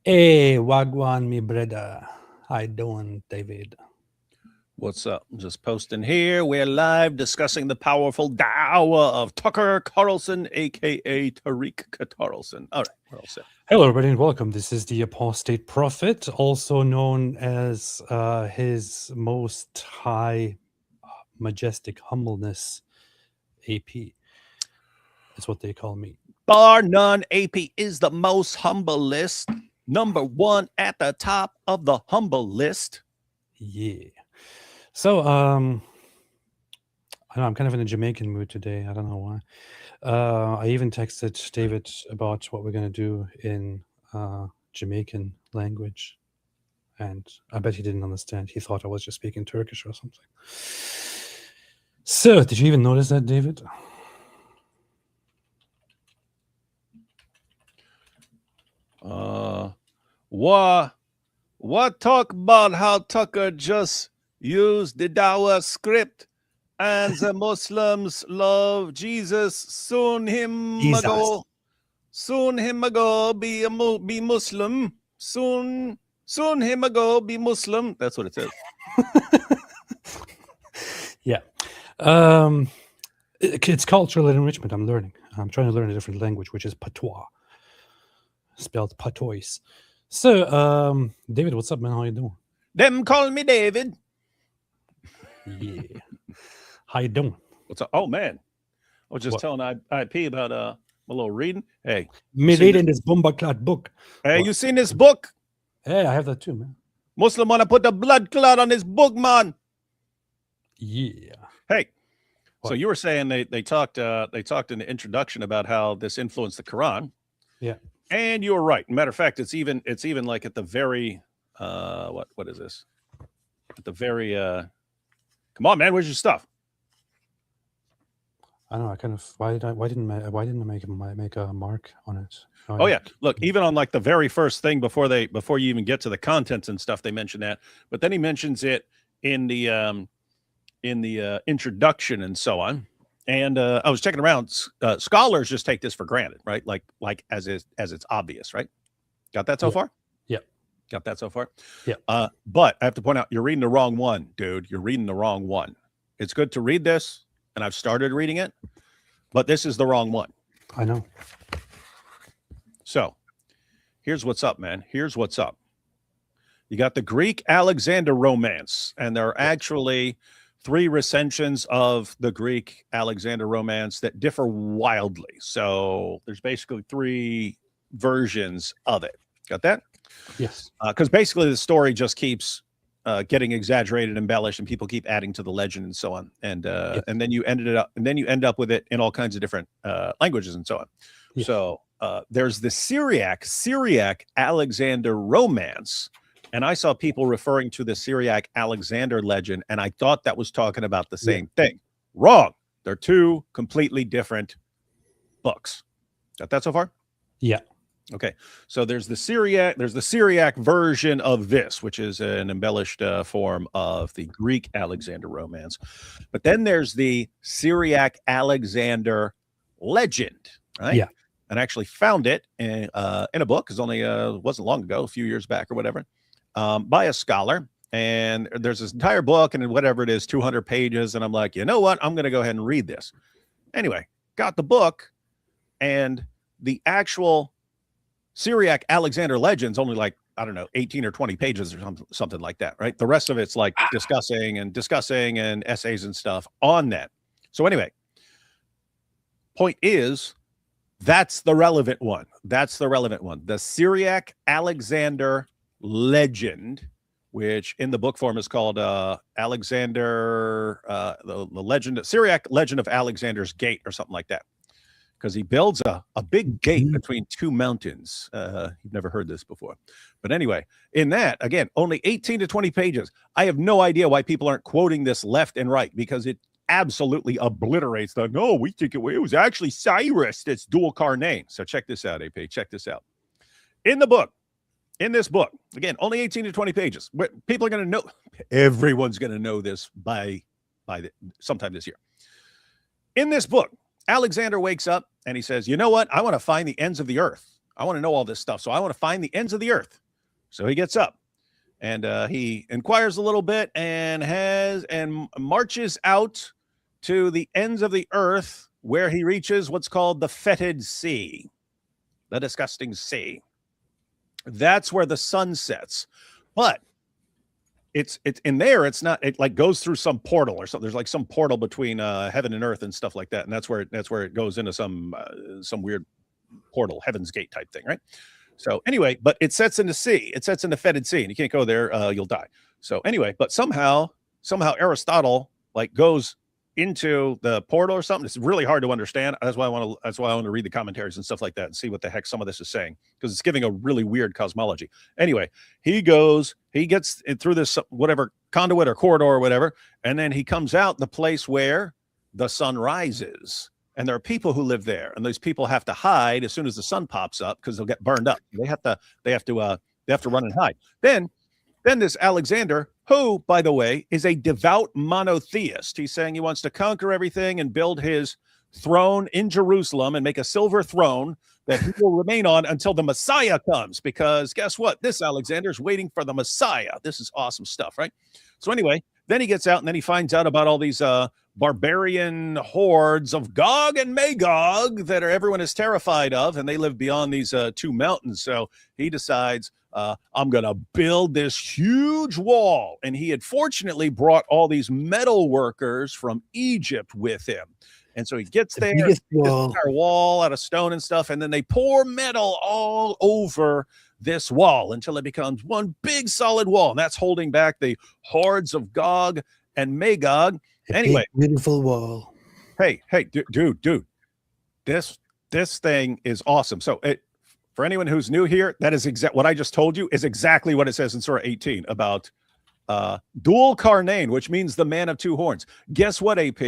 Hey, Wagwan, me brother. How you doing, David? What's up? Just posting here. We're live discussing the powerful Dawa of Tucker Carlson, aka Tariq Carlson. All right, we're all set. Hello, everybody, and welcome. This is the Apostate Prophet, also known as His Most High Majestic Humbleness, AP. That's what they call me. Bar none, AP is the most humble list. Number one at the top of the humble list. Yeah. So, I know I'm kind of in a Jamaican mood today. I don't know why. I even texted David about what we're going to do in Jamaican language. And I bet he didn't understand. He thought I was just speaking Turkish or something. So, did you even notice that, David? What talk about how Tucker just used the Dawa script and the Muslims love Jesus. Soon him ago be be Muslim. Soon him ago be Muslim. That's what it says. Yeah. It's cultural enrichment. I'm learning. I'm trying to learn a different language, which is patois, spelled patois. So, David, what's up, man? How you doing? Them call me David. Yeah. How you doing? What's up? Oh man, I was just What? telling IP about a little reading. Hey, Me seen reading this Bumbaclat book. hey, What? you seen this book? Hey, I have that too, man. Muslim wanna put the blood clot on this book, man. Yeah. Hey, so What? you were saying they talked in the introduction about how this influenced the Quran, Yeah. and you were right. Matter of fact, it's even like at the very what is this? At the very come on, man, where's your stuff? I don't know. I kind of why didn't I make a mark on it? Oh yeah, look, even on like the very first thing before you even get to the contents and stuff, they mention that, but then he mentions it in the introduction and so on. And I was checking around. Scholars just take this for granted, right? Like as it's obvious, right? Got that so Yeah. far? Yeah. Got that so far? Yeah. But I have to point out, you're reading the wrong one, dude. You're reading the wrong one. It's good to read this, and I've started reading it, but this is the wrong one. I know. So here's what's up, man. Here's what's up. You got the Greek Alexander romance, and there are actually three recensions of the Greek Alexander romance that differ wildly. So there's basically three versions of it. Got that? Yes. Because basically the story just keeps getting exaggerated, embellished, and people keep adding to the legend and so on. And Yes. and then you end up with it in all kinds of different languages and so on. Yes. So there's the Syriac Alexander romance. And I saw people referring to the Syriac Alexander legend, and I thought that was talking about the same thing. Wrong. They're two completely different books. Got that so far? Yeah. Okay. So there's the Syriac version of this, which is an embellished form of the Greek Alexander romance. But then there's the Syriac Alexander legend, right? Yeah. And I actually found it in a book. It's only wasn't long ago, a few years back or whatever. By a scholar, and there's this entire book, and whatever it is, 200 pages, and I'm like, you know what? I'm going to go ahead and read this. Anyway, got the book, and the actual Syriac Alexander legend's only like, I don't know, 18 or 20 pages or something like that, right? The rest of it's like discussing and essays and stuff on that. So anyway, point is, that's the relevant one. The Syriac Alexander legend, which in the book form is called Alexander, the legend, Syriac legend of Alexander's Gate or something like that, because he builds a big gate between two mountains. You've never heard this before, but anyway, in that, again, only 18 to 20 pages. I have no idea why people aren't quoting this left and right, because it absolutely obliterates no, we think it was actually Cyrus that's dual carnane. So check this out, AP. Check this out. In this book, again, only 18 to 20 pages. People are going to know. Everyone's going to know this by sometime this year. In this book, Alexander wakes up and he says, you know what? I want to find the ends of the earth. I want to know all this stuff. So I want to find the ends of the earth. So he gets up and he inquires a little bit and marches out to the ends of the earth where he reaches what's called the fetid sea, the disgusting sea. That's where the sun sets. But it's in there. It's not. It like goes through some portal or something. There's like some portal between heaven and earth and stuff like that. And that's where it goes into some weird portal, Heaven's Gate type thing, right? So anyway, but it sets in the sea. It sets in the fetid sea, and you can't go there. You'll die. So anyway, but somehow Aristotle like goes into the portal or something. It's really hard to understand. That's why I want to read the commentaries and stuff like that and see what the heck some of this is saying, because it's giving a really weird cosmology. Anyway, he gets through this whatever conduit or corridor or whatever, and then he comes out the place where the sun rises. And there are people who live there, and those people have to hide as soon as the sun pops up because they'll get burned up. They have to run and hide. Then this Alexander, who, by the way, is a devout monotheist. He's saying he wants to conquer everything and build his throne in Jerusalem and make a silver throne that he will remain on until the Messiah comes. Because guess what? This Alexander is waiting for the Messiah. This is awesome stuff, right? So anyway, then he gets out and then he finds out about all these barbarian hordes of Gog and Magog that everyone is terrified of, and they live beyond these two mountains. So he decides, I'm going to build this huge wall. And he had fortunately brought all these metal workers from Egypt with him. And so he gets there, gets an entire wall out of stone and stuff, and then they pour metal all over this wall until it becomes one big solid wall. And that's holding back the hordes of Gog and Magog. Anyway, beautiful wall. Hey, dude, this thing is awesome. So for anyone who's new here, that is what I just told you is exactly what it says in Surah 18 about Dul Karnain, which means the man of two horns. Guess what, AP?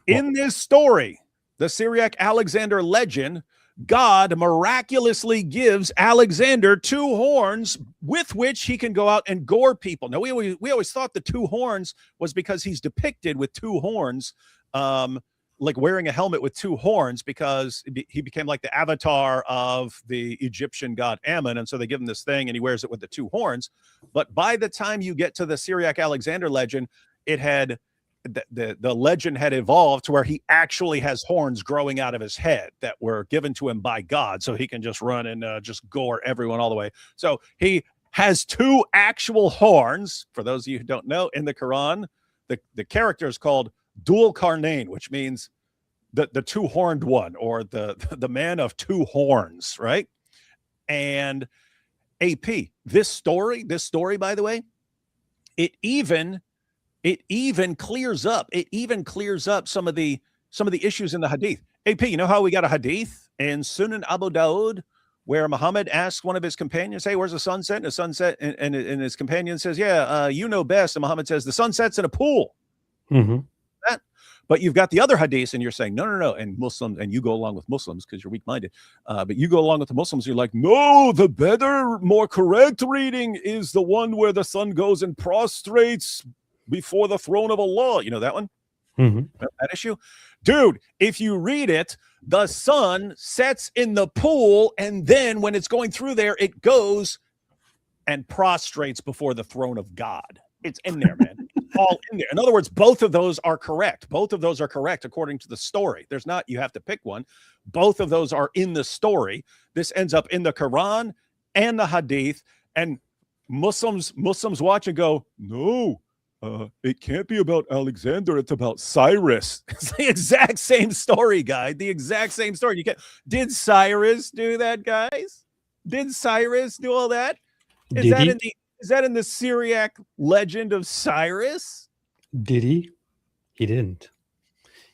In this story, the Syriac Alexander legend, God miraculously gives Alexander two horns with which he can go out and gore people. Now, we always thought the two horns was because he's depicted with two horns, like wearing a helmet with two horns, because he became like the avatar of the Egyptian god Ammon. And so they give him this thing and he wears it with the two horns. But by the time you get to the Syriac Alexander legend, it had the legend had evolved to where he actually has horns growing out of his head that were given to him by God, so he can just run and just gore everyone all the way. So he has two actual horns. For those of you who don't know, in the Quran, the character is called Dul Karnain, which means the two-horned one, or the man of two horns, right? And AP, this story, by the way, it even clears up some of the issues in the hadith. AP, you know how we got a hadith in Sunan Abu Dawud where Muhammad asked one of his companions, hey, where's the sunset? And the sunset, and his companion says, yeah, you know best. And Muhammad says, the sun sets in a pool. Mm-hmm. But you've got the other hadiths, and you're saying, no. And Muslims, and you go along with Muslims because you're weak-minded. But you go along with the Muslims, you're like, no, the better, more correct reading is the one where the sun goes and prostrates before the throne of Allah. You know that one? Mm-hmm. That issue? Dude, if you read it, the sun sets in the pool, and then when it's going through there, it goes and prostrates before the throne of God. It's in there, man. It's all in there. In other words, both of those are correct. Both of those are correct according to the story. There's not, you have to pick one. Both of those are in the story. This ends up in the Quran and the hadith, and Muslims watch and go, no, it can't be about Alexander. It's about Cyrus. It's the exact same story, guy. The exact same story. You can't. Did Cyrus do that, guys? Did Cyrus do all that? Is that in the Syriac legend of Cyrus? Did he? He didn't.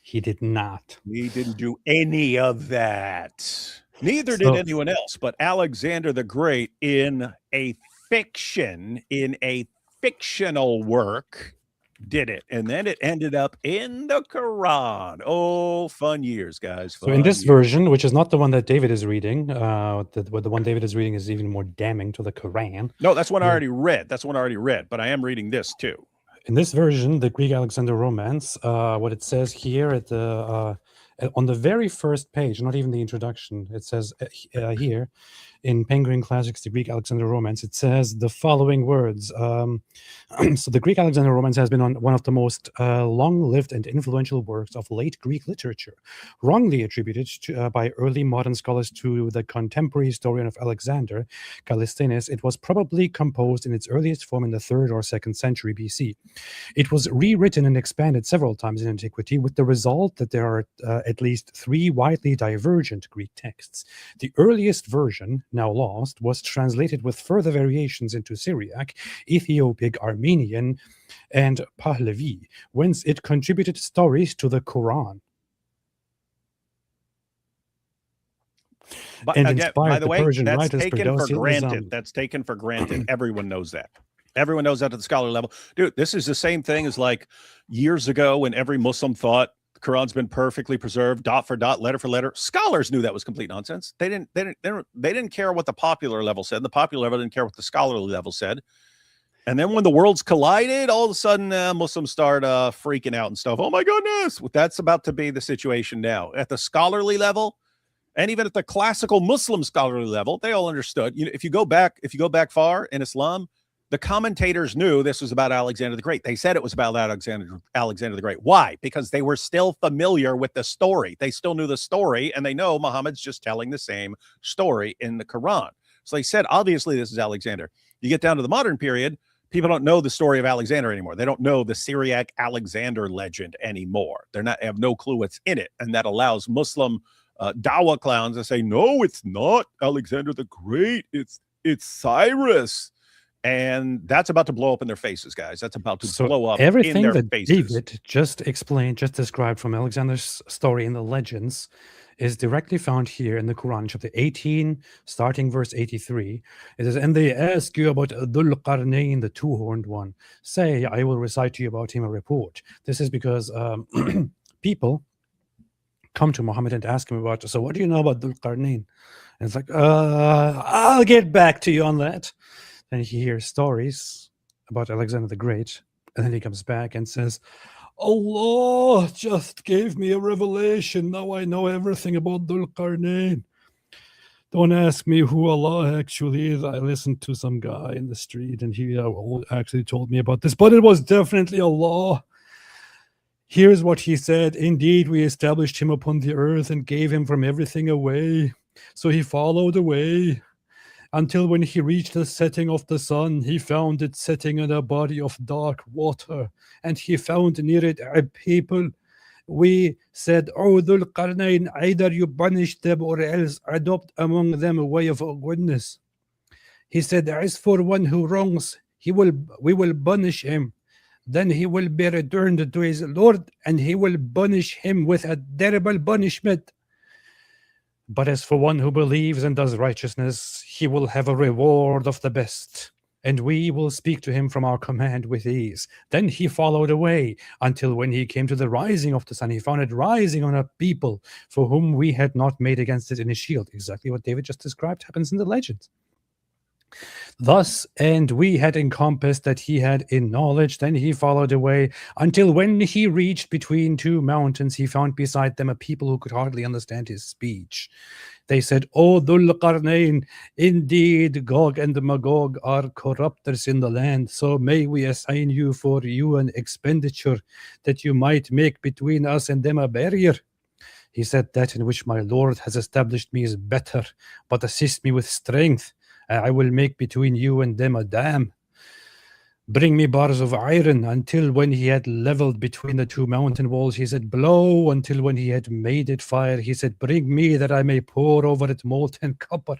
He did not. He didn't do any of that. Neither did anyone else. But Alexander the Great, in a fictional work, did it, and then it ended up in the Quran. Oh, fun years, guys. So in this version, which is not the one that David is reading, the one David is reading is even more damning to the Quran. No, that's one I already read. But I am reading this too. In this version, the Greek Alexander romance, what it says here at the On the very first page, not even the introduction, it says here in Penguin Classics, the Greek Alexander Romance, it says the following words. So the Greek Alexander Romance has been one of the most long-lived and influential works of late Greek literature, wrongly attributed by early modern scholars to the contemporary historian of Alexander, Callisthenes. It was probably composed in its earliest form in the 3rd or 2nd century BC. It was rewritten and expanded several times in antiquity, with the result that there are at least 3 widely divergent Greek texts. The earliest version, now lost, was translated with further variations into Syriac, Ethiopic, Armenian, and Pahlavi, whence it contributed stories to the Quran. But And again, by inspired the the way, Persian that's writers taken for Ferdowsi and granted. Nizami. That's taken for granted. Everyone knows that. Everyone knows that at the scholar level. Dude, this is the same thing as like years ago when every Muslim thought the Quran's been perfectly preserved, dot for dot, letter for letter. Scholars knew that was complete nonsense. They didn't care what the popular level said. The popular level didn't care what the scholarly level said. And then when the worlds collided, all of a sudden Muslims start freaking out and stuff. Oh my goodness. That's about to be the situation now. At the scholarly level, and even at the classical Muslim scholarly level, they all understood. You know, if you go back far in Islam, the commentators knew this was about Alexander the Great. They said it was about Alexander the Great. Why? Because they were still familiar with the story. They still knew the story, and they know Muhammad's just telling the same story in the Quran. So they said, obviously, this is Alexander. You get down to the modern period, people don't know the story of Alexander anymore. They don't know the Syriac Alexander legend anymore. They have no clue what's in it, and that allows Muslim Dawa clowns to say, no, it's not Alexander the Great. It's Cyrus. And that's about to blow up in their faces, guys. That's about to blow up everything in their that faces. David just described from Alexander's story in the legends is directly found here in the Quran, chapter 18, starting verse 83. It says, and they ask you about Dhul Qarnayn, the two-horned one. Say, I will recite to you about him a report. This is because people come to Muhammad and ask him about, so what do you know about Dhul Qarnayn? And it's like, I'll get back to you on that. And he hears stories about Alexander the Great, and then he comes back and says, Allah just gave me a revelation. Now I know everything about Dhul Qarnayn. Don't ask me who Allah actually is. I listened to some guy in the street, and he actually told me about this, but it was definitely Allah. Here's what he said. Indeed, we established him upon the earth and gave him from everything away. So he followed away, until when he reached the setting of the sun, he found it setting in a body of dark water, and he found near it a people. We said, O Dhul Qarnayn, either you punish them or else adopt among them a way of goodness. He said, as for one who wrongs, we will punish him. Then he will be returned to his Lord, and he will punish him with a terrible punishment. But as for one who believes and does righteousness, he will have a reward of the best, and we will speak to him from our command with ease. Then he followed away until when he came to the rising of the sun, he found it rising on a people for whom we had not made against it any shield. Exactly what David just described happens in the legends. Thus, and we had encompassed that he had in knowledge, then he followed away until when he reached between two mountains, he found beside them a people who could hardly understand his speech. They said, O Dhul Qarnayn, indeed Gog and Magog are corrupters in the land, so may we assign you for you an expenditure that you might make between us and them a barrier. He said, that in which my Lord has established me is better, but assist me with strength. I will make between you and them a dam. Bring me bars of iron. Until when he had leveled between the two mountain walls, he said, blow. Until when he had made it fire, he said, bring me that I may pour over it molten copper.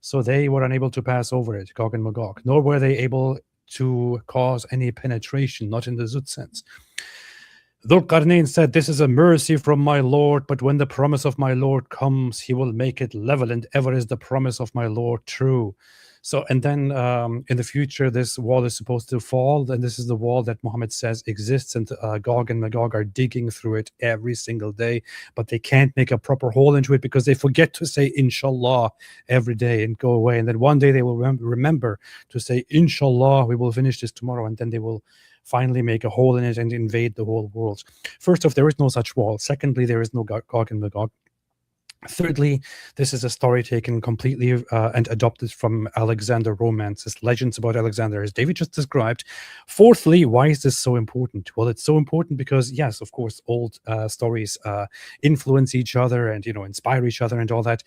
So they were unable to pass over it, Gog and Magog, nor were they able to cause any penetration, not in the Zut sense. Dhul Qarnayn said, this is a mercy from my Lord, but when the promise of my Lord comes, he will make it level, and ever is the promise of my Lord true. So, and then in the future, this wall is supposed to fall, and this is the wall that Muhammad says exists, and Gog and Magog are digging through it every single day, but they can't make a proper hole into it because they forget to say Inshallah every day and go away. And then one day they will remember to say Inshallah, we will finish this tomorrow, and then they will finally make a hole in it and invade the whole world. First off, there is no such wall. Secondly, there is no Gog and Magog. Thirdly, this is a story taken completely and adopted from Alexander romances, legends about Alexander, as David just described. Fourthly, why is this so important? Well, it's so important because, yes, of course, old stories influence each other and, inspire each other and all that.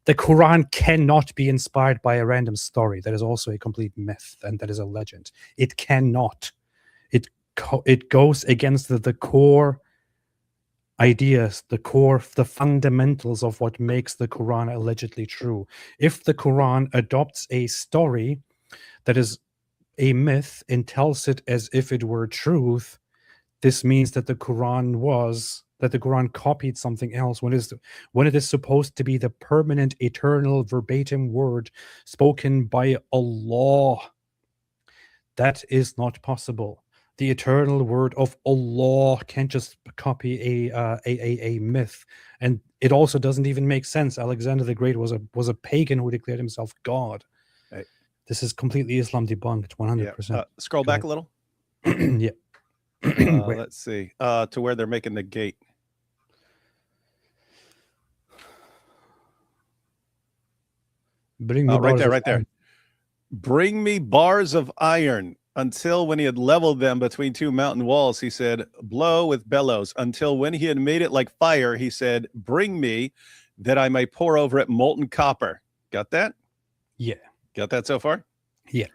The Quran cannot be inspired by a random story. That is also a complete myth, and that is a legend. It cannot. It goes against the core ideas, the fundamentals of what makes the Quran allegedly true. If the Quran adopts a story that is a myth and tells it as if it were truth, this means that the Quran copied something else when it is supposed to be the permanent, eternal, verbatim word spoken by Allah. That is not possible. The eternal word of Allah can't just copy a myth, and it also doesn't even make sense. Alexander the Great was a pagan who declared himself God. Right. This is completely Islam debunked, 100%. Yeah. Scroll back a little. Yeah. Let's see. To where they're making the gate. Bring me right there. Bring me bars of iron. Until when he had leveled them between two mountain walls, he said, blow with bellows. Until when he had made it like fire, he said, bring me that I may pour over it molten copper. Got that? Yeah. Got that so far? Yeah.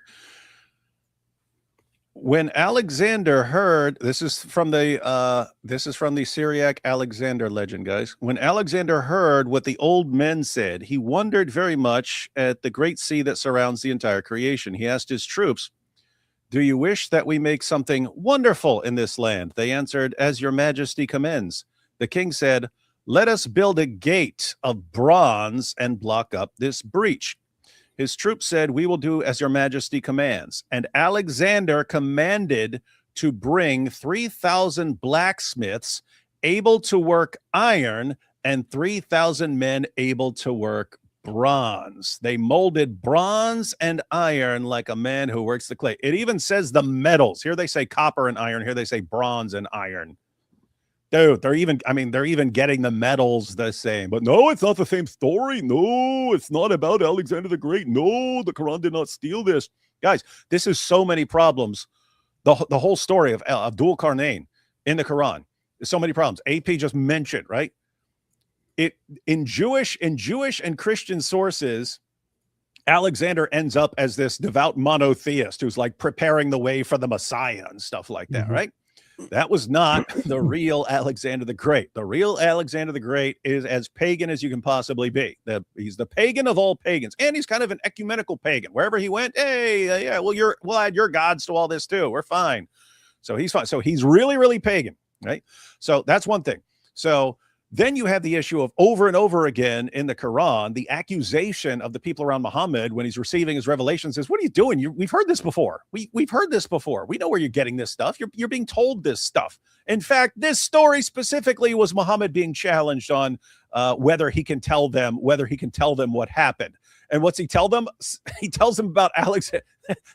When Alexander heard, this is from the Syriac Alexander legend, guys. When Alexander heard what the old men said, he wondered very much at the great sea that surrounds the entire creation. He asked his troops, do you wish that we make something wonderful in this land? They answered, as your majesty commends. The king said, let us build a gate of bronze and block up this breach. His troops said, we will do as your majesty commands. And Alexander commanded to bring 3,000 blacksmiths able to work iron and 3,000 men able to work bronze. They molded bronze and iron like a man who works the clay. It even says the metals. Here they say copper and iron. Here they say bronze and iron. Dude, they're even getting the metals the same. But no, it's not the same story. No, it's not about Alexander the Great. No, the Quran did not steal this. Guys, this is so many problems. The whole story of Abdul Qarnayn in the Quran. There's so many problems. AP just mentioned, right? It in Jewish and Christian sources, Alexander ends up as this devout monotheist who's like preparing the way for the Messiah and stuff like that, right? That was not the real Alexander the Great. The real Alexander the Great is as pagan as you can possibly be. He's the pagan of all pagans, and he's kind of an ecumenical pagan. Wherever he went, hey, yeah, well, we'll add your gods to all this too. We're fine. So he's fine. So he's really, really pagan, right? So that's one thing. So then you have the issue of over and over again in the Quran, the accusation of the people around Muhammad when he's receiving his revelations is, what are you doing? We've heard this before. We've heard this before. We know where you're getting this stuff. You're being told this stuff. In fact, this story specifically was Muhammad being challenged on whether he can tell them what happened. And what's he tell them? He tells them about Alexander.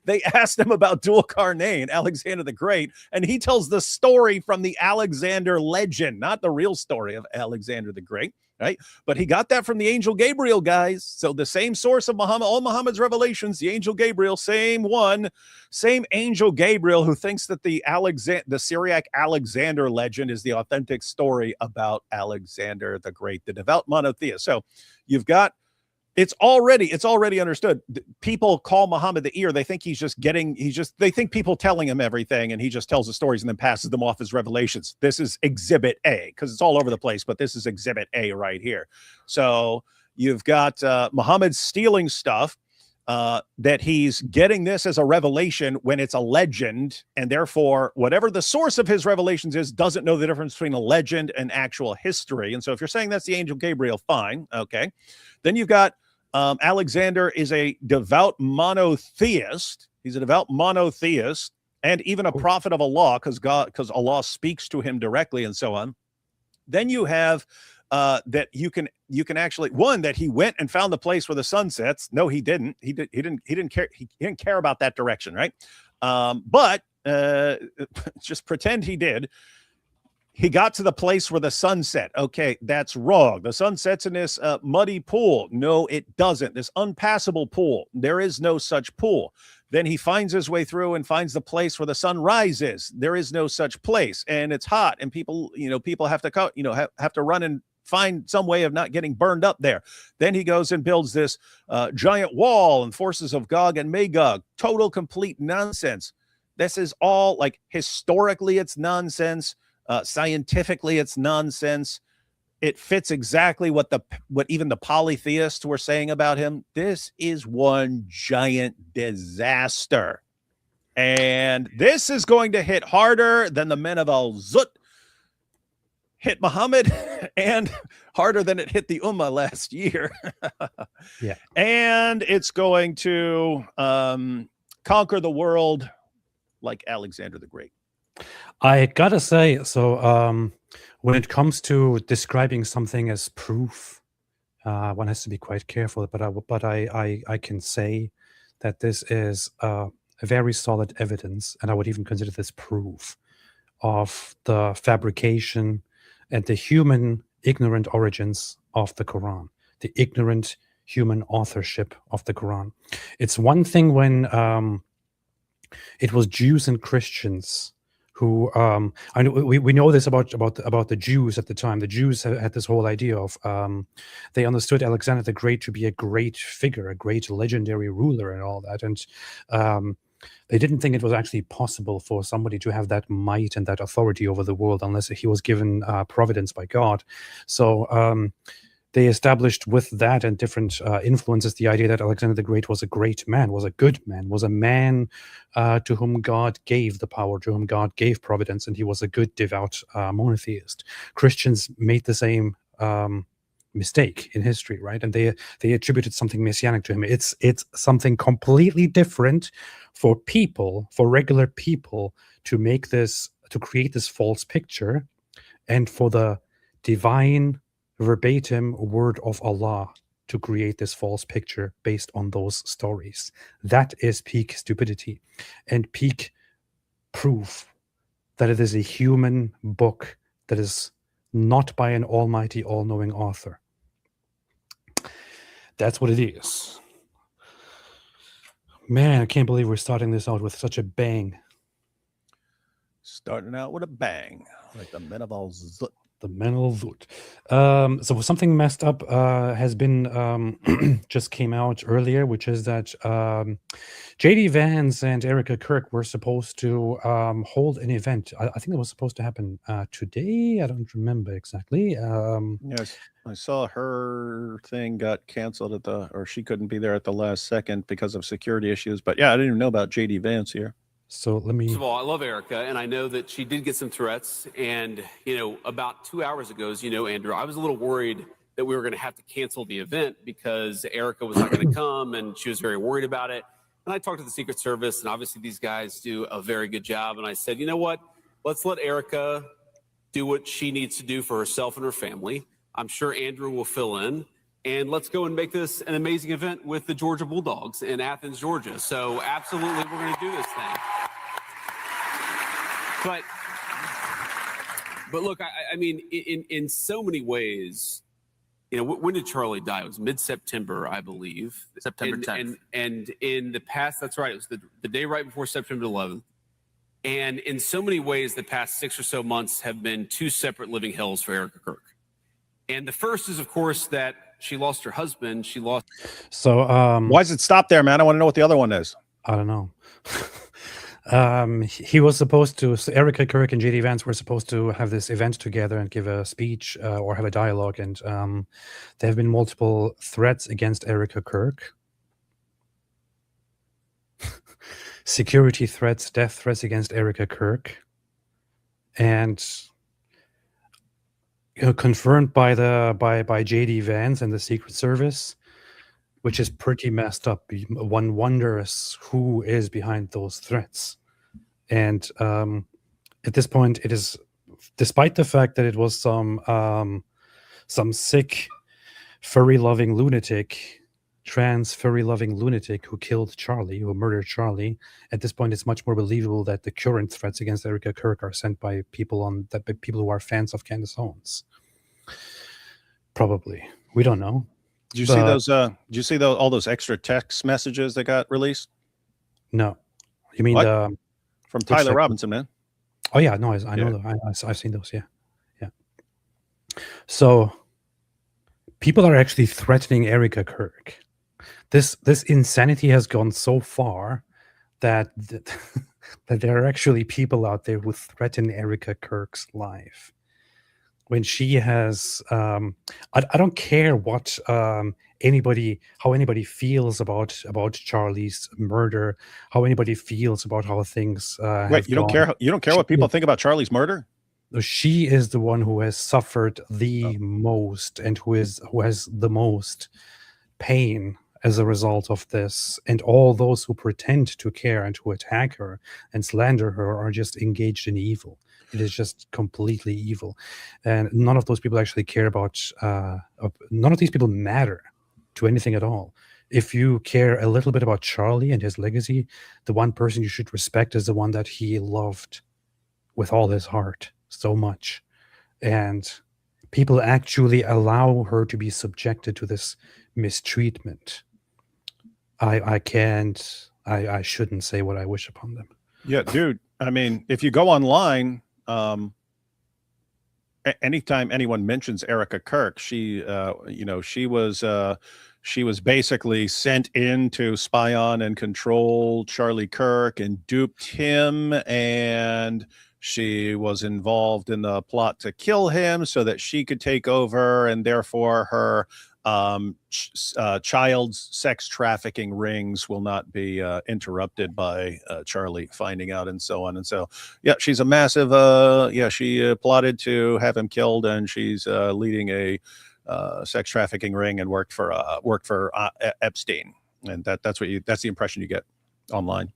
They asked him about Dhul Qarnayn, Alexander the Great, and he tells the story from the Alexander legend, not the real story of Alexander the Great, right? But he got that from the angel Gabriel, guys. So the same source of Muhammad, all Muhammad's revelations, the angel Gabriel, same angel Gabriel who thinks that the Syriac Alexander legend is the authentic story about Alexander the Great, the devout monotheist. So you've got It's already understood. People call Muhammad the ear. They think they think people telling him everything and he just tells the stories and then passes them off as revelations. This is exhibit A because it's all over the place, but this is exhibit A right here. So you've got Muhammad stealing stuff that he's getting this as a revelation when it's a legend. And therefore, whatever the source of his revelations is, doesn't know the difference between a legend and actual history. And so if you're saying that's the angel Gabriel, fine. Okay. Then you've got Alexander is a devout monotheist. He's a devout monotheist and even a prophet of Allah because Allah speaks to him directly and so on. Then you have that you can actually that he went and found the place where the sun sets. No, he didn't. He didn't care. He didn't care about that direction, right? But just pretend he did. He got to the place where the sun set. Okay, that's wrong. The sun sets in this muddy pool. No, it doesn't. This unpassable pool. There is no such pool. Then he finds his way through and finds the place where the sun rises. There is no such place, and it's hot, and people have to have to run and find some way of not getting burned up there. Then he goes and builds this giant wall and forces of Gog and Magog. Total, complete nonsense. This is all, like, historically, it's nonsense. Scientifically, it's nonsense. It fits exactly what even the polytheists were saying about him. This is one giant disaster. And this is going to hit harder than the men of Al-Zut hit Muhammad and harder than it hit the Ummah last year. Yeah. And it's going to conquer the world like Alexander the Great. I gotta say, so when it comes to describing something as proof, one has to be quite careful. But I can say that this is a very solid evidence, and I would even consider this proof of the fabrication and the human ignorant origins of the Quran, the ignorant human authorship of the Quran. It's one thing when it was Jews and Christians who I know we know this about the Jews at the time. The Jews had this whole idea of they understood Alexander the Great to be a great figure, a great legendary ruler, and all that, and they didn't think it was actually possible for somebody to have that might and that authority over the world unless he was given providence by God. So they established with that and different influences the idea that Alexander the Great was a great man, was a good man, was a man to whom God gave the power, to whom God gave providence, and he was a good, devout monotheist. Christians made the same mistake in history, right? And they attributed something messianic to him. It's something completely different for people, for regular people, to create this false picture, and for the divine verbatim word of Allah to create this false picture based on those stories. That is peak stupidity and peak proof that it is a human book that is not by an almighty, all-knowing author. That's what it is. Man, I can't believe we're starting this out with such a bang. Starting out with a bang, like the men of Al-Zut. The mental vote. So something messed up has been just came out earlier, which is that JD Vance and Erica Kirk were supposed to hold an event. I think it was supposed to happen today. I don't remember exactly. Yes, I saw her thing got canceled or she couldn't be there at the last second because of security issues. But yeah, I didn't even know about JD Vance here. So let me. First of all, I love Erica, and I know that she did get some threats. And, about 2 hours ago, as you know, Andrew, I was a little worried that we were going to have to cancel the event because Erica was not going to come, and she was very worried about it. And I talked to the Secret Service, and obviously these guys do a very good job. And I said, you know what? Let's let Erica do what she needs to do for herself and her family. I'm sure Andrew will fill in. And let's go and make this an amazing event with the Georgia Bulldogs in Athens, Georgia. So absolutely, we're going to do this thing. But look, I mean, in so many ways, when did Charlie die? It was mid-September, I believe. September 10th. And in the past, that's right, it was the day right before September 11th. And in so many ways, the past 6 or so months have been two separate living hells for Erica Kirk. And the first is, of course, that she lost her husband. So why does it stop there, man? I want to know what the other one is. I don't know. He was supposed to. So Erica Kirk and JD Vance were supposed to have this event together and give a speech or have a dialogue, and there have been multiple threats against Erica Kirk. Security threats, death threats against Erica Kirk, and confirmed by JD Vance and the Secret Service, which is pretty messed up. One wonders who is behind those threats. And at this point, it is, despite the fact that it was some sick, furry-loving lunatic, trans furry loving lunatic who killed Charlie, who murdered Charlie. At this point, it's much more believable that the current threats against Erica Kirk are sent by people by people who are fans of Candace Owens. Probably, we don't know. Did you see those? Did you see all those extra text messages that got released? No, you mean from Tyler Robinson, man? Oh yeah, no, I know that. I've seen those. Yeah. So people are actually threatening Erica Kirk. This insanity has gone so far that that there are actually people out there who threaten Erica Kirk's life. When she has, I don't care what how anybody feels about Charlie's murder, how anybody feels about how things. Wait, you don't care? You don't care what people think about Charlie's murder? She is the one who has suffered the most and who has the most pain as a result of this, and all those who pretend to care and who attack her and slander her are just engaged in evil. It is just completely evil, and none of those people actually care about. None of these people matter to anything at all. If you care a little bit about Charlie and his legacy, the one person you should respect is the one that he loved with all his heart so much, and people actually allow her to be subjected to this mistreatment. I shouldn't say what I wish upon them. Yeah, dude. I mean, if you go online, anytime anyone mentions Erica Kirk, she was basically sent in to spy on and control Charlie Kirk and duped him, and she was involved in the plot to kill him so that she could take over, and therefore her child's sex trafficking rings will not be interrupted by Charlie finding out, and so on. And so, yeah, she's a massive, she plotted to have him killed, and she's leading a sex trafficking ring and worked for Epstein. And that's the impression you get online.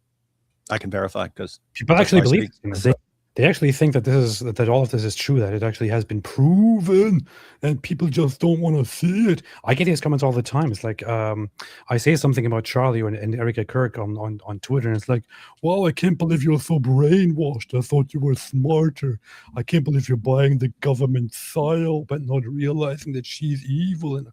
I can verify because people actually believe it. They actually think that all of this is true, that it actually has been proven, and people just don't want to see it. I get these comments all the time. It's like I say something about Charlie and Erica Kirk on Twitter, and it's like, wow, I can't believe you're so brainwashed. I thought you were smarter. I can't believe you're buying the government psyop but not realizing that she's evil. And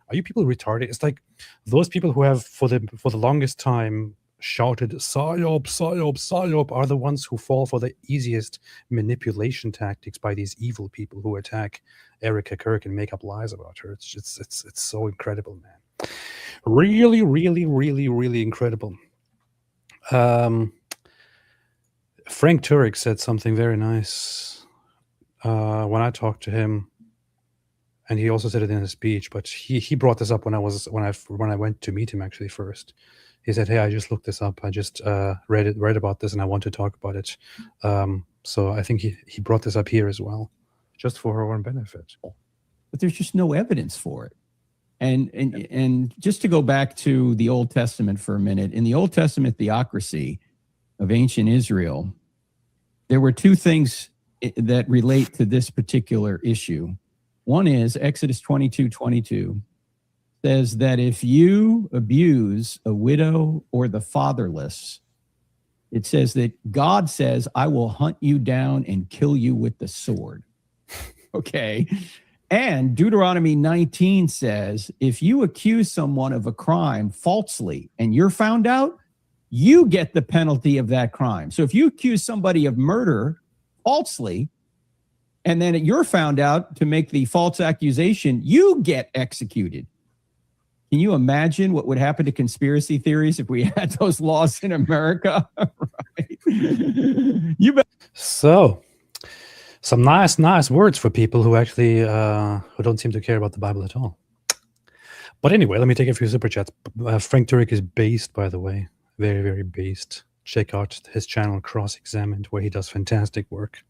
are you people retarded? It's like those people who have for the longest time shouted psyop, psyop, psyop are the ones who fall for the easiest manipulation tactics by these evil people who attack Erica Kirk and make up lies about her. It's so incredible, man. Really, really, really, really incredible. Frank Turek said something very nice when I talked to him, and he also said it in his speech, but he brought this up when I went to meet him actually first. He said, "Hey, I just looked this up. I just read about this, and I want to talk about it." So I think he brought this up here as well, just for her own benefit. But there's just no evidence for it. And just to go back to the Old Testament for a minute, in the Old Testament theocracy of ancient Israel, there were two things that relate to this particular issue. One is Exodus 22:22. Says that if you abuse a widow or the fatherless, it says that God says, I will hunt you down and kill you with the sword. Okay. And Deuteronomy 19 says, if you accuse someone of a crime falsely and you're found out, you get the penalty of that crime. So if you accuse somebody of murder falsely, and then you're found out to make the false accusation, you get executed. Can you imagine what would happen to conspiracy theories if we had those laws in America? Right? You bet. So, some nice words for people who actually who don't seem to care about the Bible at all. But anyway, let me take a few super chats. Frank Turek is based, by the way, very, very based. Check out his channel, Cross Examined, where he does fantastic work.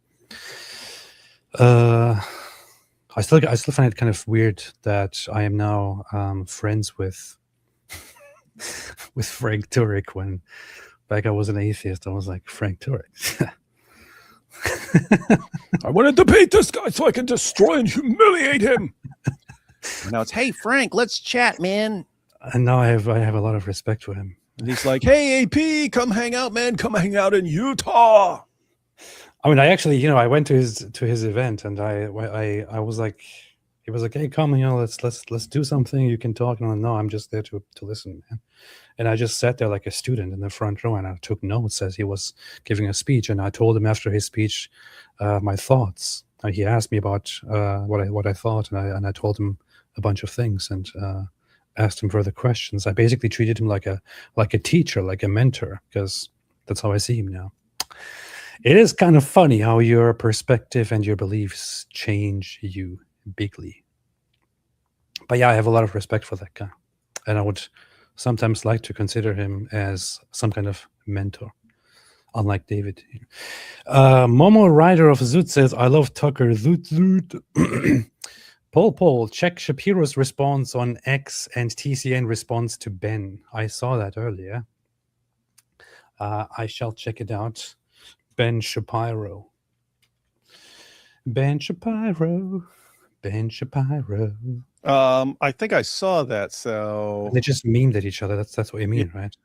I still find it kind of weird that I am now friends with Frank Turek, when back I was an atheist. I was like, Frank Turek. I want to debate this guy so I can destroy and humiliate him. Now it's, hey, Frank, let's chat, man. And now I have a lot of respect for him. And he's like, "Hey, AP, come hang out, man. Come hang out in Utah." I mean, I actually, I went to his event, and I was like, he was like, "Hey, come, let's do something. You can talk." And I'm like, "No, I'm just there to listen, man." And I just sat there like a student in the front row, and I took notes as he was giving a speech. And I told him after his speech my thoughts. He asked me about what I thought, and I told him a bunch of things, and asked him further questions. I basically treated him like a teacher, like a mentor, because that's how I see him now. It is kind of funny how your perspective and your beliefs change you bigly. But yeah, I have a lot of respect for that guy, and I would sometimes like to consider him as some kind of mentor, unlike David. Momo Rider of Zoot says, "I love Tucker. Zoot Zoot." Paul, check Shapiro's response on X and TCN response to Ben. I saw that earlier. I shall check it out. Ben Shapiro. Ben Shapiro. Ben Shapiro. I think I saw that. So They just memed at each other. That's what you mean, right?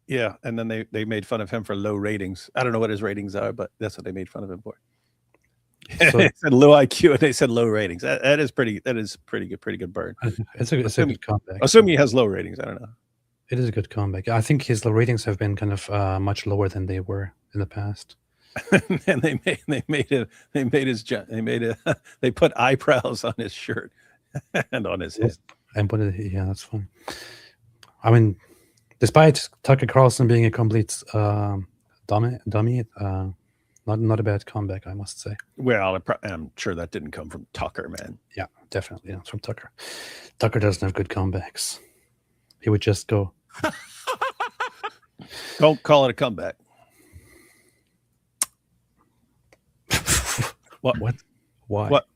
yeah, and then they made fun of him for low ratings. I don't know what his ratings are, but that's what they made fun of him for. So They said low IQ, and they said low ratings. That is pretty good burn. it's a good comeback. Assuming he has low ratings, I don't know. It is a good comeback. I think his ratings have been kind of much lower than they were in the past. And they put eyebrows on his shirt and on his head. And yeah, that's fine. I mean, despite Tucker Carlson being a complete dummy, not a bad comeback, I must say. Well, I'm sure that didn't come from Tucker, man. Yeah, definitely. Yeah, it's from Tucker. Tucker doesn't have good comebacks. He would just go. Don't call it a comeback. What? Why? What?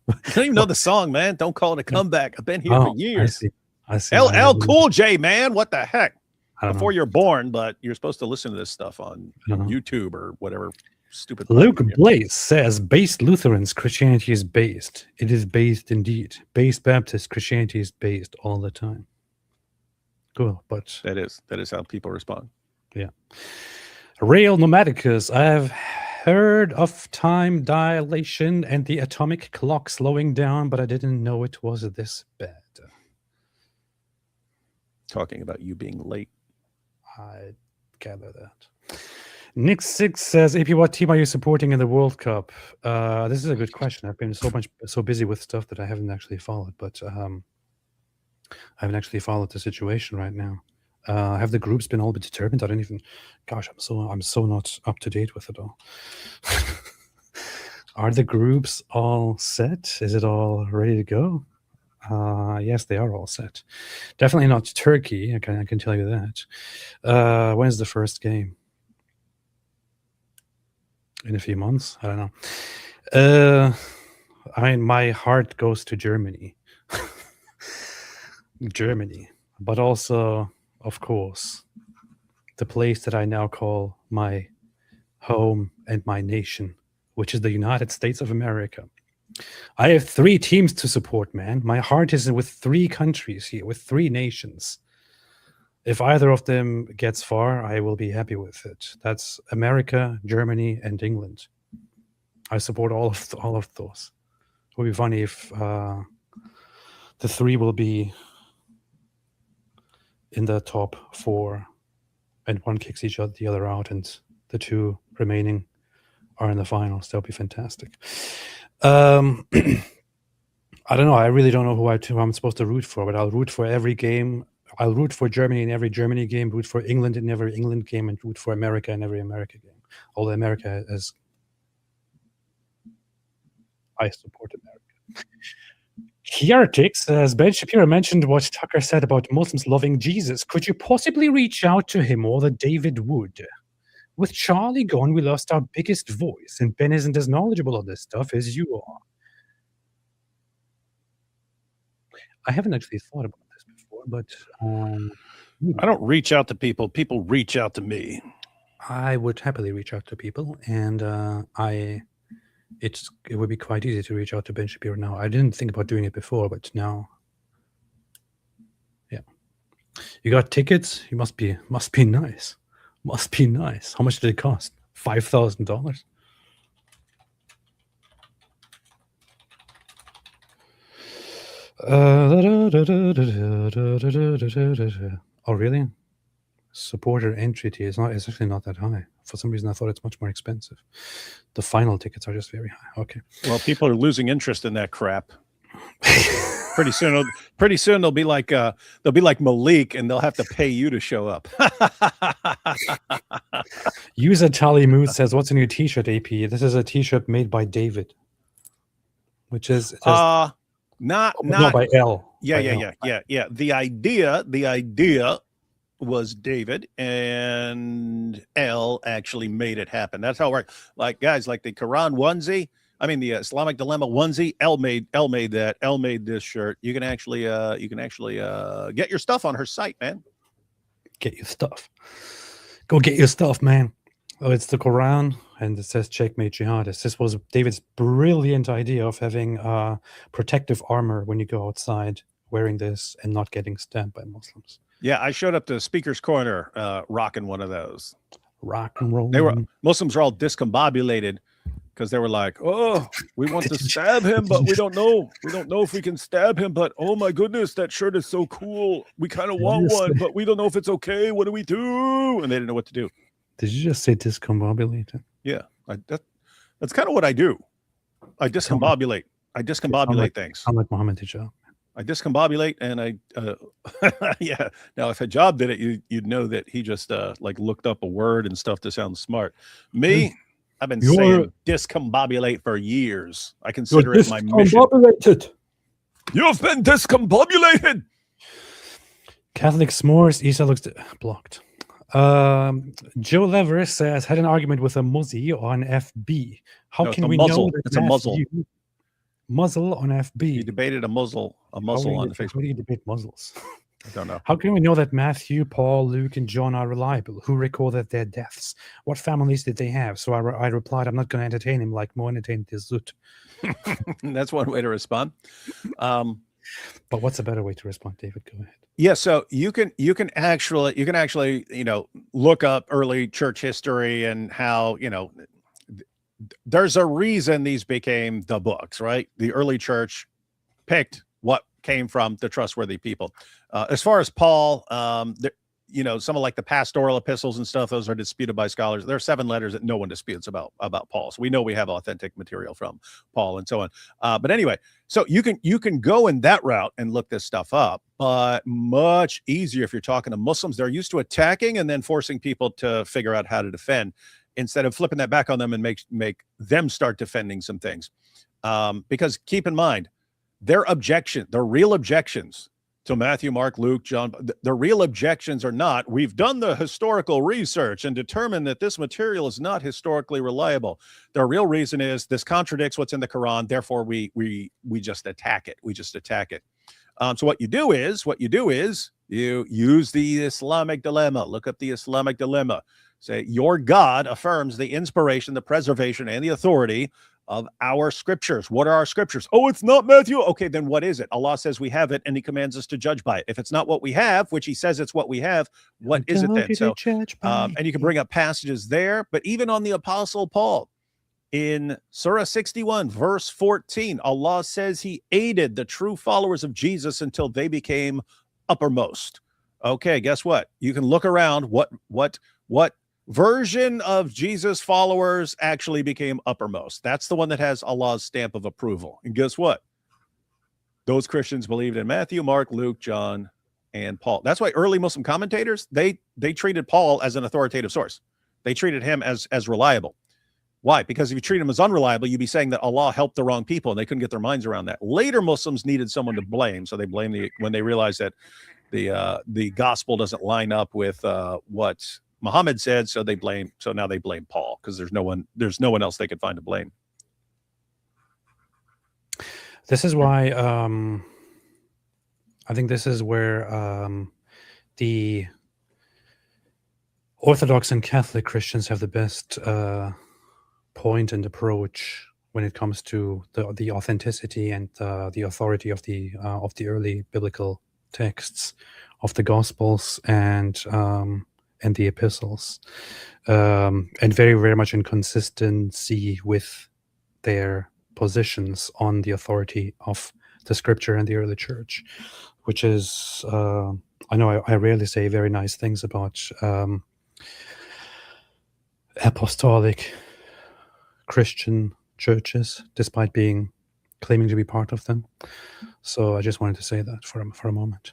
You don't even know the song, man. Don't call it a comeback. I've been here for years. I see. LL Cool J, man. What the heck? Before know. you're born, but you're supposed to listen to this stuff on YouTube or whatever stupid. Luke Blaze says, based Lutherans, Christianity is based. It is based indeed. Based Baptist, Christianity is based all the time. Cool, but that is how people respond. Yeah. Rail Nomadicus, I have heard of time dilation and the atomic clock slowing down, but I didn't know it was this bad. Talking about you being late. I gather that. Nick Six says, AP, what team are you supporting in the World Cup? This is a good question. I've been so busy with stuff that I haven't actually followed, but I haven't actually followed the situation right now. Have the groups been all but determined? I don't even. Gosh, I'm so not up to date with it all. Are the groups all set? Is it all ready to go? Yes, they are all set. Definitely not Turkey. I can tell you that. When's the first game? In a few months? I don't know. I mean, my heart goes to Germany. Germany, but also, of course, the place that I now call my home and my nation, which is the United States of America. I have 3 teams to support, man. My heart is with 3 countries here, with 3 nations. If either of them gets far, I will be happy with it. That's America, Germany, and England. I support all of those. It would be funny if the 3 will be in the top 4 and one kicks the other out, and the 2 remaining are in the finals. That would be fantastic. I don't know. I really don't know who I'm supposed to root for, but I'll root for every game. I'll root for Germany in every Germany game, root for England in every England game, and root for America in every America game. Although America is, I support America. Heretics, as Ben Shapiro mentioned what Tucker said about Muslims loving Jesus, could you possibly reach out to him or that David would? With Charlie gone, we lost our biggest voice, and Ben isn't as knowledgeable of this stuff as you are. I haven't actually thought about this before, but I don't reach out to people. People reach out to me. I would happily reach out to people, and it would be quite easy to reach out to Ben Shapiro now. I didn't think about doing it before, but now, yeah. You got tickets? You must be nice. Must be nice. How much did it cost? $5,000. Oh, really? Supporter entry fee is actually not that high. For some reason, I thought it's much more expensive. The final tickets are just very high. Okay. Well, people are losing interest in that crap. Pretty soon they'll be like Malik, and they'll have to pay you to show up. User Charlie Mood says, "What's a new T-shirt, AP?" This is a T-shirt made by David, which is not by L. Yeah. The idea was David, and L actually made it happen. That's how it worked. Like guys, like the Quran onesie. I mean, the Islamic Dilemma onesie. L made that. L made this shirt. You can actually get your stuff on her site, man. Get your stuff. Go get your stuff, man. Oh, it's the Quran, and it says "Checkmate Jihadists." This was David's brilliant idea of having protective armor when you go outside, wearing this and not getting stabbed by Muslims. Yeah, I showed up to Speaker's Corner rocking one of those. Rock and roll. Muslims are all discombobulated because they were like, "Oh, we want to stab him, but we don't know. We don't know if we can stab him. But oh my goodness, that shirt is so cool. We kind of want one, but we don't know if it's okay. What do we do?" And they didn't know what to do. Did you just say discombobulated? Yeah, that's kind of what I do. I discombobulate. I discombobulate things. I'm like Mohammed Hijab. I discombobulate, and I yeah. Now, if Hijab did it, you'd know that he just like looked up a word and stuff to sound smart. Me, I've been saying discombobulate for years. I consider it my mission. You've been discombobulated. Catholic s'mores. Isa looks blocked. Joe Lever says, had an argument with a muzzy on FB. How can we know that it's a muzzle? Muzzle on FB. He debated a muzzle on Facebook. How do you debate muzzles? I don't know. How can we know that Matthew, Paul, Luke, and John are reliable? Who recorded their deaths? What families did they have? So I replied, I'm not going to entertain him like Mo entertained his Zut. That's one way to respond. But what's a better way to respond, David? Go ahead. Yeah, so you can actually look up early church history and how there's a reason these became the books, right? The early church picked what came from the trustworthy people. As far as Paul, some of like the pastoral epistles and stuff, those are disputed by scholars. There are 7 letters that no one disputes about Paul. So we know we have authentic material from Paul and so on. But anyway, so you can go in that route and look this stuff up, but much easier if you're talking to Muslims. They're used to attacking and then forcing people to figure out how to defend, instead of flipping that back on them and make them start defending some things. Because keep in mind, their real objections to Matthew, Mark, Luke, John, the real objections are not, we've done the historical research and determined that this material is not historically reliable. The real reason is this contradicts what's in the Quran. Therefore, we just attack it. We just attack it. So what you do is you use the Islamic dilemma. Look up the Islamic dilemma. Say, your God affirms the inspiration, the preservation, and the authority of our scriptures. What are our scriptures? Oh, it's not Matthew. Okay, then what is it? Allah says we have it, and he commands us to judge by it. If it's not what we have, which he says it's what we have, what is it then? So, and you can bring up passages there, but even on the Apostle Paul, in Surah 61, verse 14, Allah says he aided the true followers of Jesus until they became uppermost. Okay, guess what? You can look around. What version of Jesus followers actually became uppermost? That's the one that has Allah's stamp of approval. And guess what? Those Christians believed in Matthew, Mark, Luke, John, and Paul. That's why early Muslim commentators, they treated Paul as an authoritative source. They treated him as reliable. Why? Because if you treat him as unreliable, you'd be saying that Allah helped the wrong people, and they couldn't get their minds around that. Later Muslims needed someone to blame, so they blamed when they realized that the gospel doesn't line up with what Muhammad said, so now they blame Paul, because there's no one else they could find to blame. This is why I think this is where the Orthodox and Catholic Christians have the best point and approach when it comes to the authenticity and the authority of the early biblical texts of the Gospels and the epistles, and very, very much in consistency with their positions on the authority of the Scripture and the early church, which is, I know I rarely say very nice things about apostolic Christian churches, despite claiming to be part of them. So I just wanted to say that for a moment.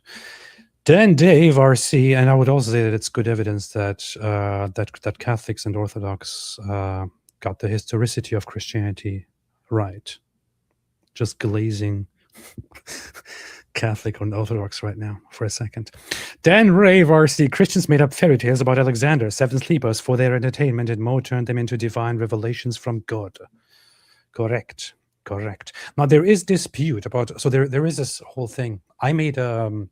Then Dave RC, and I would also say that it's good evidence that that Catholics and Orthodox got the historicity of Christianity right. Just glazing Catholic and Orthodox right now for a second. Dan Rave RC, Christians made up fairy tales about Alexander, seven sleepers for their entertainment, and Mo turned them into divine revelations from God. Correct. Now there is dispute about, so there is this whole thing. I made a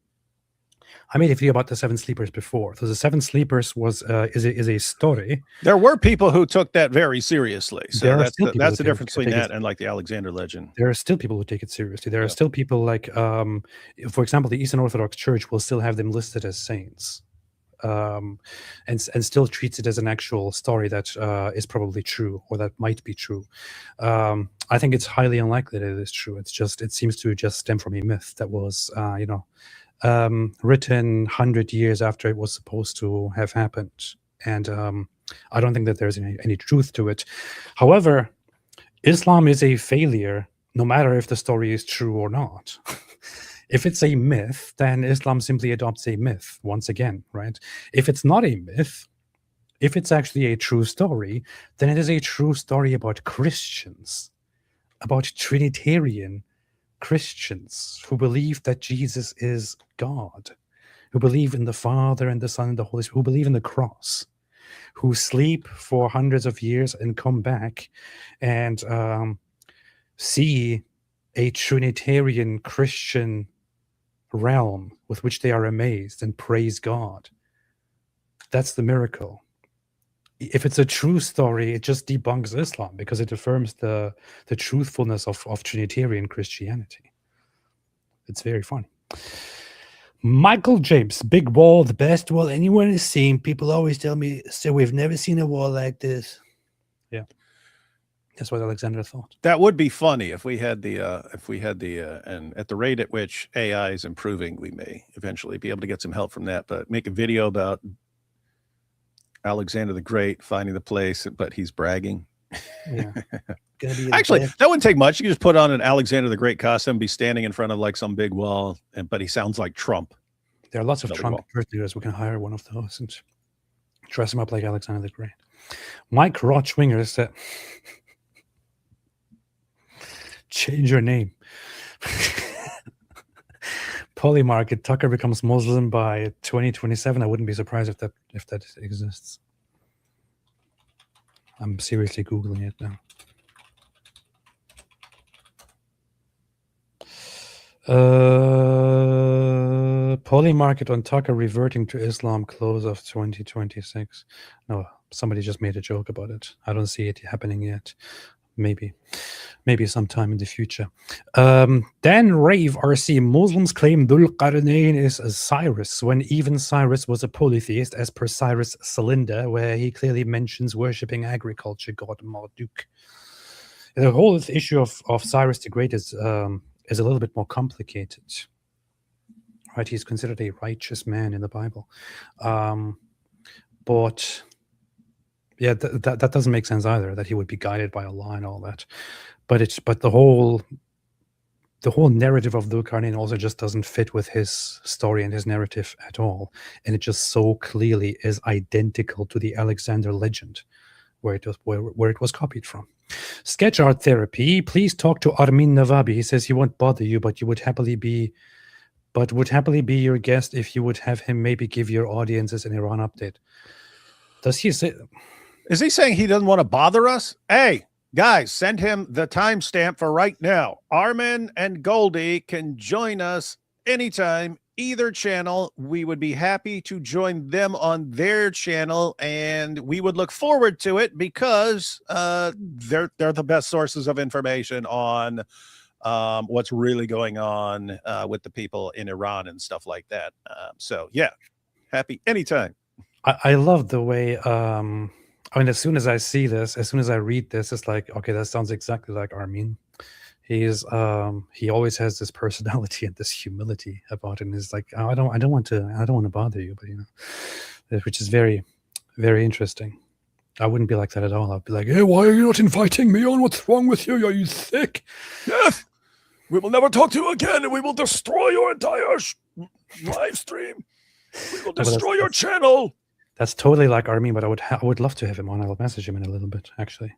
video about the seven sleepers before. So the seven sleepers is a story. There were people who took that very seriously. So that's the difference between that and like the Alexander legend. There are still people who take it seriously. There are still people like, for example, the Eastern Orthodox Church will still have them listed as saints, and still treats it as an actual story that is probably true or that might be true. I think it's highly unlikely that it is true. It seems to just stem from a myth that was, written 100 years after it was supposed to have happened. And I don't think that there's any truth to it. However, Islam is a failure, no matter if the story is true or not. If it's a myth, then Islam simply adopts a myth once again, right? If it's not a myth, if it's actually a true story, then it is a true story about Christians, about Trinitarian Christians who believe that Jesus is God, who believe in the Father and the Son and the Holy Spirit, who believe in the cross, who sleep for hundreds of years and come back and see a Trinitarian Christian realm with which they are amazed and praise God. That's the miracle. If it's a true story, it just debunks Islam because it affirms the truthfulness of Trinitarian Christianity. It's very funny. Michael James, big wall, the best wall anyone has seen. People always tell me, so we've never seen a wall like this. Yeah. That's what Alexander thought. That would be funny if we had and at the rate at which AI is improving, we may eventually be able to get some help from that, but make a video about Alexander the Great finding the place, but he's bragging. Yeah. Actually, that wouldn't take much. You just put on an Alexander the Great costume, be standing in front of like some big wall, but he sounds like Trump. There are lots of Trump impersonators. We can hire one of those and dress him up like Alexander the Great. Mike Rochwinger said, change your name. Polymarket, Tucker becomes Muslim by 2027. I wouldn't be surprised if that exists. I'm seriously Googling it now. Polymarket on Tucker reverting to Islam close of 2026. No, somebody just made a joke about it. I don't see it happening yet. Maybe sometime in the future. Dan Rave RC, Muslims claim Dhul Qarnayn is Cyrus when even Cyrus was a polytheist, as per Cyrus Cylinder, where he clearly mentions worshipping agriculture god Marduk. The whole issue of Cyrus the Great is a little bit more complicated. Right, he's considered a righteous man in the Bible, but yeah, that doesn't make sense either. That he would be guided by Allah and all that, but the whole narrative of Dhul Qarnayn also just doesn't fit with his story and his narrative at all, and it just so clearly is identical to the Alexander legend, where it was copied from. Sketch art therapy. Please talk to Armin Navabi. He says he won't bother you, but would happily be your guest if you would have him maybe give your audiences an Iran update. Does he say? Is he saying he doesn't want to bother us? Hey, guys, send him the timestamp for right now. Armin and Goldie can join us anytime, either channel. We would be happy to join them on their channel, and we would look forward to it because they're the best sources of information on what's really going on with the people in Iran and stuff like that. So yeah, happy anytime. I love the way. I mean, as soon as I see this, as soon as I read this, it's like, okay, that sounds exactly like Armin. He always has this personality and this humility about him. He's like, oh, I don't want to bother you, but which is very, very interesting. I wouldn't be like that at all. I'd be like, hey, why are you not inviting me on? What's wrong with you? Are you sick? Yes. We will never talk to you again, and we will destroy your entire live stream. We will destroy your channel. That's totally like Armin, but I would love to have him on. I'll message him in a little bit, actually.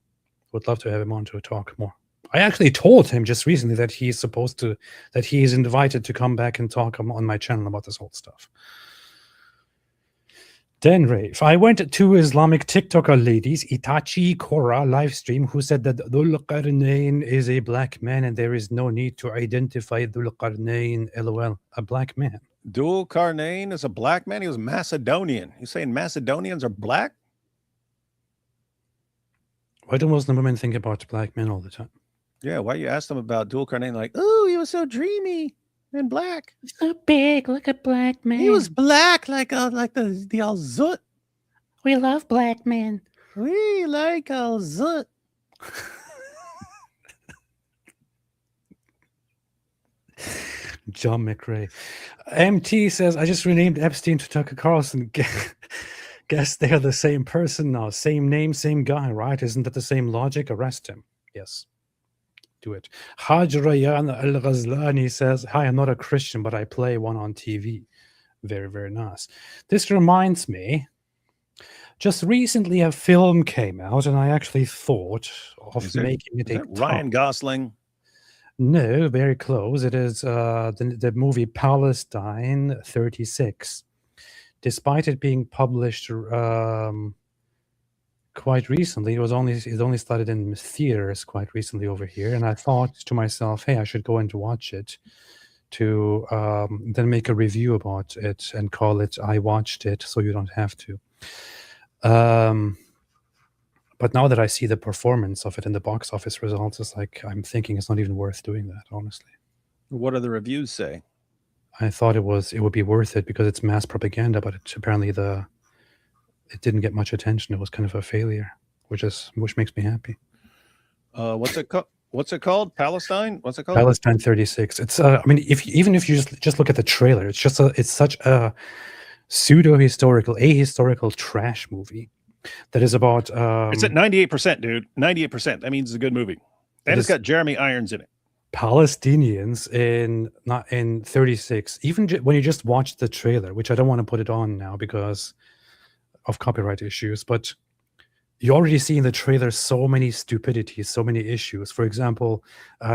Would love to have him on to talk more. I actually told him just recently that he is invited to come back and talk on my channel about this whole stuff. Then Rafe, I went to Islamic TikToker ladies Itachi Kora live stream who said that Dhul Qarnayn is a black man and there is no need to identify Dhul Qarnayn. LOL, a black man. Dhul Qarnayn is a black man. He was Macedonian. You saying Macedonians are black? Why do Muslim women think about black men all the time? Yeah, why you ask them about Dhul Qarnayn? Like, oh, he was so dreamy and black. So big, like a black man. He was black, like the Al Zut. We love black men. We like Al Zut. John McRae. MT says, I just renamed Epstein to Tucker Carlson. Guess they're the same person now. Same name, same guy, right? Isn't that the same logic? Arrest him. Yes. Do it. Haj Rayan Al Ghazlani says, hi, I'm not a Christian, but I play one on TV. Very, very nice. This reminds me, just recently a film came out, and I actually thought of making it a Ryan Gosling. No, very close. It is the movie Palestine 36. Despite it being published quite recently, it only started in theaters quite recently over here, and I thought to myself, hey, I should go and watch it to then make a review about it and call it I Watched It, so you don't have to. But now that I see the performance of it in the box office results, it's like I'm thinking it's not even worth doing that, honestly. What do the reviews say? I thought it would be worth it because it's mass propaganda, but apparently it didn't get much attention. It was kind of a failure, which makes me happy. What's it called? Palestine? What's it called? Palestine 36. It's I mean, even if you just look at the trailer, it's such a ahistorical trash movie that is about it's at 98%, dude. 98%. That means it's a good movie. And it's got Jeremy Irons in it. Palestinians in 36. Even when you just watch the trailer, which I don't want to put it on now because of copyright issues, but you already see in the trailer so many stupidities, so many issues. For example,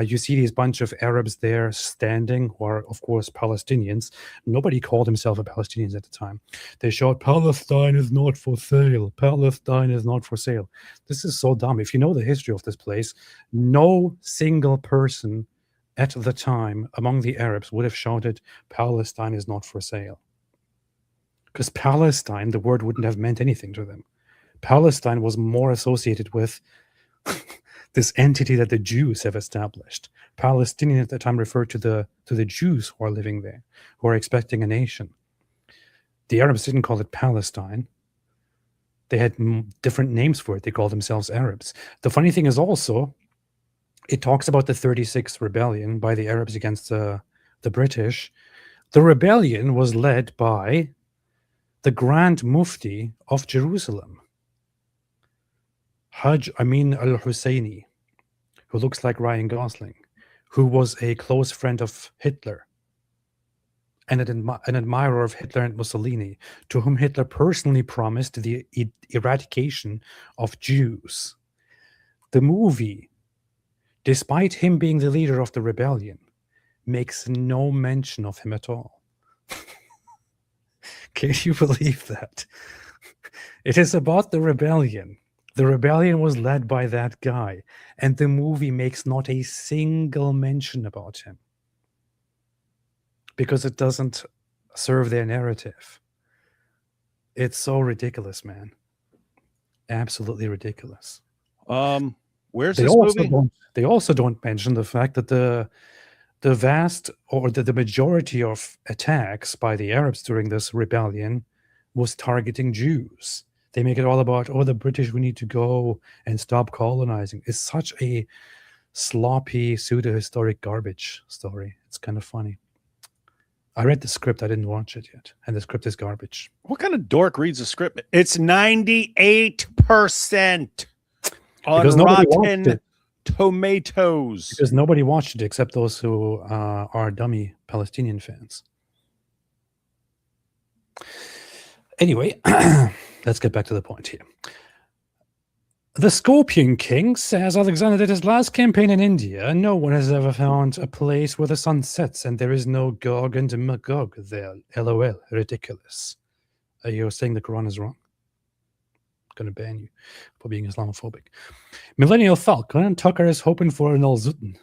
you see these bunch of Arabs there standing, who are, of course, Palestinians. Nobody called himself a Palestinian at the time. They shout, Palestine is not for sale. Palestine is not for sale. This is so dumb. If you know the history of this place, no single person at the time among the Arabs would have shouted, Palestine is not for sale. Because Palestine, the word wouldn't have meant anything to them. Palestine was more associated with this entity that the Jews have established. Palestinian at the time referred to the Jews who are living there, who are expecting a nation. The Arabs didn't call it Palestine. They had different names for it. They called themselves Arabs. The funny thing is also, it talks about the 36 rebellion by the Arabs against the British. The rebellion was led by the Grand Mufti of Jerusalem, Hajj Amin al-Husseini, who looks like Ryan Gosling, who was a close friend of Hitler and an admirer of Hitler and Mussolini, to whom Hitler personally promised the eradication of Jews. The movie, despite him being the leader of the rebellion, makes no mention of him at all. Can you believe that? It is about the rebellion. The rebellion was led by that guy, and the movie makes not a single mention about him because it doesn't serve their narrative. It's so ridiculous, man. Absolutely ridiculous. Where's They this also movie? don't. They also don't mention the fact that the vast or the majority of attacks by the Arabs during this rebellion was targeting Jews. They make it all about, oh, the British, we need to go and stop colonizing. It's such a sloppy pseudo-historic garbage story. It's kind of funny. I read the script. I didn't watch it yet, and the script is garbage. What kind of dork reads a script? It's 98% on Because nobody watched Rotten it. Tomatoes. Because nobody watched it except those who are dummy Palestinian fans. Anyway, let's get back to the point here. The Scorpion King says Alexander did his last campaign in India. No one has ever found a place where the sun sets and there is no Gog and Magog there. LOL. Ridiculous. You're saying the Quran is wrong? I'm going to ban you for being Islamophobic. Millennial Falcon, Tucker is hoping for an Al-Zutten.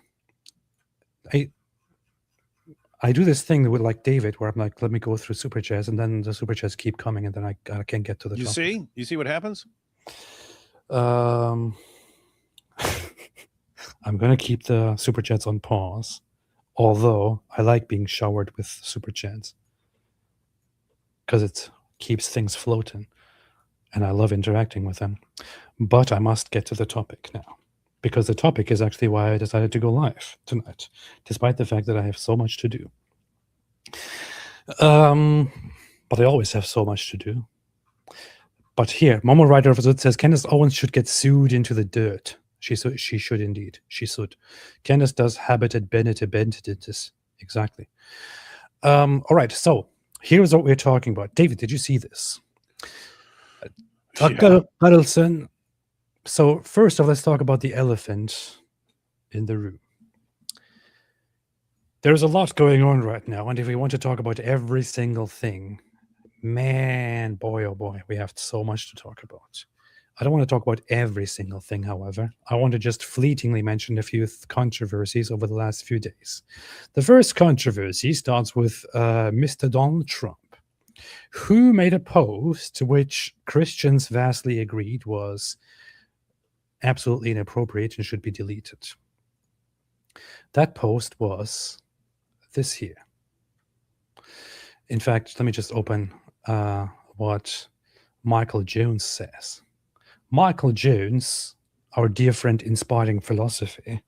I do this thing with like David where I'm like, let me go through super chats, and then the super chats keep coming, and then I can't get to the topic. You see what happens? I'm going to keep the super chats on pause, although I like being showered with super chats because it keeps things floating and I love interacting with them. But I must get to the topic now, because the topic is actually why I decided to go live tonight, despite the fact that I have so much to do. But I always have so much to do. But here, Momo Rider of Zut says Candace Owens should get sued into the dirt. She should indeed. She should. Candace does habitat beneditis. Exactly. All right, so here's what we're talking about. David, did you see this? Tucker Carlson. So first off, let's talk about the elephant in the room. There's a lot going on right now, and if we want to talk about every single thing, man, boy, oh boy, we have so much to talk about. I don't want to talk about every single thing, however. I want to just fleetingly mention a few controversies over the last few days. The first controversy starts with Mr. Donald Trump, who made a post which Christians vastly agreed was absolutely inappropriate and should be deleted. That post was this here. In fact, let me just open what Michael Jones says. Michael Jones, our dear friend Inspiring Philosophy,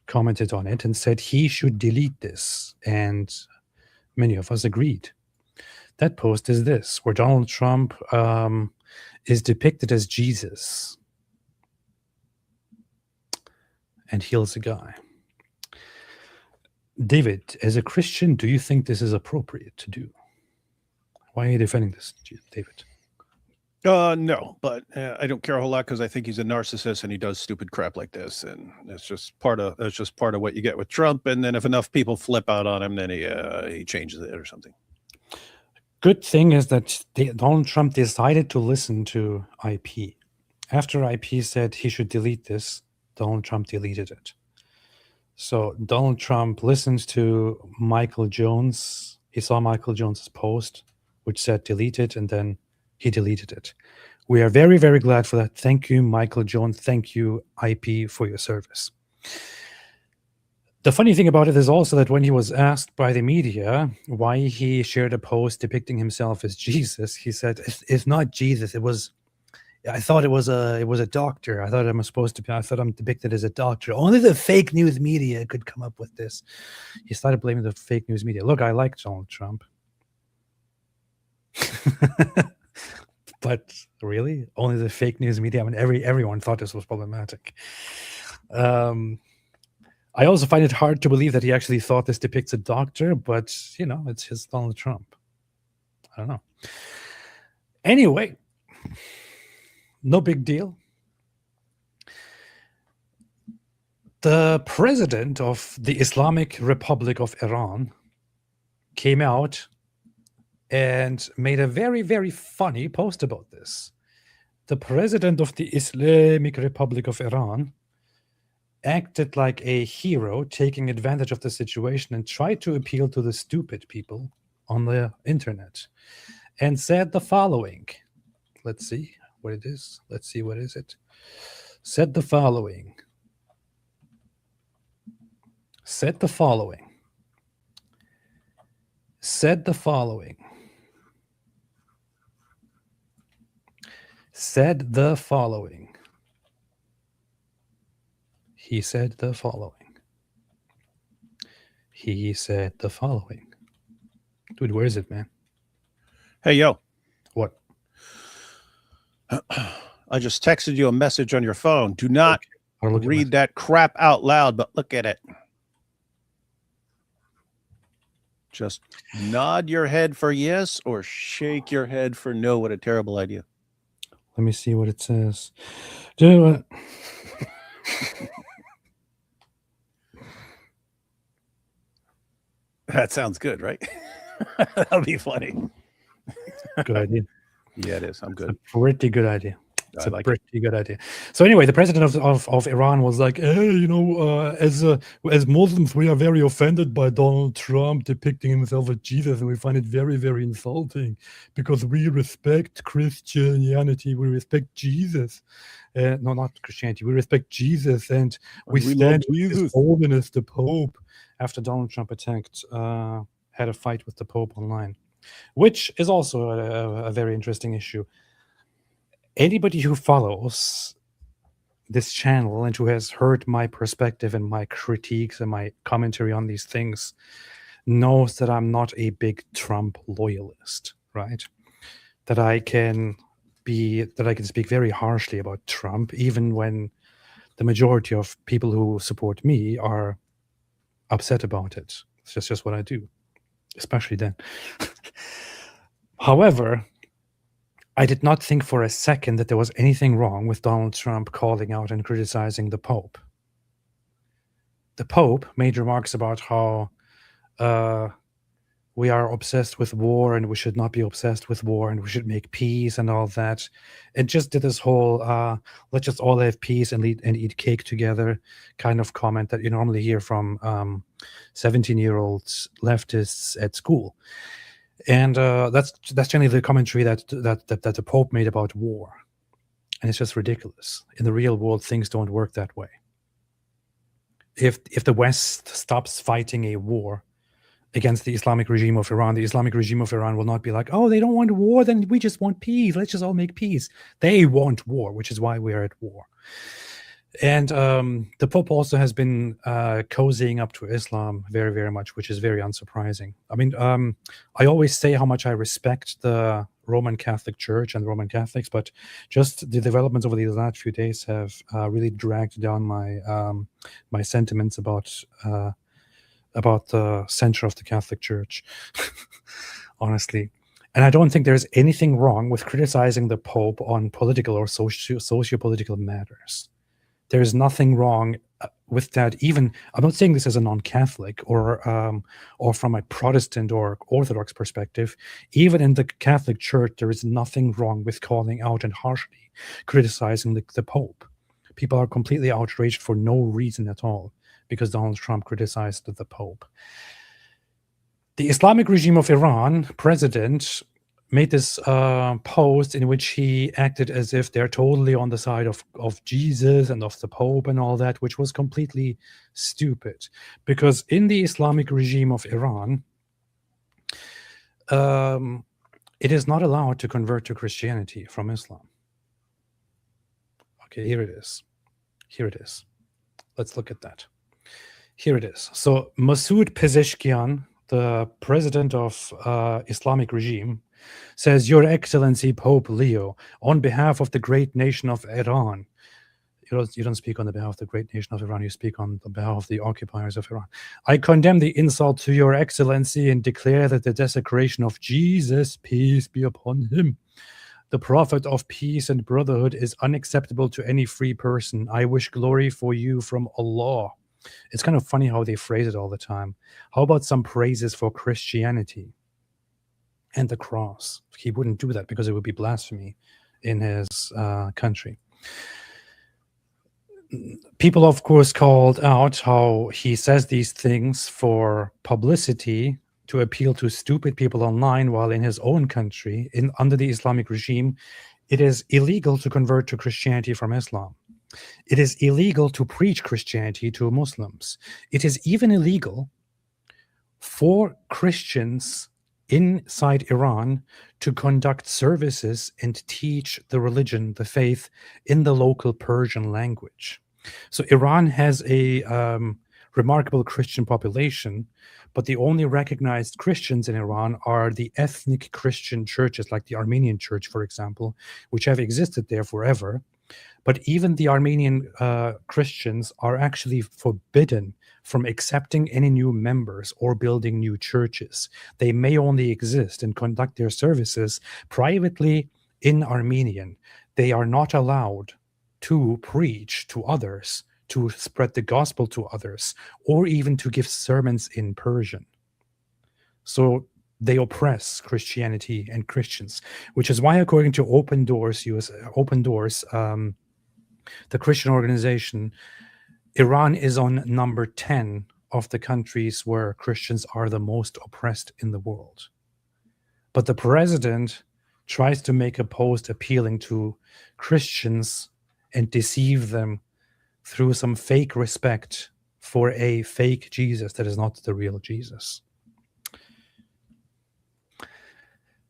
commented on it and said he should delete this, and many of us agreed. That post is this, where Donald Trump is depicted as Jesus and heals a guy. David, as a Christian, do you think this is appropriate to do? Why are you defending this, David? No, but I don't care a whole lot because I think he's a narcissist and he does stupid crap like this, and that's just part of what you get with Trump. And then if enough people flip out on him, then he changes it or something. Good thing is that Donald Trump decided to listen to IP. After IP said he should delete this, Donald Trump deleted it. So Donald Trump listens to Michael Jones. He saw Michael Jones's post, which said delete it, and then he deleted it. We are very, very glad for that. Thank you, Michael Jones. Thank you, IP, for your service. The funny thing about it is also that when he was asked by the media why he shared a post depicting himself as Jesus, he said, "It's not Jesus. I thought it was a doctor. I thought I'm depicted as a doctor. Only the fake news media could come up with this." He started blaming the fake news media. Look, I like Donald Trump. But really, only the fake news media. I mean, everyone thought this was problematic. I also find it hard to believe that he actually thought this depicts a doctor, but it's his Donald Trump. I don't know. Anyway, no big deal. The president of the Islamic Republic of Iran came out and made a very, very funny post about this. The president of the Islamic Republic of Iran acted like a hero, taking advantage of the situation and tried to appeal to the stupid people on the internet, and said the following. Let's see what it is. Said the following. said the following. Said the following. Said the following. He said the following. He said the following. Dude, where is it, man? Hey, yo. What? I just texted you a message on your phone. Do not I'll look at read that crap out loud, but look at it. Just nod your head for yes or shake your head for no. What a terrible idea. Let me see what it says. Do it. That sounds good, right? That'll be funny. Good idea. Yeah, it is. I'm It's a good. pretty good idea. It's I a like it. pretty good idea. So anyway, the president of Iran was like, hey, as Muslims, we are very offended by Donald Trump depicting himself as Jesus, and we find it very, very insulting because we respect Christianity, we respect Jesus. No, not Christianity. We respect Jesus, and we We love stand with His Jesus. Holiness the Pope. After Donald Trump had a fight with the Pope online, which is also a very interesting issue. Anybody who follows this channel and who has heard my perspective and my critiques and my commentary on these things knows that I'm not a big Trump loyalist, right? That I can speak very harshly about Trump, even when the majority of people who support me are upset about it. It's just what I do, especially then. However, I did not think for a second that there was anything wrong with Donald Trump calling out and criticizing the Pope. The Pope made remarks about how we are obsessed with war and we should not be obsessed with war and we should make peace and all that. And just did this whole let's just all have peace and eat cake together kind of comment that you normally hear from 17-year-old leftists at school. And that's generally the commentary that the Pope made about war, and it's just ridiculous. In the real world, things don't work that way. If the West stops fighting a war against the Islamic regime of Iran, the Islamic regime of Iran will not be like, oh, they don't want war, then we just want peace. Let's just all make peace. They want war, which is why we are at war. And the Pope also has been cozying up to Islam very, very much, which is very unsurprising. I mean, I always say how much I respect the Roman Catholic Church and Roman Catholics, but just the developments over these last few days have really dragged down my sentiments about the center of the Catholic Church, honestly. And I don't think there's anything wrong with criticizing the Pope on political or socio-political matters. There's nothing wrong with that. Even I'm not saying this as a non-Catholic or from a Protestant or Orthodox perspective. Even in the Catholic Church, there is nothing wrong with calling out and harshly criticizing the Pope. People are completely outraged for no reason at all because Donald Trump criticized the Pope. The Islamic regime of Iran president made this post in which he acted as if they're totally on the side of Jesus and of the Pope and all that, which was completely stupid. Because in the Islamic regime of Iran, it is not allowed to convert to Christianity from Islam. Okay, here it is. Here it is. Let's look at that. Here it is. So Masoud Pezeshkian, the president of Islamic regime, says, Your Excellency Pope Leo, on behalf of the great nation of Iran, you don't speak on the behalf of the great nation of Iran, you speak on the behalf of the occupiers of Iran. I condemn the insult to Your Excellency and declare that the desecration of Jesus, peace be upon him, the prophet of peace and brotherhood, is unacceptable to any free person. I wish glory for you from Allah. It's kind of funny how they phrase it all the time. How about some praises for Christianity and the cross? He wouldn't do that because it would be blasphemy in his country. People, of course, called out how he says these things for publicity to appeal to stupid people online, while in his own country, under the Islamic regime, it is illegal to convert to Christianity from Islam. It is illegal to preach Christianity to Muslims. It is even illegal for Christians inside Iran to conduct services and teach the religion, the faith, in the local Persian language. So Iran has a remarkable Christian population, but the only recognized Christians in Iran are the ethnic Christian churches, like the Armenian church, for example, which have existed there forever. But even the Armenian Christians are actually forbidden from accepting any new members or building new churches. They may only exist and conduct their services privately in Armenian. They are not allowed to preach to others, to spread the gospel to others, or even to give sermons in Persian. So they oppress Christianity and Christians, which is why, according to Open Doors, the Christian organization, Iran is on number 10 of the countries where Christians are the most oppressed in the world. But the president tries to make a post appealing to Christians and deceive them through some fake respect for a fake Jesus that is not the real Jesus.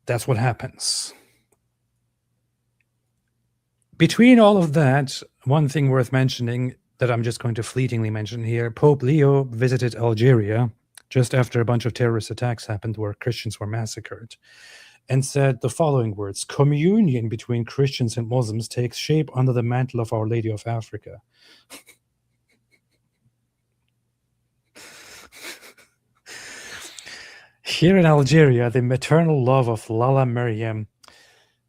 That's what happens. Between all of that, one thing worth mentioning that I'm just going to fleetingly mention here, Pope Leo visited Algeria just after a bunch of terrorist attacks happened where Christians were massacred, and said the following words: "Communion between Christians and Muslims takes shape under the mantle of Our Lady of Africa." Here in Algeria, the maternal love of Lala Maryam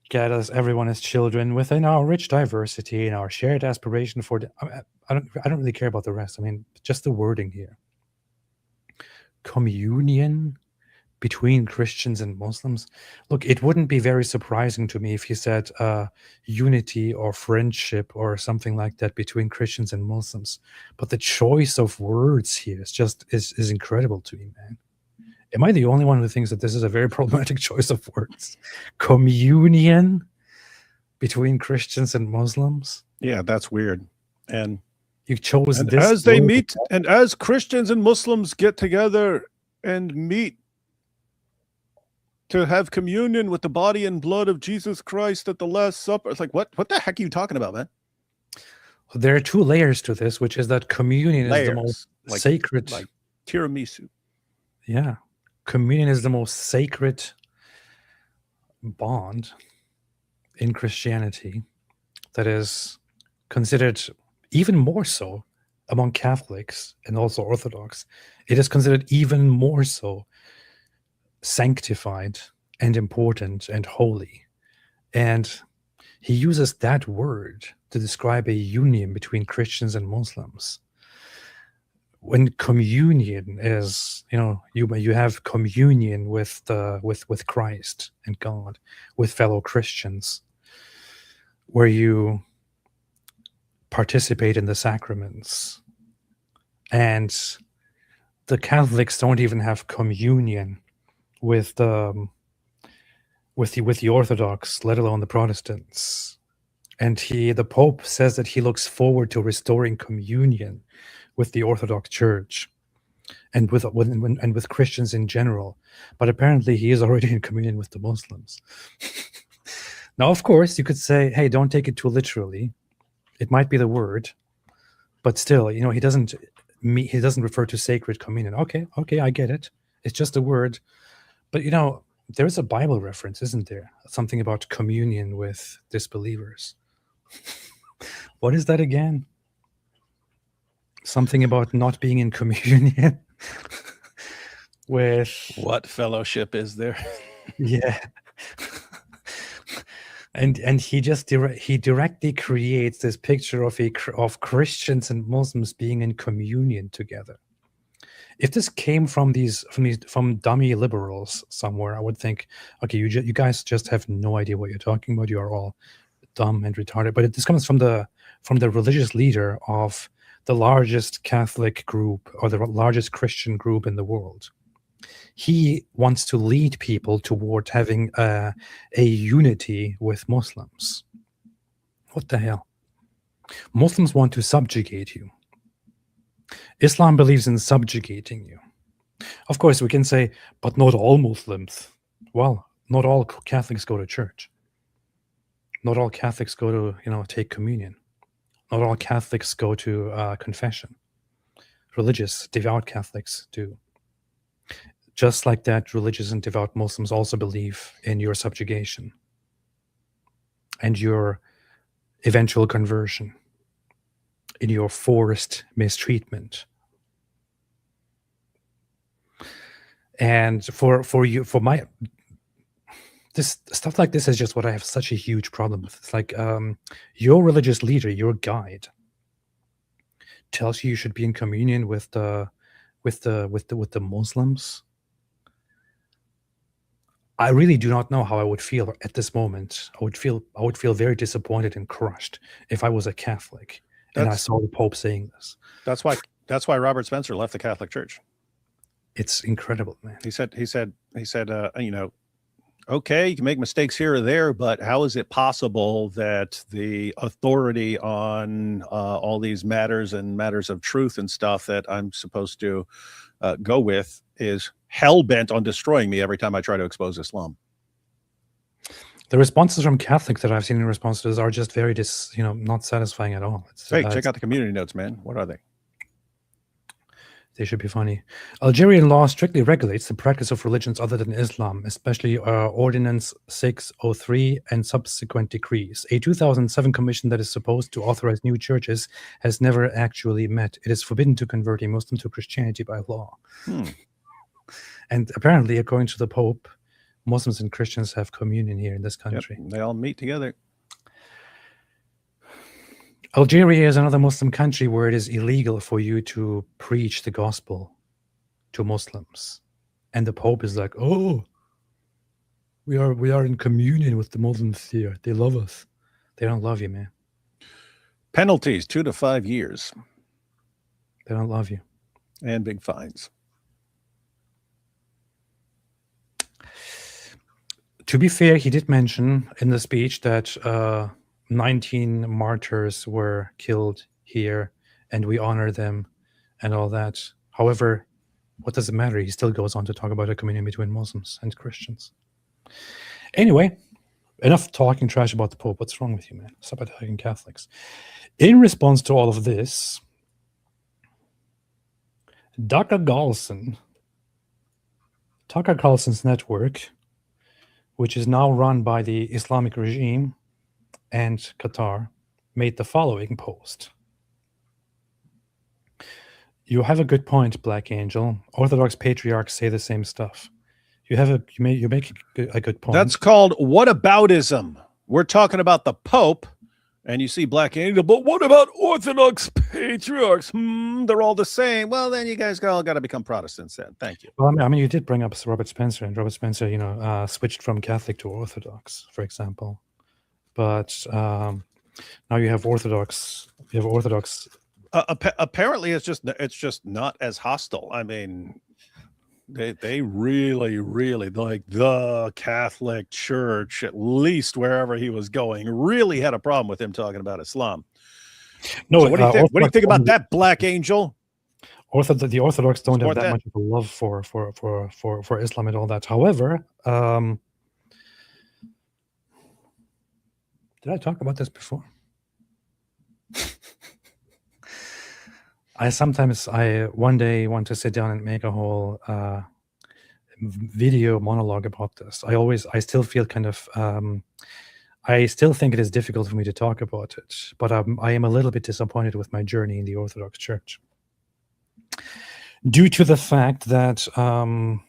gathers everyone as children within our rich diversity and our shared aspiration for I don't really care about the rest. I mean, just the wording here. Communion between Christians and Muslims. Look, it wouldn't be very surprising to me if he said unity or friendship or something like that between Christians and Muslims. But the choice of words here is incredible to me, man. Am I the only one who thinks that this is a very problematic choice of words? Communion between Christians and Muslims? Yeah, that's weird. And you chose and this. As they meet, and as Christians and Muslims get together and meet to have communion with the body and blood of Jesus Christ at the Last Supper. It's like, what the heck are you talking about, man? There are two layers to this, which is that communion is the most sacred. Like tiramisu. Yeah. Communion is the most sacred bond in Christianity that is considered even more so among Catholics and also Orthodox. It is considered even more so sanctified and important and holy. And he uses that word to describe a union between Christians and Muslims. When communion is, you have communion with Christ and God, with fellow Christians, where you participate in the sacraments. And the Catholics don't even have communion with the Orthodox, let alone the Protestants. And the Pope says that he looks forward to restoring communion with the Orthodox Church and with Christians in general. But apparently he is already in communion with the Muslims. Now, of course, you could say, hey, don't take it too literally. It might be the word, but still, he doesn't refer to sacred communion. Okay, I get it. It's just a word. But, there's a Bible reference, isn't there? Something about communion with disbelievers. What is that again? Something about not being in communion with... What fellowship is there? Yeah. And he just directly creates this picture of Christians and Muslims being in communion together. If this came from dummy liberals somewhere, I would think, okay, you guys just have no idea what you're talking about. You are all dumb and retarded. But this comes from the religious leader of the largest Catholic group or the largest Christian group in the world. He wants to lead people toward having a unity with Muslims. What the hell? Muslims want to subjugate you. Islam believes in subjugating you. Of course, we can say, but not all Muslims. Well, not all Catholics go to church. Not all Catholics go to, take communion. Not all Catholics go to confession. Religious, devout Catholics do. Just like that, religious and devout Muslims also believe in your subjugation and your eventual conversion, in your forced mistreatment. And for this stuff like this is just what I have such a huge problem with. It's like your religious leader, your guide, tells you should be in communion with the Muslims. I really do not know how I would feel at this moment. I would feel very disappointed and crushed if I was a Catholic and I saw the Pope saying this. That's why Robert Spencer left the Catholic Church. It's incredible, man. He said, okay, you can make mistakes here or there, but how is it possible that the authority on all these matters and matters of truth and stuff that I'm supposed to go with is hell-bent on destroying me every time I try to expose Islam? The responses from Catholics that I've seen in response to this are just very not satisfying at all. Hey, check out the community notes, man. What are they? They should be funny. Algerian law strictly regulates the practice of religions other than Islam, especially Ordinance 603 and subsequent decrees. A 2007 commission that is supposed to authorize new churches has never actually met. It is forbidden to convert a Muslim to Christianity by law. And apparently, according to the Pope, Muslims and Christians have communion here in this country. Yep, they all meet together. Algeria is another Muslim country where it is illegal for you to preach the gospel to Muslims. And the Pope is like, oh, we are in communion with the Muslims here. They love us. They don't love you, man. Penalties, 2 to 5 years. They don't love you. And big fines. To be fair, he did mention in the speech that 19 martyrs were killed here and we honor them and all that. However, what does it matter? He still goes on to talk about a communion between Muslims and Christians. Anyway, enough talking trash about the Pope. What's wrong with you, man? Stop attacking Catholics. In response to all of this, Tucker Carlson's network, which is now run by the Islamic regime and Qatar, made the following post. You have a good point, Black Angel. Orthodox patriarchs say the same stuff. You make a good point. That's called whataboutism. We're talking about the Pope, and you see Black Angel, but what about Orthodox patriarchs? They're all the same. Well, then you guys all got to become Protestants then. Thank you. Well, I mean, you did bring up Robert Spencer, and Robert Spencer, switched from Catholic to Orthodox, for example. But now you have Orthodox. Apparently, it's just not as hostile. I mean, they really, really, like, the Catholic Church, at least wherever he was going, really had a problem with him talking about Islam. No, so what do you think? What do you think about that, Black Angel? The Orthodox don't have Support that much of a love for Islam and all that. However, did I talk about this before? I one day want to sit down and make a whole video monologue about this. I still feel I still think it is difficult for me to talk about it, but I am a little bit disappointed with my journey in the Orthodox Church. Due to the fact that, and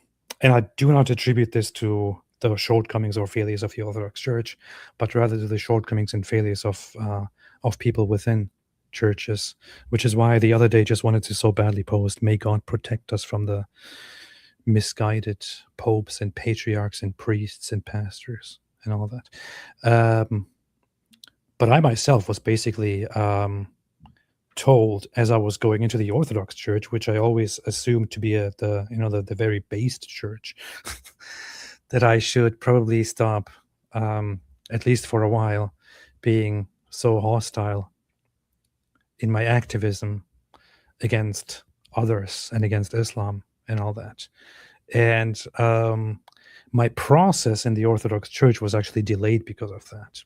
I do not attribute this to the shortcomings or failures of the Orthodox Church, but rather to the shortcomings and failures of people within churches, which is why the other day just wanted to so badly post, may God protect us from the misguided popes and patriarchs and priests and pastors and all that. But I myself was basically told as I was going into the Orthodox Church, which I always assumed to be the very based church, that I should probably stop, at least for a while, being so hostile in my activism against others and against Islam and all that. And my process in the Orthodox Church was actually delayed because of that.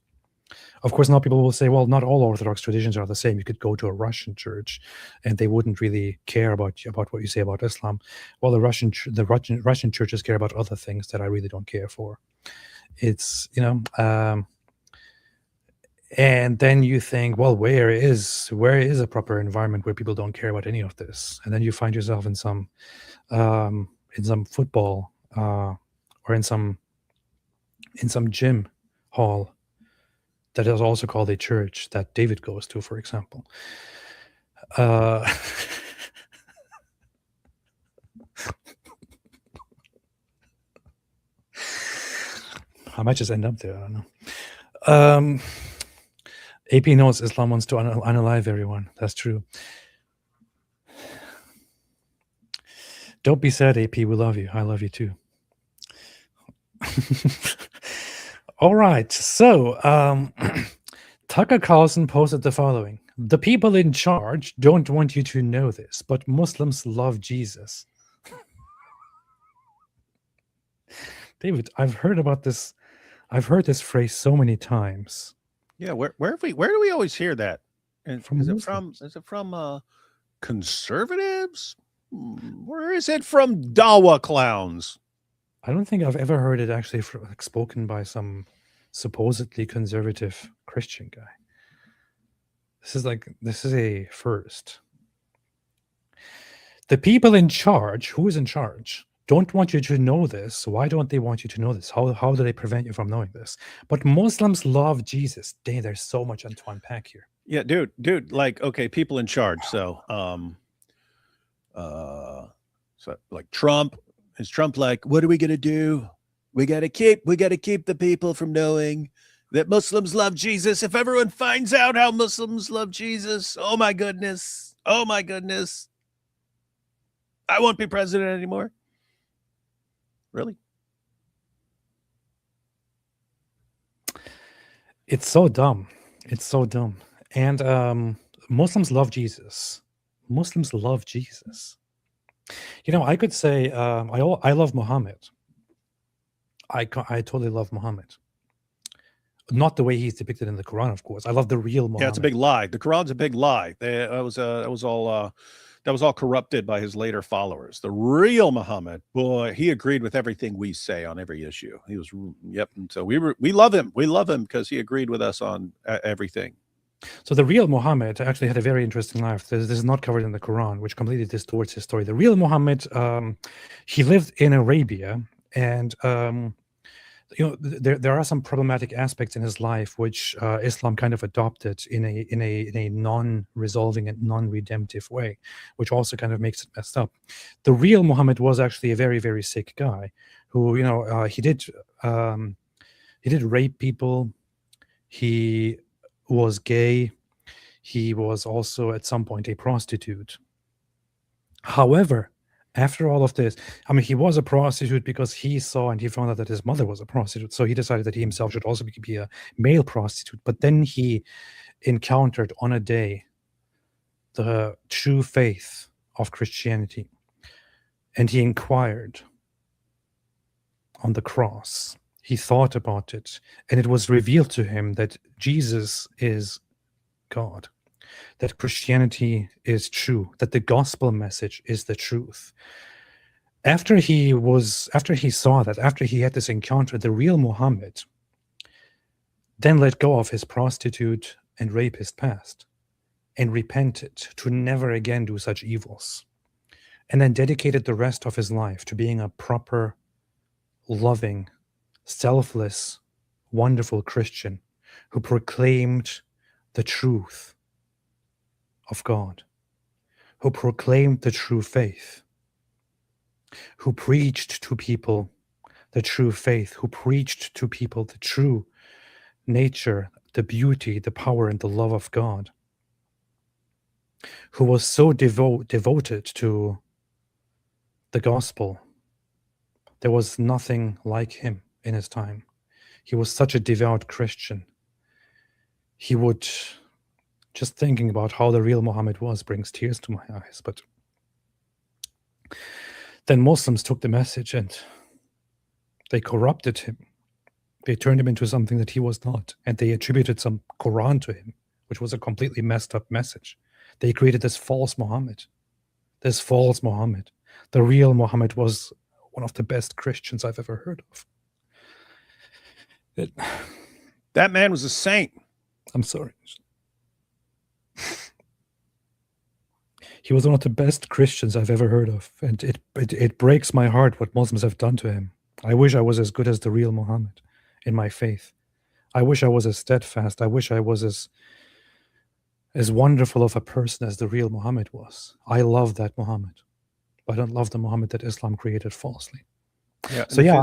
Of course, now people will say, well, not all Orthodox traditions are the same. You could go to a Russian church and they wouldn't really care about what you say about Islam. Well, the Russian churches care about other things that I really don't care for. It's, and then you think, well, where is a proper environment where people don't care about any of this? And then you find yourself in some football or in some gym hall that is also called a church that David goes to, for example. I might just end up there. I don't know. AP knows Islam wants to unalive everyone. That's true. Don't be sad, AP. We love you. I love you too. All right. So, Tucker Carlson posted the following. The people in charge don't want you to know this, but Muslims love Jesus. David, I've heard about this. I've heard this phrase so many times. Yeah, where do we always hear that? And From is it from conservatives? Where is it from? Dawa clowns. I don't think I've ever heard it actually spoken by some supposedly conservative Christian guy. This is a first. The people in charge, who is in charge, don't want you to know this. Why don't they want you to know this? How do they prevent you from knowing this? But Muslims love Jesus. Dang, there's so much to unpack here. Yeah, dude, like, okay, people in charge. So, so like Trump, is Trump like, what are we gonna do? We gotta keep the people from knowing that Muslims love Jesus. If everyone finds out how Muslims love Jesus, oh my goodness, I won't be president anymore. Really? It's so dumb. It's so dumb. And Muslims love Jesus. Muslims love Jesus. I could say I love Muhammad. I totally love Muhammad. Not the way he's depicted in the Quran, of course. I love the real Muhammad. Yeah, it's a big lie. The Quran's a big lie. That was all corrupted by his later followers. The real Muhammad, boy, he agreed with everything we say on every issue. He was, yep. And so we love him. We love him because he agreed with us on everything. So the real Muhammad actually had a very interesting life. This is not covered in the Quran, which completely distorts his story. The real Muhammad, he lived in Arabia, and there are some problematic aspects in his life which Islam kind of adopted in a non-resolving and non-redemptive way, which also kind of makes it messed up. The real Muhammad was actually a very, very sick guy who, he did rape people. He was gay. He was also at some point a prostitute. However, after all of this, he was a prostitute because he saw and he found out that his mother was a prostitute. So he decided that he himself should also be a male prostitute. But then he encountered on a day the true faith of Christianity. And he inquired on the cross. He thought about it. And it was revealed to him that Jesus is God, that Christianity is true, that the gospel message is the truth. After he saw that, after he had this encounter, the real Muhammad then let go of his prostitute and rapist past and repented to never again do such evils, and then dedicated the rest of his life to being a proper, loving, selfless, wonderful Christian who proclaimed the truth of God, who proclaimed the true faith, who preached to people the true faith, who preached to people the true nature, the beauty, the power, and the love of God, who was so devoted to the gospel. There was nothing like him in his time. He was such a devout Christian. He would just thinking about how the real Muhammad was brings tears to my eyes. But then Muslims took the message and they corrupted him. They turned him into something that he was not, and they attributed some Quran to him, which was a completely messed up message. They created this false Muhammad. This false Muhammad. The real Muhammad was one of the best Christians I've ever heard of. That man was a saint. I'm sorry. He was one of the best Christians I've ever heard of, and it breaks my heart what Muslims have done to him. I wish I was as good as the real Muhammad in my faith. I wish I was as steadfast. I wish I was as wonderful of a person as the real Muhammad was. I love that Muhammad. I don't love the Muhammad that Islam created falsely. Yeah. So yeah.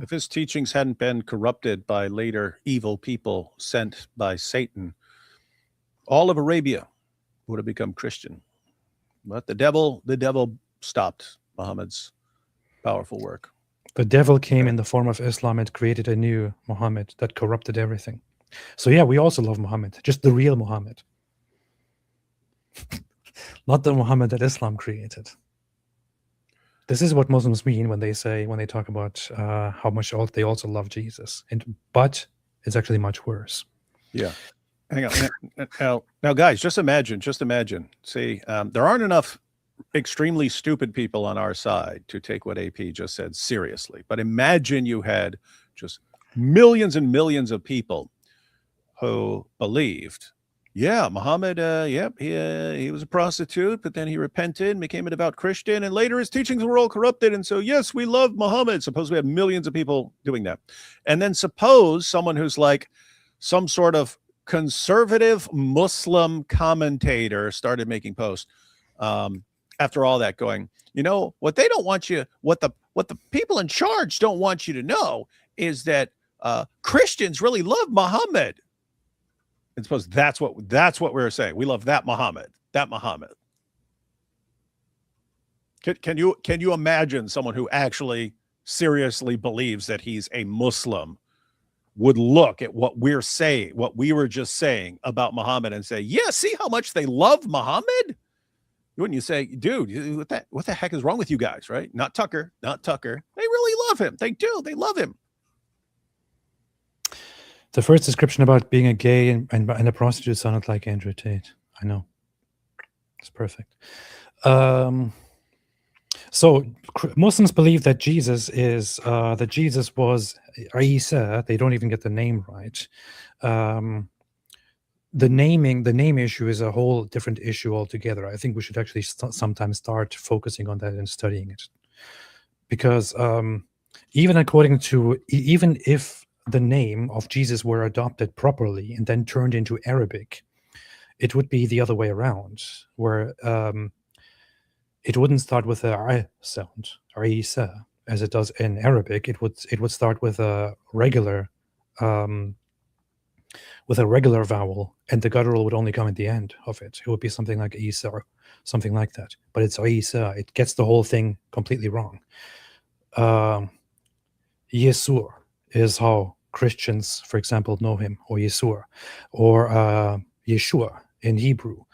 If his teachings hadn't been corrupted by later evil people sent by Satan, all of Arabia would have become Christian. But the devil stopped Muhammad's powerful work. The devil came in the form of Islam and created a new Muhammad that corrupted everything. So yeah, we also love Muhammad, just the real Muhammad. Not the Muhammad that Islam created. This is what Muslims mean when they talk about how much they also love Jesus. But it's actually much worse. Yeah. Hang on. Now, guys, just imagine. See, there aren't enough extremely stupid people on our side to take what AP just said seriously. But imagine you had just millions and millions of people who believed, yeah, Muhammad, he was a prostitute, but then he repented and became a devout Christian, and later his teachings were all corrupted. And so, yes, we love Muhammad. Suppose we have millions of people doing that. And then suppose someone who's like some sort of conservative Muslim commentator started making posts after all that, going, you know, what they don't want you, what the people in charge don't want you to know is that Christians really love Muhammad. And suppose that's what we were saying. We love that Muhammad. Can you imagine someone who actually seriously believes that he's a Muslim would look at what we're saying, what we were just saying about Muhammad, and say, yeah, see how much they love Muhammad? Wouldn't you say, dude, what the heck is wrong with you guys, right? Not Tucker. They really love him. They do. They love him. The first description about being a gay and a prostitute sounded like Andrew Tate. I know. It's perfect. So Muslims believe that Jesus was Isa. They don't even get the name right. The name issue is a whole different issue altogether. I think we should actually sometimes start focusing on that and studying it, because even if the name of Jesus were adopted properly and then turned into Arabic, it would be the other way around, where it wouldn't start with a I sound, or Isa, as it does in Arabic. It would start with a regular vowel, and the guttural would only come at the end of it. It would be something like Isa or something like that. But it's Isa. It gets the whole thing completely wrong. Yesur is how Christians, for example, know him, or Yesur, or Yeshua in Hebrew.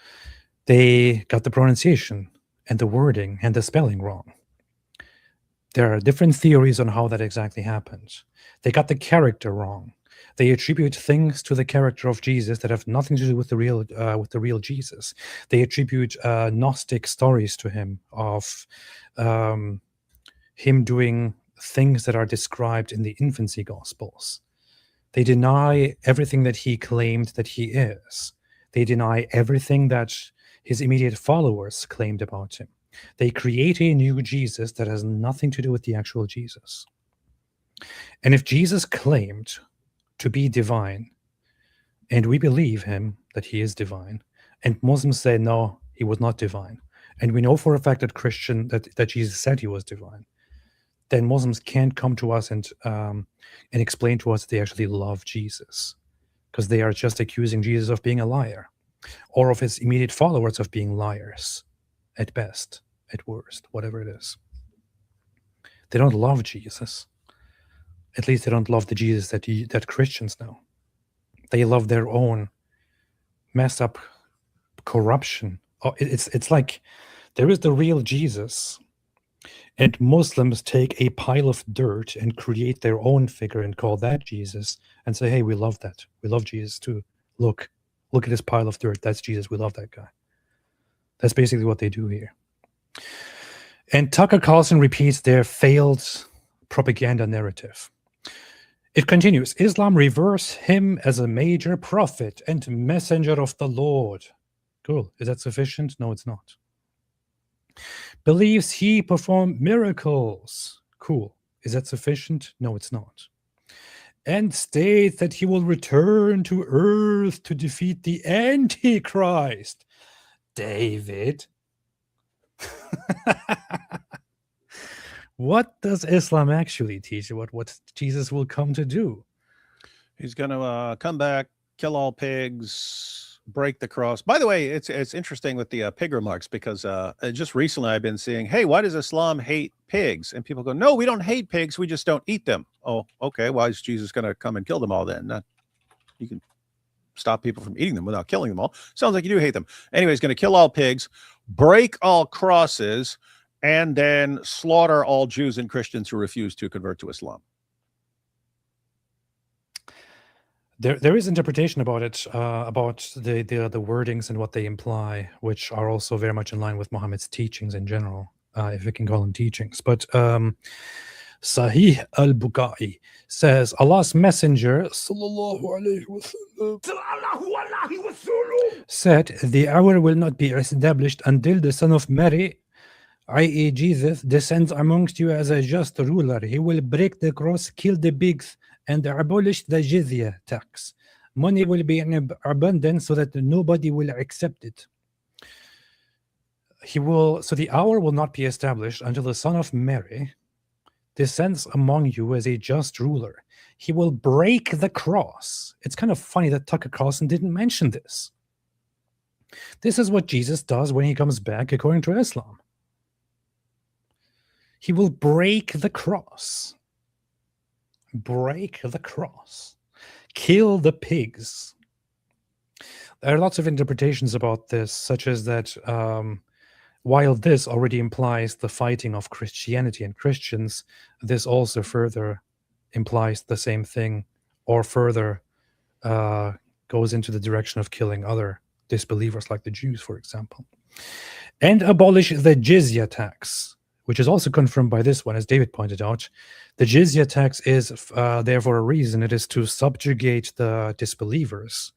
They got the pronunciation and the wording and the spelling wrong. There are different theories on how that exactly happens. They got the character wrong. They attribute things to the character of Jesus that have nothing to do with the real Jesus. They attribute Gnostic stories to him of him doing things that are described in the infancy Gospels. They deny everything that he claimed that he is. They deny everything that his immediate followers claimed about him. They create a new Jesus that has nothing to do with the actual Jesus. And if Jesus claimed to be divine, and we believe him that he is divine, and Muslims say no, he was not divine, and we know for a fact that Jesus said he was divine, then Muslims can't come to us and explain to us that they actually love Jesus, because they are just accusing Jesus of being a liar, or of his immediate followers of being liars, at best, at worst, whatever it is. They don't love Jesus. At least they don't love the Jesus that Christians know. They love their own messed up corruption. It's like there is the real Jesus, and Muslims take a pile of dirt and create their own figure and call that Jesus and say, hey, we love that. We love Jesus too. Look at this pile of dirt. That's Jesus. We love that guy. That's basically what they do here. And Tucker Carlson repeats their failed propaganda narrative. It continues, Islam reveres him as a major prophet and messenger of the Lord. Cool. Is that sufficient? No, it's not. Believes he performed miracles. Cool. Is that sufficient? No, it's not. And states that he will return to earth to defeat the Antichrist. David. What does Islam actually teach? What Jesus will come to do? He's going to come back, kill all pigs, break the cross. By the way, it's interesting with the pig remarks, because just recently I've been seeing, hey, why does Islam hate pigs? And people go, no, we don't hate pigs. We just don't eat them. Oh, okay. Why is Jesus going to come and kill them all then? You can stop people from eating them without killing them all. Sounds like you do hate them. Anyway, he's going to kill all pigs, break all crosses, and then slaughter all Jews and Christians who refuse to convert to Islam. There is interpretation about it, about the wordings and what they imply, which are also very much in line with Muhammad's teachings in general, if we can call them teachings. But Sahih al-Bukhari says, Allah's Messenger sallallahu alaihi wasallam said, the hour will not be established until the son of Mary, i.e. Jesus, descends amongst you as a just ruler. He will break the cross, kill the pigs, and abolish the jizya tax. Money will be in abundance so that nobody will accept it. So the hour will not be established until the son of Mary descends among you as a just ruler. He will break the cross. It's kind of funny that Tucker Carlson didn't mention this. This is what Jesus does when he comes back according to Islam. He will break the cross. Break the cross. Kill the pigs. There are lots of interpretations about this, such as that while this already implies the fighting of Christianity and Christians, this also further implies the same thing, or further goes into the direction of killing other disbelievers like the Jews, for example. And abolish the jizya tax, which is also confirmed by this one, as David pointed out. The jizya tax is there for a reason. It is to subjugate the disbelievers,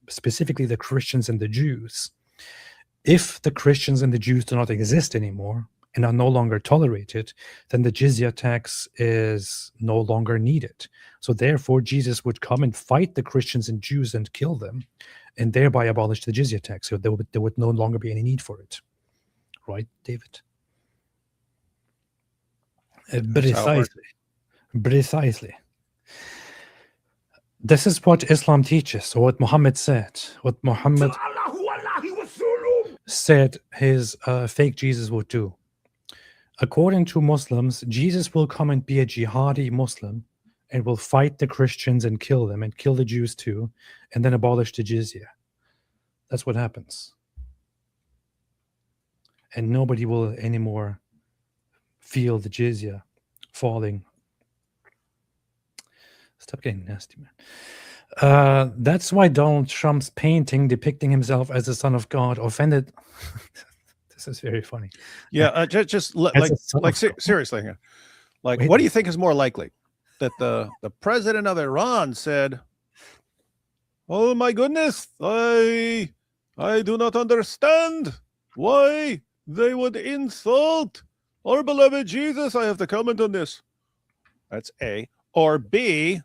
specifically the Christians and the Jews. If the Christians and the Jews do not exist anymore and are no longer tolerated, then the jizya tax is no longer needed. So therefore, Jesus would come and fight the Christians and Jews and kill them, and thereby abolish the jizya tax. So there would no longer be any need for it. Right, David? Precisely. This is what Islam teaches, or what Muhammad said. What Muhammad said his fake Jesus would do. According to Muslims, Jesus will come and be a jihadi Muslim and will fight the Christians and kill them, and kill the Jews too, and then abolish the jizya. That's what happens. And nobody will anymore feel the jizya falling. Stop getting nasty, man. That's why Donald Trump's painting depicting himself as the son of God offended. This is very funny. Yeah, seriously, like, Wait. what do you think is more likely? That the president of Iran said, "Oh my goodness, I do not understand why they would insult our beloved Jesus. I have to comment on this." That's A. Or B,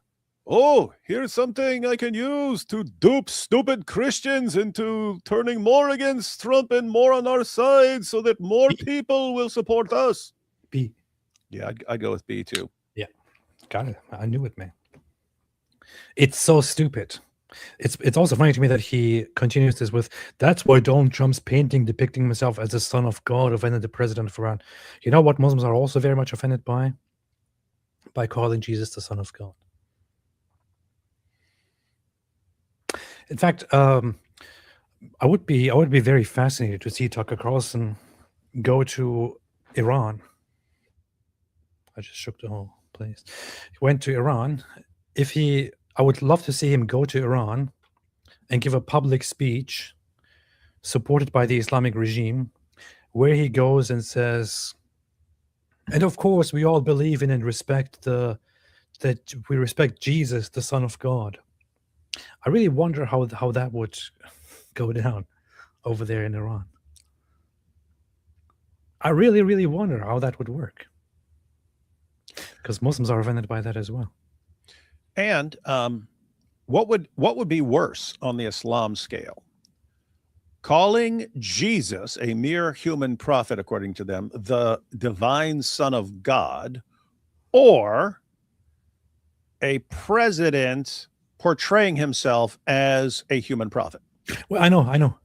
oh, here's something I can use to dupe stupid Christians into turning more against Trump and more on our side so that more people will support us. B. Yeah, I'd go with B too. Got it. I knew it, man. It's so stupid. It's also funny to me that he continues this with, that's why Donald Trump's painting depicting himself as the son of God offended the president of Iran. You know what Muslims are also very much offended by? By calling Jesus the son of God. In fact, I would be very fascinated to see Tucker Carlson go to Iran. I just shook the whole place. He went to Iran. I would love to see him go to Iran and give a public speech supported by the Islamic regime, where he goes and says, and of course we all believe in and respect that we respect Jesus, the Son of God. I really wonder how that would go down over there in Iran. I really, really wonder how that would work, because Muslims are offended by that as well. And what would be worse on the Islam scale? Calling Jesus, a mere human prophet, according to them, the divine Son of God, or a president portraying himself as a human prophet? Well, I know.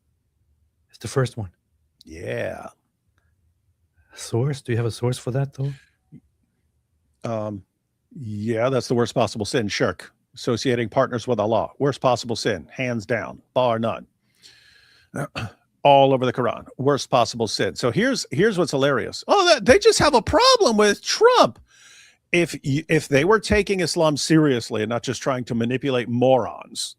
It's the first one. Yeah. Source? Do you have a source for that, though? Yeah, that's the worst possible sin. Shirk, associating partners with Allah. Worst possible sin, hands down, bar none. All over the Quran. Worst possible sin. So here's what's hilarious. Oh, they just have a problem with Trump. If they were taking Islam seriously and not just trying to manipulate morons,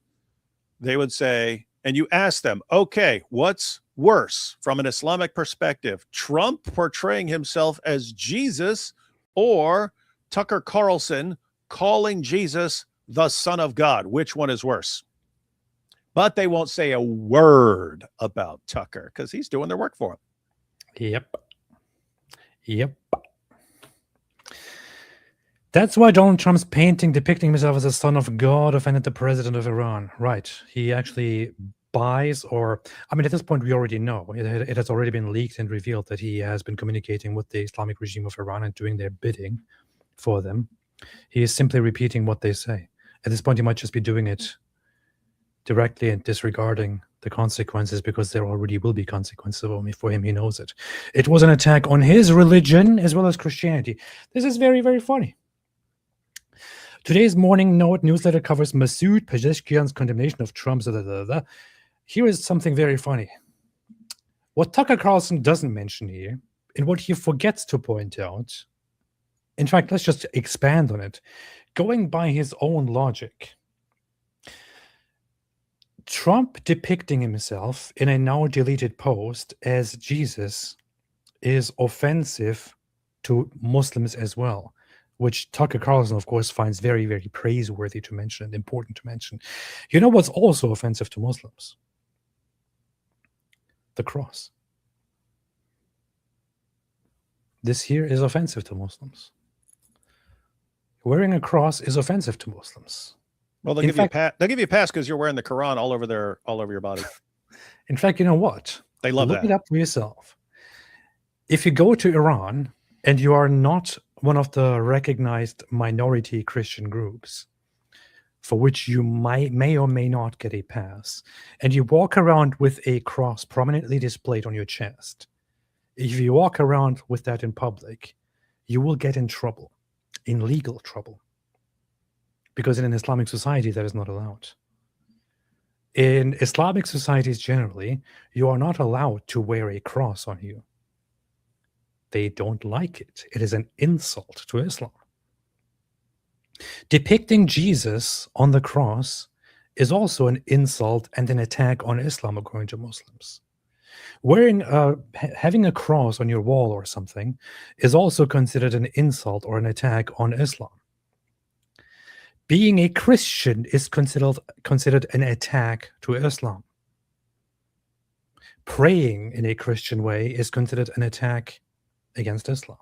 they would say, and you ask them, okay, what's worse from an Islamic perspective? Trump portraying himself as Jesus, or Tucker Carlson calling Jesus the Son of God? Which one is worse? But they won't say a word about Tucker because he's doing their work for him. Yep. That's why Donald Trump's painting depicting himself as a son of God offended the president of Iran. Right. He actually buys, at this point, we already know. It has already been leaked and revealed that he has been communicating with the Islamic regime of Iran and doing their bidding for them. He is simply repeating what they say. At this point, he might just be doing it directly and disregarding the consequences, because there already will be consequences for him. He knows it. It was an attack on his religion as well as Christianity. This is very, very funny. Today's Morning Note newsletter covers Masoud Pezeshkian's condemnation of Trump's. Here is something very funny. What Tucker Carlson doesn't mention here, and what he forgets to point out, in fact, let's just expand on it. Going by his own logic, Trump depicting himself in a now deleted post as Jesus is offensive to Muslims as well, which Tucker Carlson, of course, finds very, very praiseworthy to mention and important to mention. You know what's also offensive to Muslims? The cross. This here is offensive to Muslims. Wearing a cross is offensive to Muslims. Well, they'll give you a pass because you're wearing the Quran all over your body. In fact, you know what? They love Look that. it up for yourself. If you go to Iran and you are not one of the recognized minority Christian groups, for which you may or may not get a pass, and you walk around with a cross prominently displayed on your chest, if you walk around with that in public, you will get in trouble, in legal trouble, because in an Islamic society that is not allowed. In Islamic societies generally, you are not allowed to wear a cross on you. They don't like it. It is an insult to Islam. Depicting Jesus on the cross is also an insult and an attack on Islam, according to Muslims. Having a cross on your wall or something is also considered an insult or an attack on Islam. Being a Christian is considered an attack to Islam. Praying in a Christian way is considered an attack against Islam.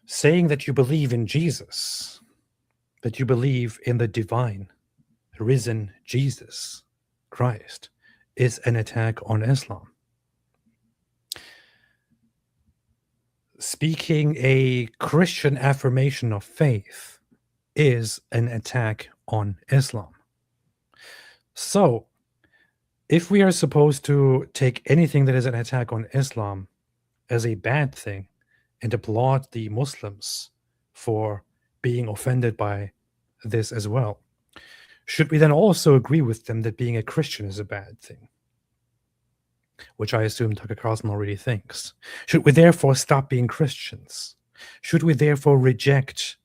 Saying that you believe in Jesus, that you believe in the divine, risen Jesus Christ, is an attack on Islam. Speaking a Christian affirmation of faith is an attack on Islam. So, if we are supposed to take anything that is an attack on Islam as a bad thing and applaud the Muslims for being offended by this as well, should we then also agree with them that being a Christian is a bad thing? Which I assume Tucker Carlson already thinks. Should we therefore stop being Christians? Should we therefore reject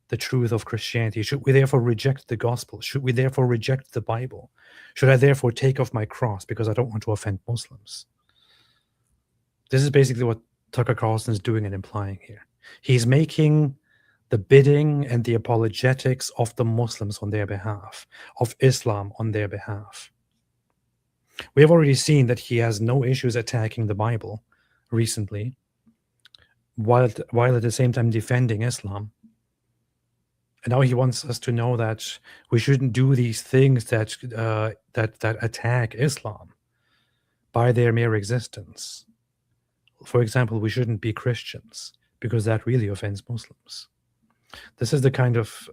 the truth of Christianity? Should we therefore reject the gospel? Should we therefore reject the Bible? Should I therefore take off my cross because I don't want to offend Muslims? This is basically what Tucker Carlson is doing and implying here. He's making the bidding and the apologetics of the Muslims on their behalf, of Islam on their behalf. We have already seen that he has no issues attacking the Bible recently, while at the same time defending Islam. And now he wants us to know that we shouldn't do these things that attack Islam by their mere existence. For example, we shouldn't be Christians because that really offends Muslims. This is the kind of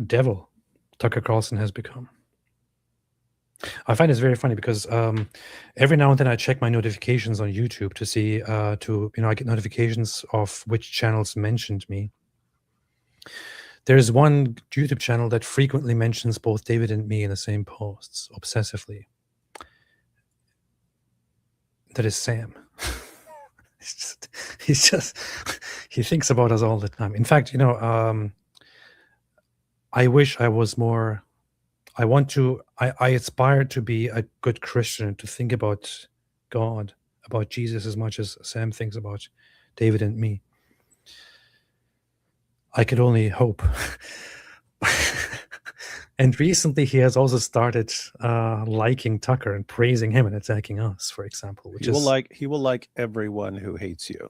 devil Tucker Carlson has become. I find this very funny because every now and then I check my notifications on YouTube to see I get notifications of which channels mentioned me. There's one YouTube channel that frequently mentions both David and me in the same posts, obsessively. That is Sam. He thinks about us all the time. In fact, I wish I was more. I aspire to be a good Christian, to think about God, about Jesus as much as Sam thinks about David and me. I could only hope. And recently he has also started liking Tucker and praising him and attacking us, for example. He will like everyone who hates you.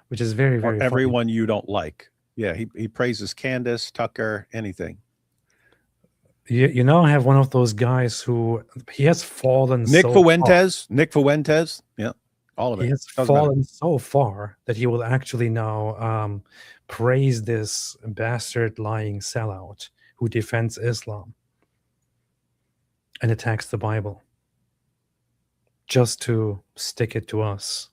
Which is very, very or funny. everyone you don't like. Yeah, he praises Candace, Tucker, anything. You now have one of those guys who he has fallen Nick so Fuentes. Nick Fuentes. Yeah, all of it. He has fallen so far that he will actually now praise this bastard lying sellout who defends Islam and attacks the Bible just to stick it to us.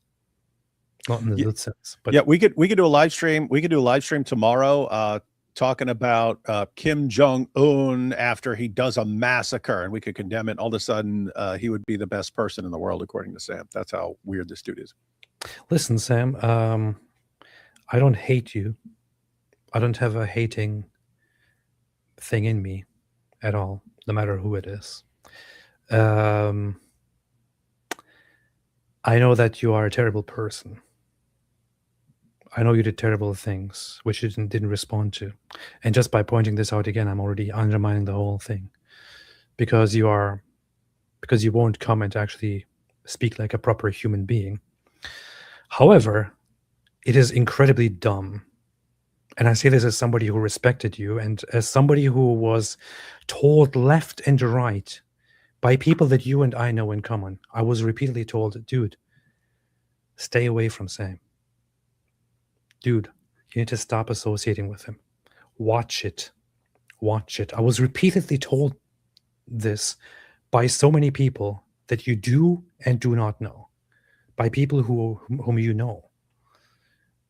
Not in the good sense, but yeah, we could do a live stream. We could do a live stream tomorrow, talking about Kim Jong-un after he does a massacre, and we could condemn it. All of a sudden, he would be the best person in the world, according to Sam. That's how weird this dude is. Listen, Sam, I don't hate you. I don't have a hating thing in me at all, no matter who it is. I know that you are a terrible person. I know you did terrible things, which you didn't respond to. And just by pointing this out again, I'm already undermining the whole thing. Because you won't come and actually speak like a proper human being. However, it is incredibly dumb. And I say this as somebody who respected you and as somebody who was told left and right by people that you and I know in common. I was repeatedly told, dude, stay away from Sam. Dude, you need to stop associating with him. Watch it. Watch it. I was repeatedly told this by so many people that you do and do not know. By people whom you know.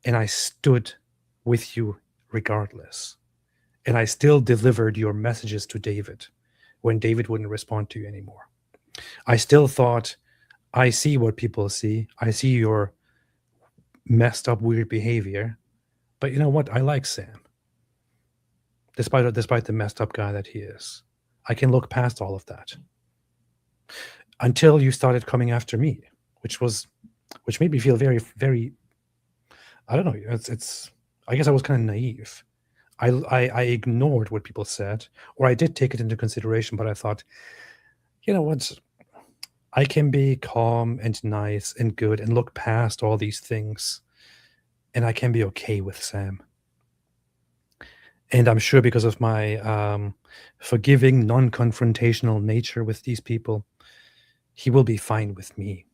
And I stood with you regardless. And I still delivered your messages to David when David wouldn't respond to you anymore. I still thought, I see what people see. I see your messed up, weird behavior. But you know what? I like Sam. Despite the messed up guy that he is. I can look past all of that. Until you started coming after me, which made me feel very, very, I don't know. I guess I was kind of naive. I ignored what people said, or I did take it into consideration, but I thought, you know what? I can be calm and nice and good and look past all these things, and I can be okay with Sam. And I'm sure because of my forgiving, non-confrontational nature with these people, he will be fine with me.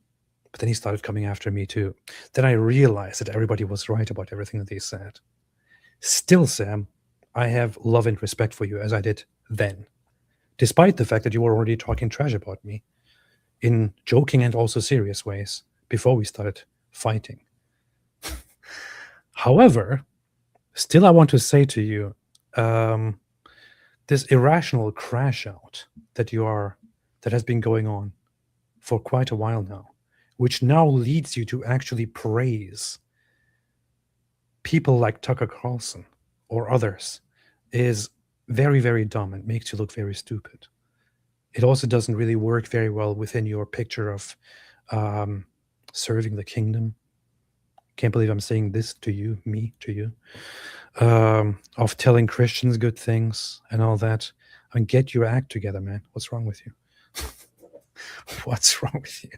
But then he started coming after me too. Then I realized that everybody was right about everything that they said. Still, Sam, I have love and respect for you as I did then, despite the fact that you were already talking trash about me in joking and also serious ways before we started fighting. However, Still, I want to say to you, this irrational crash out that has been going on for quite a while now, which now leads you to actually praise people like Tucker Carlson or others, is very, very dumb and makes you look very stupid. It also doesn't really work very well within your picture of serving the kingdom. Can't believe I'm saying this to you, me to you, of telling Christians good things and all that. I mean, get your act together, man. What's wrong with you? What's wrong with you?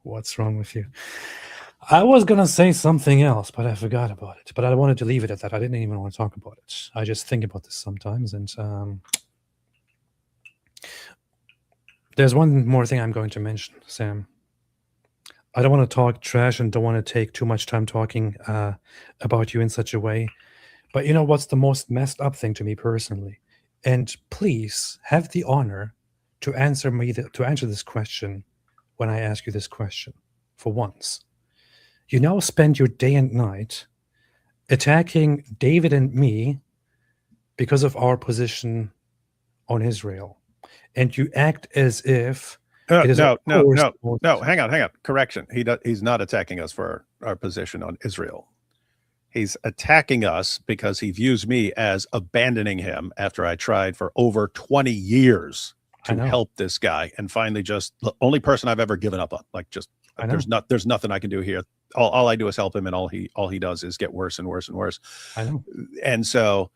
What's wrong with you? I was going to say something else, but I forgot about it. But I wanted to leave it at that. I didn't even want to talk about it. I just think about this sometimes. And there's one more thing I'm going to mention, Sam. I don't want to talk trash and don't want to take too much time talking about you in such a way. But you know what's the most messed up thing to me personally? And please have the honor to answer this question when I ask you this question for once. You now spend your day and night attacking David and me because of our position on Israel. And you act as if it is no. Hang on. Correction. He's not attacking us for our position on Israel. He's attacking us because he views me as abandoning him after I tried for over 20 years to help this guy, and finally just the only person I've ever given up on. Like, just there's nothing I can do here. All I do is help him, and all he does is get worse and worse and worse. I know. And so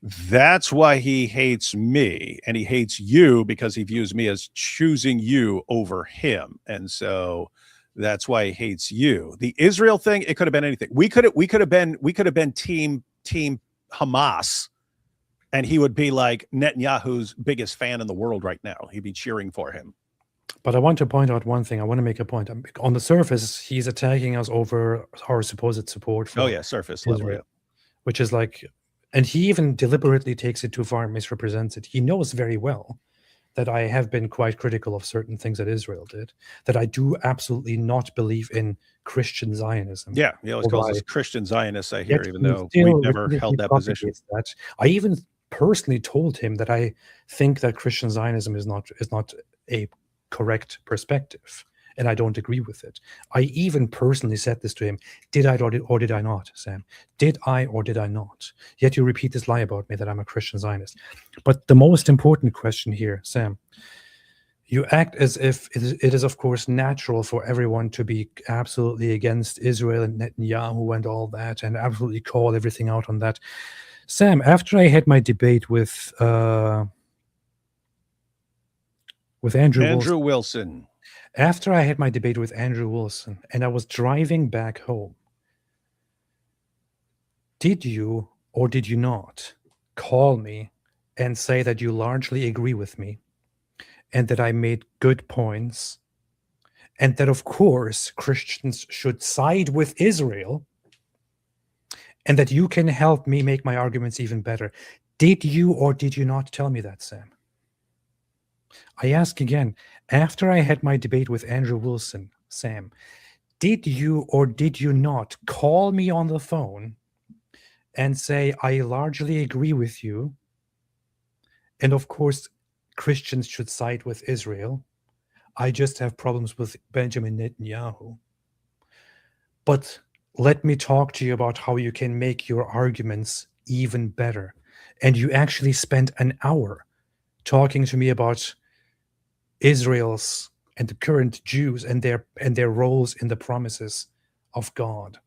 that's why he hates me, and he hates you because he views me as choosing you over him. And so that's why he hates you. The Israel thing, it could have been anything. We could have been team Hamas, and he would be like Netanyahu's biggest fan in the world right now. He'd be cheering for him. But I want to point out one thing. I want to make a point. On the surface, he's attacking us over our supposed support for surface Israel, level, yeah. Which is like, and he even deliberately takes it too far and misrepresents it. He knows very well that I have been quite critical of certain things that Israel did, that I do absolutely not believe in Christian Zionism. Yeah, he always calls us Christian Zionists, I hear, even though we've never held that position. That. I even personally told him that I think that Christian Zionism is not a correct perspective, and I don't agree with it. I even personally said this to him. Did I or did I not, Sam? Did I or did I not? Yet you repeat this lie about me that I'm a Christian Zionist. But the most important question here, Sam, you act as if it is, of course, natural for everyone to be absolutely against Israel and Netanyahu and all that, and absolutely call everything out on that. Sam, after I had my debate with Andrew Wilson. After I had my debate with Andrew Wilson and I was driving back home, did you or did you not call me and say that you largely agree with me and that I made good points and that, of course, Christians should side with Israel and that you can help me make my arguments even better? Did you or did you not tell me that, Sam? I ask again, after I had my debate with Andrew Wilson, Sam, did you or did you not call me on the phone and say, I largely agree with you, and of course, Christians should side with Israel. I just have problems with Benjamin Netanyahu. But let me talk to you about how you can make your arguments even better. And you actually spent an hour talking to me about Israel's and the current Jews and their roles in the promises of God,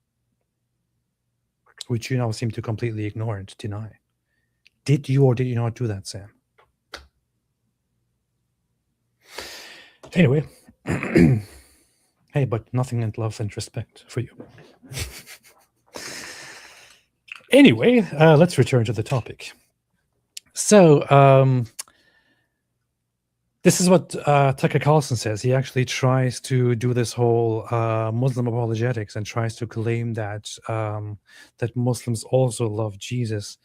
which you now seem to completely ignore and deny. Did you or did you not do that, Sam? Anyway, hey, but nothing in love and respect for you. Anyway, let's return to the topic. So, this is what Tucker Carlson says. He actually tries to do this whole Muslim apologetics and tries to claim that that Muslims also love Jesus.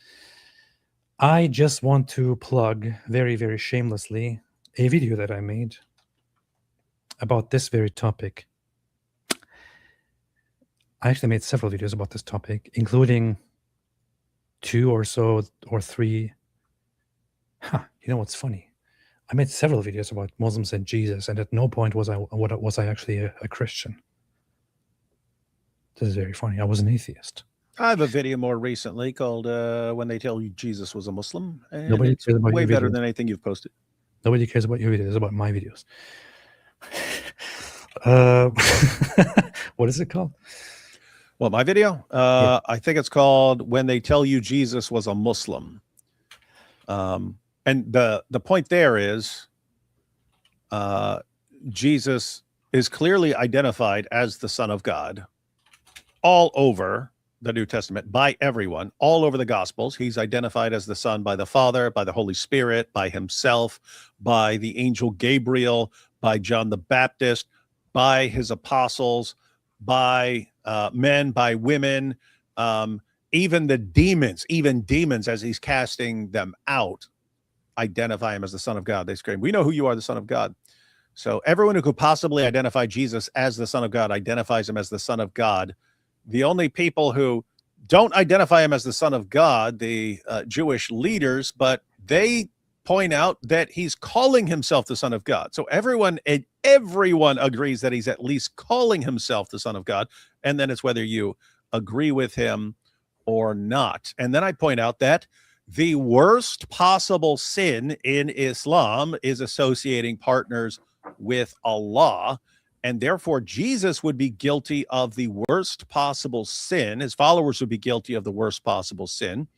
I just want to plug very, very shamelessly a video that I made about this very topic. I actually made several videos about this topic, including 2 or so or 3. You know what's funny? I made several videos about Muslims and Jesus, and at no point was I actually a Christian. This is very funny. I was an atheist. I have a video more recently called When They Tell You Jesus Was a Muslim. And Nobody it's cares about way your better videos. than anything you've posted. Nobody cares about your videos. It's about my videos. What is it called? Well, my video? I think it's called When They Tell You Jesus Was a Muslim. And the point there is Jesus is clearly identified as the Son of God all over the New Testament by everyone, all over the Gospels. He's identified as the Son by the Father, by the Holy Spirit, by himself, by the angel Gabriel, by John the Baptist, by his apostles, by men, by women, even demons as he's casting them out identify him as the Son of God. They scream, "We know who you are, the Son of God." So everyone who could possibly identify Jesus as the Son of God identifies him as the Son of God. The only people who don't identify him as the Son of God, the Jewish leaders, but they point out that he's calling himself the Son of God. So everyone agrees that he's at least calling himself the Son of God. And then it's whether you agree with him or not. And then I point out that the worst possible sin in Islam is associating partners with Allah. And therefore, Jesus would be guilty of the worst possible sin. His followers would be guilty of the worst possible sin.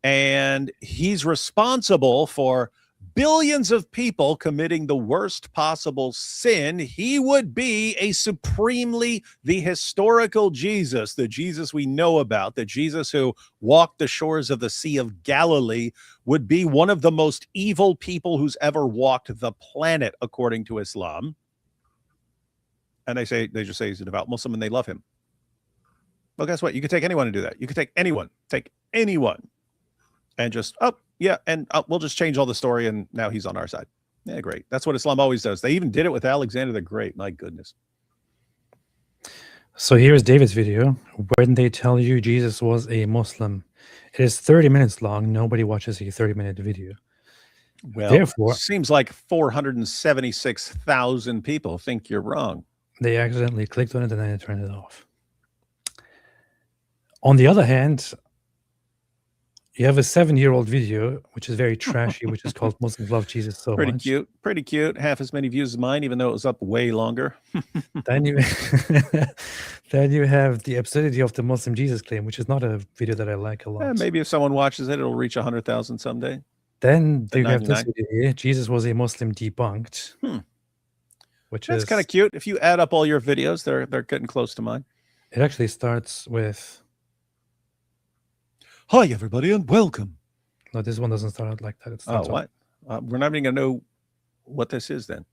And he's responsible for billions of people committing the worst possible sin. He would be the historical Jesus, the Jesus we know about, the Jesus who walked the shores of the Sea of Galilee, would be one of the most evil people who's ever walked the planet, according to Islam. And they just say he's a devout Muslim and they love him. Well, guess what? You could take anyone and do that. You could take anyone, and just, we'll just change all the story and now he's on our side. Yeah, great. That's what Islam always does. They even did it with Alexander the Great. My goodness. So here's David's video, When They Tell You Jesus Was a Muslim. It is 30 minutes long. Nobody watches a 30-minute video. Well, Therefore, seems like 476,000 people think you're wrong. They accidentally clicked on it and then they turned it off. On the other hand, you have a 7-year-old video, which is very trashy, which is called Muslims Love Jesus So Pretty Much. Pretty cute. Half as many views as mine, even though it was up way longer. Then you have the absurdity of the Muslim Jesus claim, which is not a video that I like a lot. Yeah, maybe if someone watches it, it'll reach 100,000 someday. Then you have this video here, Jesus Was a Muslim Debunked. That's kind of cute. If you add up all your videos, they're getting close to mine. It actually starts with, "Hi, everybody, and welcome." No, this one doesn't start out like that. It starts what? We're not even going to know what this is then.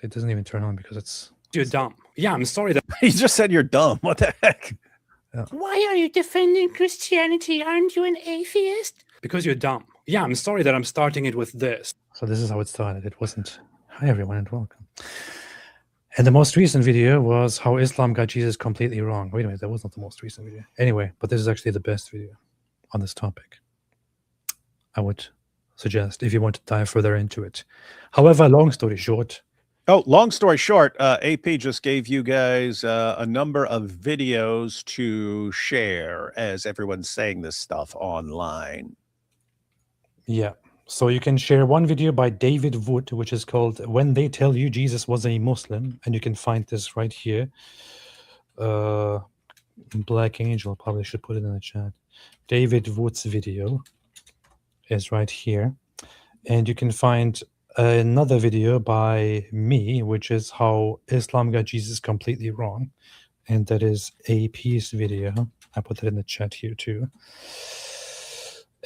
It doesn't even turn on because it's... You're dumb. Yeah, I'm sorry that... He just said you're dumb. What the heck? Yeah. Why are you defending Christianity? Aren't you an atheist? Because you're dumb. Yeah, I'm sorry that I'm starting it with this. So this is how it started. It wasn't, "Hi everyone and welcome." And the most recent video was how Islam got Jesus completely wrong. Wait a minute, that was not the most recent video. Anyway, but this is actually the best video on this topic. I would suggest if you want to dive further into it. However, long story short. Long story short, AP just gave you guys a number of videos to share as everyone's saying this stuff online. Yeah. So you can share one video by David Wood, which is called When They Tell You Jesus Was a Muslim. And you can find this right here. Black Angel probably should put it in the chat. David Wood's video is right here. And you can find another video by me, which is how Islam got Jesus completely wrong. And that is AP's video. I put it in the chat here too.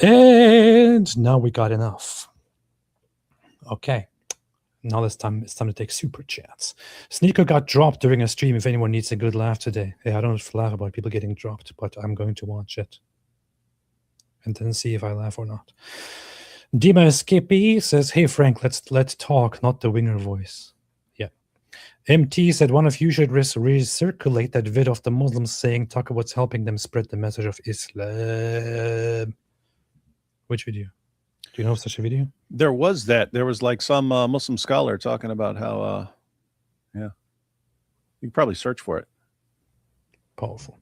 And now we got enough. Okay. Now it's time to take super chats. Sneaker got dropped during a stream. If anyone needs a good laugh today. Yeah, I don't laugh about people getting dropped, but I'm going to watch it. And then see if I laugh or not. Dima Skippy says, "Hey Frank, let's talk, not the winger voice." Yeah. MT said one of you should recirculate that vid of the Muslims saying Tucker was helping them spread the message of Islam. Which video? Do you know of such a video? There was that. There was like some Muslim scholar talking about how, yeah. You can probably search for it. Powerful.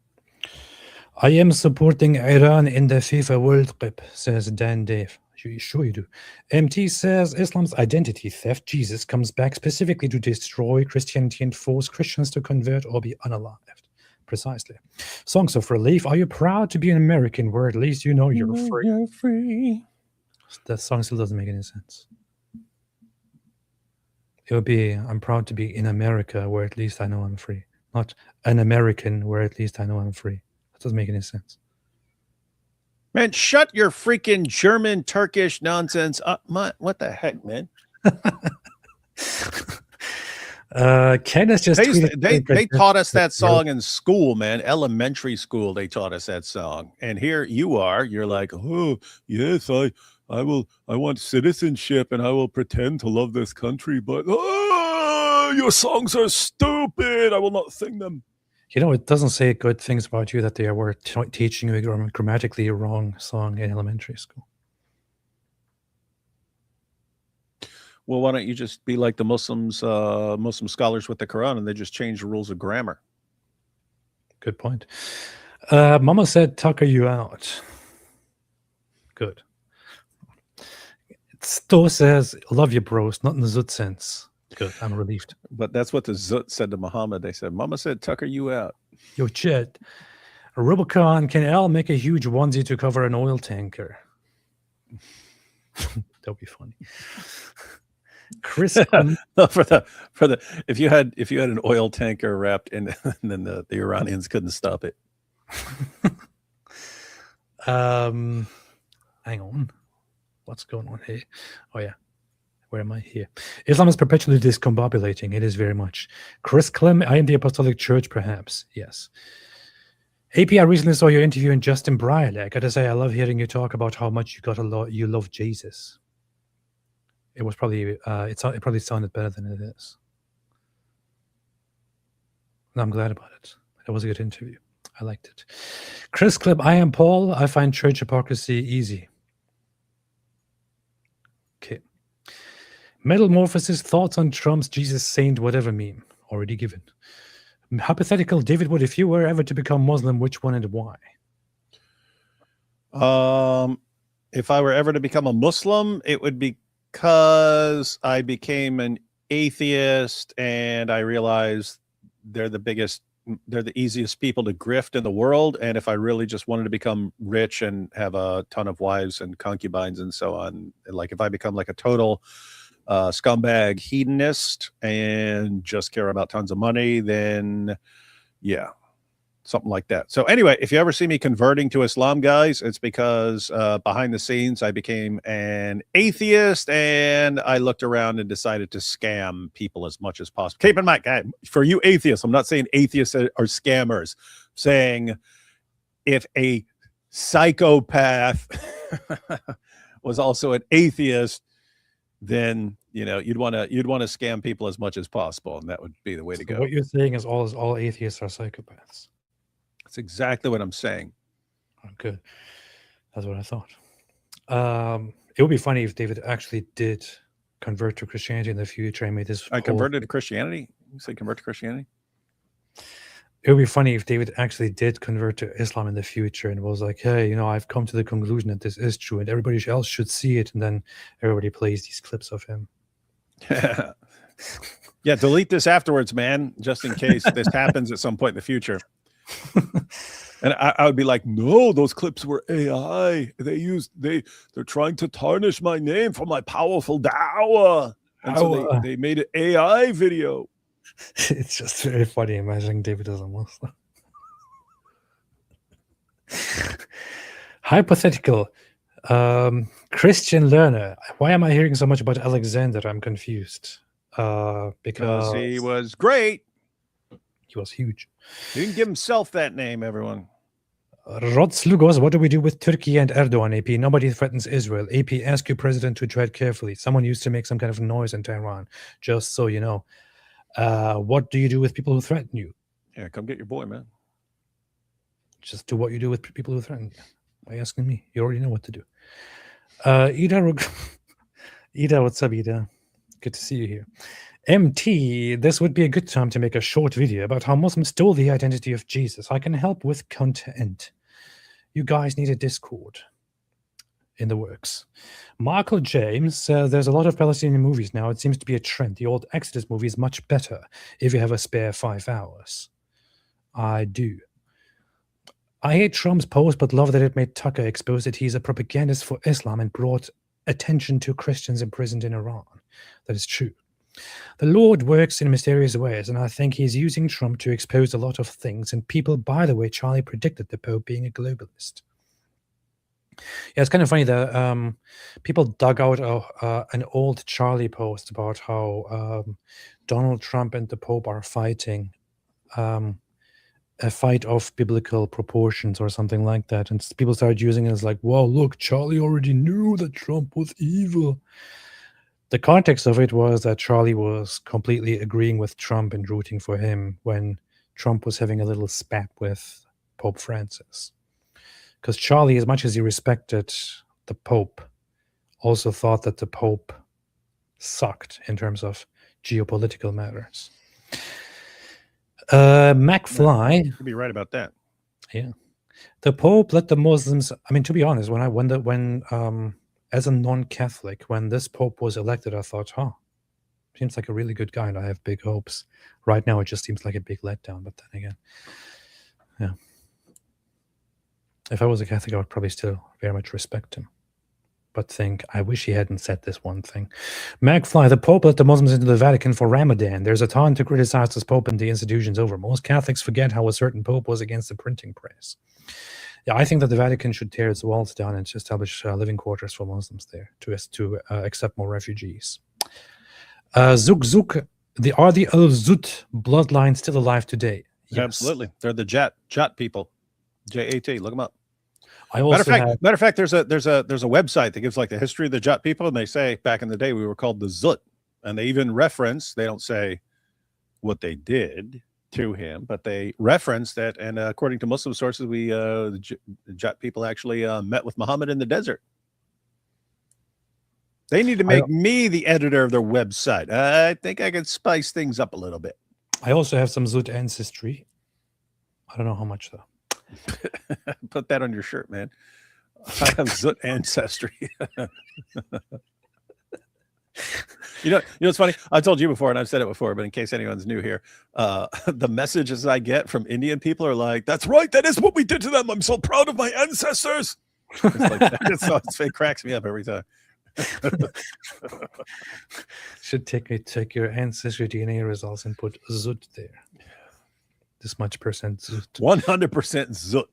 I am supporting Iran in the FIFA World Cup, says Dan Dave. Sure you do. MT says Islam's identity theft. Jesus comes back specifically to destroy Christianity and force Christians to convert or be unalived. Precisely. Songs of Relief. Are you proud to be an American where at least you know you're free? You're free. That song still doesn't make any sense. It would be, I'm proud to be in America where at least I know I'm free. Not an American where at least I know I'm free. That doesn't make any sense. Man, shut your freaking German, Turkish nonsense up. What the heck, man? Kenneth just they taught us that song in school, man. Elementary school, they taught us that song. And here you are, you're like, oh, yes, I want citizenship and I will pretend to love this country, but your songs are stupid. I will not sing them. You know, it doesn't say good things about you that they were teaching you a grammatically wrong song in elementary school. Well, why don't you just be like the Muslims, Muslim scholars with the Quran, and they just change the rules of grammar? Good point. Mama said, Tucker you out. Good. Sto says, love you, bros, not in the Zut sense. Good, I'm relieved. But that's what the Zut said to Muhammad. They said, Mama said, Tucker you out. Yo, Chet. Rubicon, can Al make a huge onesie to cover an oil tanker? That'd be funny. Chris, no, for the if you had an oil tanker wrapped in, and then the Iranians couldn't stop it. Hang on, what's going on here? Oh yeah, where am I here? Islam is perpetually discombobulating. It is very much. Chris Clem, I am the Apostolic Church, perhaps. Yes. AP, I recently saw your interview in Justin Brierley. I gotta say, I love hearing you talk about how much you love Jesus. It was probably it probably sounded better than it is. And I'm glad about it. It was a good interview. I liked it. Chris Clip, I am Paul. I find church hypocrisy easy. Okay. Metamorphosis, thoughts on Trump's Jesus Saint whatever meme. Already given. Hypothetical, David Wood, if you were ever to become Muslim, which one and why? If I were ever to become a Muslim, it would be because I became an atheist and I realized they're the easiest people to grift in the world. And if I really just wanted to become rich and have a ton of wives and concubines and so on, like if I become like a total scumbag hedonist and just care about tons of money, then yeah, something like that. So anyway, if you ever see me converting to Islam, guys, it's because behind the scenes I became an atheist and I looked around and decided to scam people as much as possible. Keep in mind, guys, for you atheists, I'm not saying atheists are scammers. I'm saying if a psychopath was also an atheist, then you'd want to scam people as much as possible, and that would be the way to go. What you're saying is all atheists are psychopaths. That's exactly what I'm saying. Oh, good. That's what I thought. It would be funny if David actually did convert to Christianity in the future and made this. I converted to Christianity? You say convert to Christianity? It would be funny if David actually did convert to Islam in the future and was like, hey, I've come to the conclusion that this is true and everybody else should see it. And then everybody plays these clips of him. Yeah, delete this afterwards, man, just in case this happens at some point in the future. And I would be like, no, those clips were AI. They're trying to tarnish my name for my powerful da'wah. And so they made an AI video. It's just very funny imagining David as a Muslim. Hypothetical. Christian learner. Why am I hearing so much about Alexander? I'm confused. Because he was great. He was huge. He didn't give himself that name, everyone. Rod Slugos, what do we do with Turkey and Erdogan, AP? Nobody threatens Israel. AP, ask your president to tread carefully. Someone used to make some kind of noise in Tehran, just so you know. What do you do with people who threaten you? Yeah, come get your boy, man. Just do what you do with people who threaten you. Why are you asking me? You already know what to do. Ida, Ida, what's up, Ida? Good to see you here. MT, this would be a good time to make a short video about how Muslims stole the identity of Jesus. I can help with content. You guys need a Discord in the works. Michael James, there's a lot of Palestinian movies now. It seems to be a trend. The old Exodus movie is much better if you have a spare 5 hours. I do. I hate Trump's post, but love that it made Tucker expose that he's a propagandist for Islam and brought attention to Christians imprisoned in Iran. That is true. The Lord works in mysterious ways, and I think he's using Trump to expose a lot of things. And people, by the way, Charlie predicted the Pope being a globalist. Yeah, it's kind of funny that people dug out an old Charlie post about how Donald Trump and the Pope are fighting a fight of biblical proportions or something like that. And people started using it as like, wow, look, Charlie already knew that Trump was evil. The context of it was that Charlie was completely agreeing with Trump and rooting for him when Trump was having a little spat with Pope Francis. Because Charlie, as much as he respected the Pope, also thought that the Pope sucked in terms of geopolitical matters. McFly. You'd be right about that. Yeah. The Pope let the Muslims, I mean, to be honest, when as a non-Catholic, when this Pope was elected, I thought, seems like a really good guy, and I have big hopes. Right now, it just seems like a big letdown, but then again, yeah. If I was a Catholic, I would probably still very much respect him. But think, I wish he hadn't said this one thing. McFly, the Pope let the Muslims into the Vatican for Ramadan. There's a time to criticize this Pope and the institutions over. Most Catholics forget how a certain Pope was against the printing press. Yeah, I think that the Vatican should tear its walls down and establish living quarters for Muslims there to accept more refugees. Zook Zook, are the Al-Zut bloodline still alive today? Yes. Absolutely. They're the Jat people. J-A-T. Look them up. I also matter of fact, there's a website that gives like the history of the Jat people, and they say back in the day we were called the Zut, and they even reference. They don't say what they did to him, but they reference that. And according to Muslim sources, the Jat people actually met with Muhammad in the desert. They need to make me the editor of their website. I think I can spice things up a little bit. I also have some Zut ancestry. I don't know how much though. Put that on your shirt, man. I have Zut ancestry. You know, it's funny. I told you before, and I've said it before, but in case anyone's new here, the messages I get from Indian people are like, "That's right. That is what we did to them. I'm so proud of my ancestors." It's like that. It cracks me up every time. Should take your ancestry DNA results and put Zut there. This much percent Zut. 100% Zut.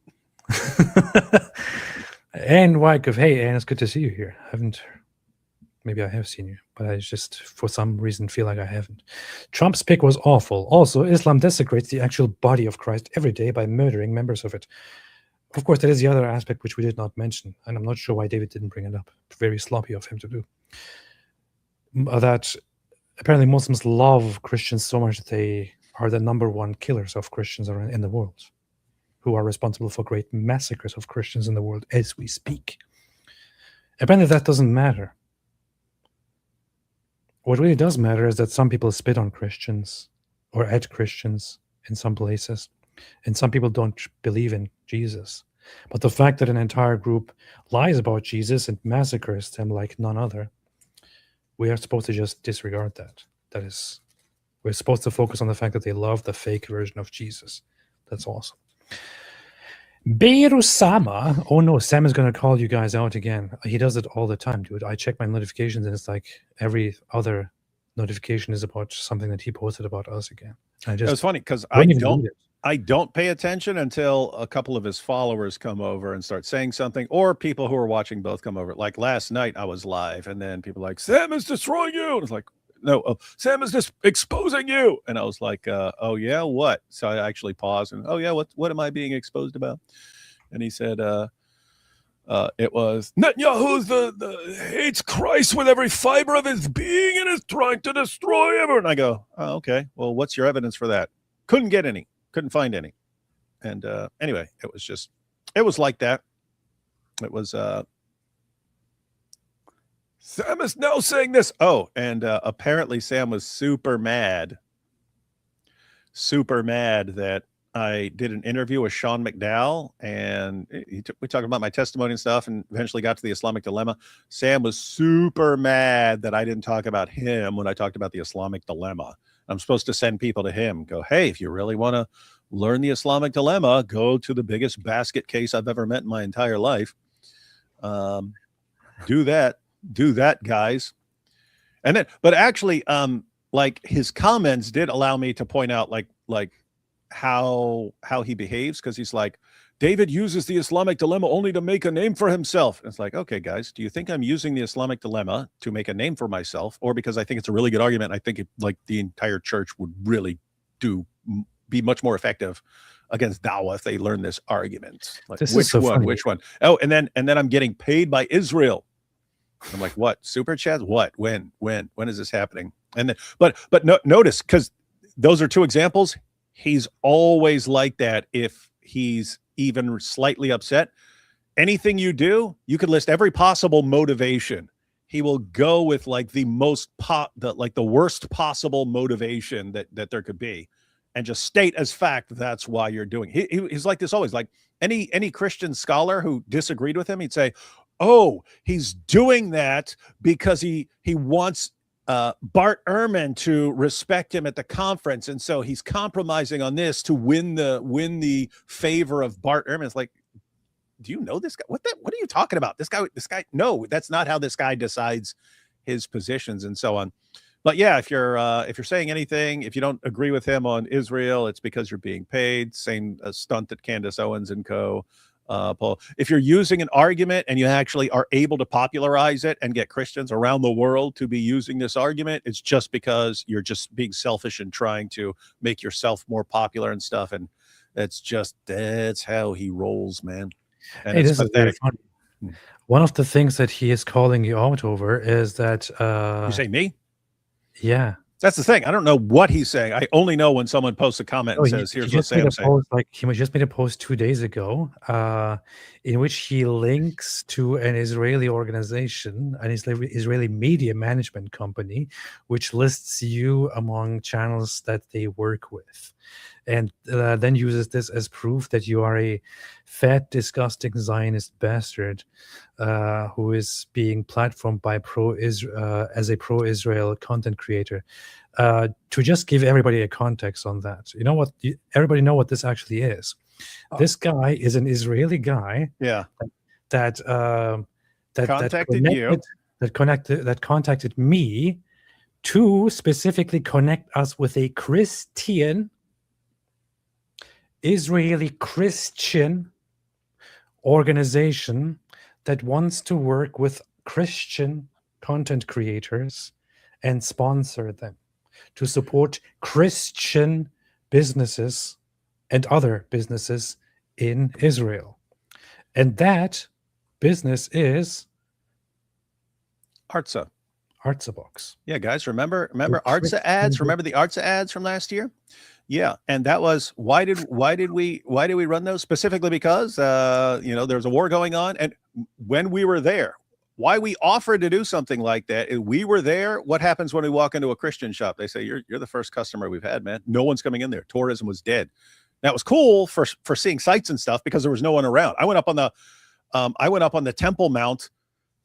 And Wyckoff, hey, Anne, it's good to see you here. Maybe I have seen you, but I just, for some reason, feel like I haven't. Trump's pick was awful. Also, Islam desecrates the actual body of Christ every day by murdering members of it. Of course, that is the other aspect which we did not mention, and I'm not sure why David didn't bring it up. Very sloppy of him to do. That apparently Muslims love Christians so much that they are the #1 killers of Christians around in the world, who are responsible for great massacres of Christians in the world as we speak. Apparently that doesn't matter. What really does matter is that some people spit on Christians or at Christians in some places, and some people don't believe in Jesus. But the fact that an entire group lies about Jesus and massacres them like none other, we are supposed to just disregard that. That is, we're supposed to focus on the fact that they love the fake version of Jesus. That's awesome. Beirusama. Oh no, Sam is going to call you guys out again. He does it all the time, dude. I check my notifications and it's like every other notification is about something that he posted about us again. It's funny because I don't pay attention until a couple of his followers come over and start saying something, or people who are watching both come over. Like last night I was live and then people were like, Sam is destroying you. And it's like, no, Sam is just exposing you. And I was like, oh yeah, what? So I actually paused and, oh yeah, what am I being exposed about? And he said, It was Netanyahu's the hates Christ with every fiber of his being and is trying to destroy everyone. I go, oh, okay. Well, what's your evidence for that? Couldn't get any. Couldn't find any. And anyway, it was like that. It was Sam is now saying this. Oh, and apparently Sam was super mad that I did an interview with Sean McDowell, and we talked about my testimony and stuff, and eventually got to the Islamic dilemma. Sam was super mad that I didn't talk about him when I talked about the Islamic dilemma. I'm supposed to send people to him, go, hey, if you really want to learn the Islamic dilemma, go to the biggest basket case I've ever met in my entire life. Do that, guys. And then, but actually, like his comments did allow me to point out like how he behaves, because he's like, David uses the Islamic dilemma only to make a name for himself. It's like, okay, guys, do you think I'm using the Islamic dilemma to make a name for myself, or because I think it's a really good argument? I think like the entire church would really be much more effective against dawah if they learn this argument. Like, which one? Oh, and then I'm getting paid by Israel. I'm like, what? Super chats? What? When is this happening? And then, but notice, because those are two examples. He's always like that. If he's even slightly upset, anything you do, you could list every possible motivation. He will go with like the worst possible motivation that there could be, and just state as fact that's why you're doing it. He's like this always. Like any Christian scholar who disagreed with him, he'd say, oh, he's doing that because he wants Bart Ehrman to respect him at the conference, and so he's compromising on this to win the favor of Bart Ehrman. It's like, do you know this guy? What are you talking about? This guy, no, that's not how this guy decides his positions and so on. But yeah, if you're saying anything, if you don't agree with him on Israel, it's because you're being paid. Same stunt that Candace Owens and co. Paul, if you're using an argument and you actually are able to popularize it and get Christians around the world to be using this argument, it's just because you're just being selfish and trying to make yourself more popular and stuff. And that's how he rolls, man. And hey, this is very funny. One of the things that he is calling you out over is that you say me? Yeah. That's the thing. I don't know what he's saying. I only know when someone posts a comment and says, here's what Sam's saying. He just made a post 2 days ago in which he links to an Israeli organization, an Israeli media management company, which lists you among channels that they work with. And then uses this as proof that you are a fat, disgusting Zionist bastard who is being platformed by as a pro-Israel content creator. To just give everybody a context on that, you know what? Everybody know what this actually is. This guy is an Israeli guy. Yeah. That contacted me to specifically connect us with a Israeli Christian organization that wants to work with Christian content creators and sponsor them to support Christian businesses and other businesses in Israel. And that business is Artsa Box. Yeah, guys, remember Artsa ads? Remember the Artsa ads from last year? Yeah, and that was why did we run those? Specifically because there's a war going on, and when we were there, why we offered to do something like that, we were there. What happens when we walk into a Christian shop? They say, you're the first customer we've had, man. No one's coming in there. Tourism was dead. That was cool for seeing sights and stuff because there was no one around. I went up on the Temple Mount.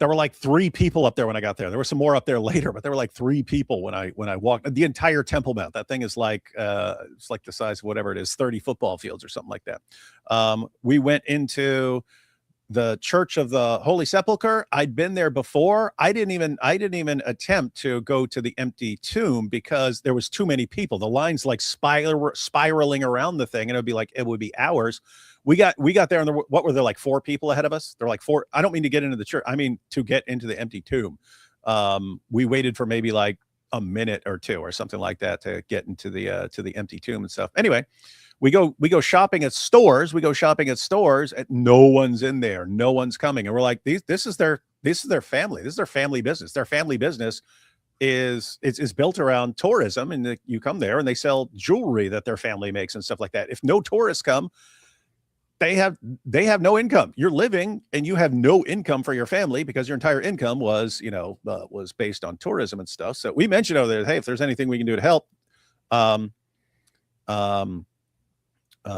There were like 3 people up there when I got there. There were some more up there later, but there were like 3 people when I walked the entire Temple Mount. That thing is like it's like the size of whatever it is, 30 football fields or something like that. We went into the Church of the Holy Sepulchre. I'd been there before. I didn't even attempt to go to the empty tomb because there was too many people. The lines like spiraling around the thing, and it would be hours. We got there, and what were there, like 4 people ahead of us? They're like 4. I don't mean to get into the church. I mean to get into the empty tomb. We waited for maybe like a minute or two or something like that to get into the empty tomb and stuff. Anyway, we go shopping at stores. We go shopping at stores, and no one's in there. No one's coming, and we're like, this is their family. This is their family business. Their family business is built around tourism, and you come there and they sell jewelry that their family makes and stuff like that. If no tourists come, they have no income. You're living and you have no income for your family because your entire income was was based on tourism and stuff. So we mentioned over there, hey, if there's anything we can do to help.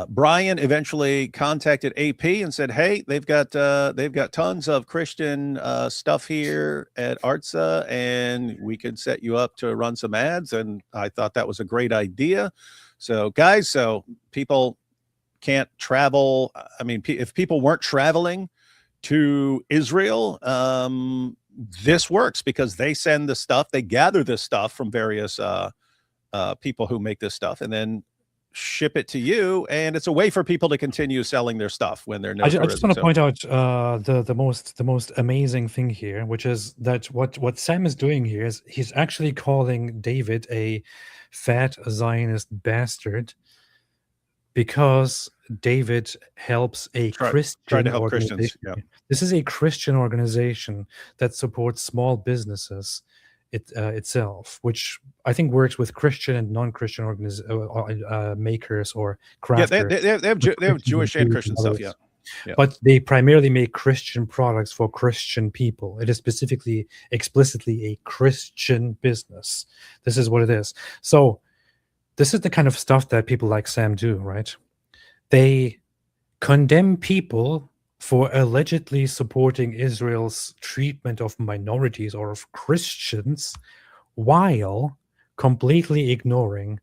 Brian eventually contacted AP and said, hey, they've got tons of Christian stuff here at Artsa, and we could set you up to run some ads. And I thought that was a great idea. So guys, so people can't travel. I mean, if people weren't traveling to Israel, this works because they send the stuff, they gather this stuff from various people who make this stuff, and then ship it to you, and it's a way for people to continue selling their stuff when they're I just want to point out the most amazing thing here, which is that what Sam is doing here is he's actually calling David a fat Zionist bastard because David helps a Christian trying to help Christians. Yeah. This is a Christian organization that supports small businesses itself, which I think works with Christian and non-Christian makers or crafters. Yeah, they have Jewish and Christian stuff. Yeah. But they primarily make Christian products for Christian people. It is explicitly a Christian business. This is what it is. So this is the kind of stuff that people like Sam do, right? They condemn people for allegedly supporting Israel's treatment of minorities or of Christians while completely ignoring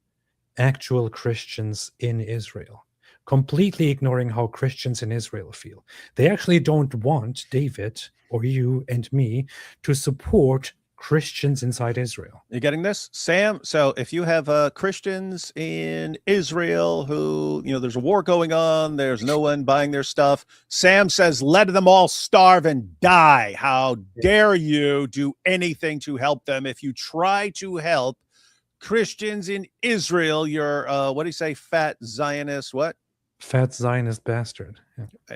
actual Christians in Israel, completely ignoring how Christians in Israel feel. They actually don't want David or you and me to support Christians inside Israel. You getting this, Sam? So if you have Christians in Israel who, there's a war going on, there's no one buying their stuff. Sam says, let them all starve and die. How dare you do anything to help them? If you try to help Christians in Israel, you're, what do you say, fat Zionist, what? Fat Zionist bastard.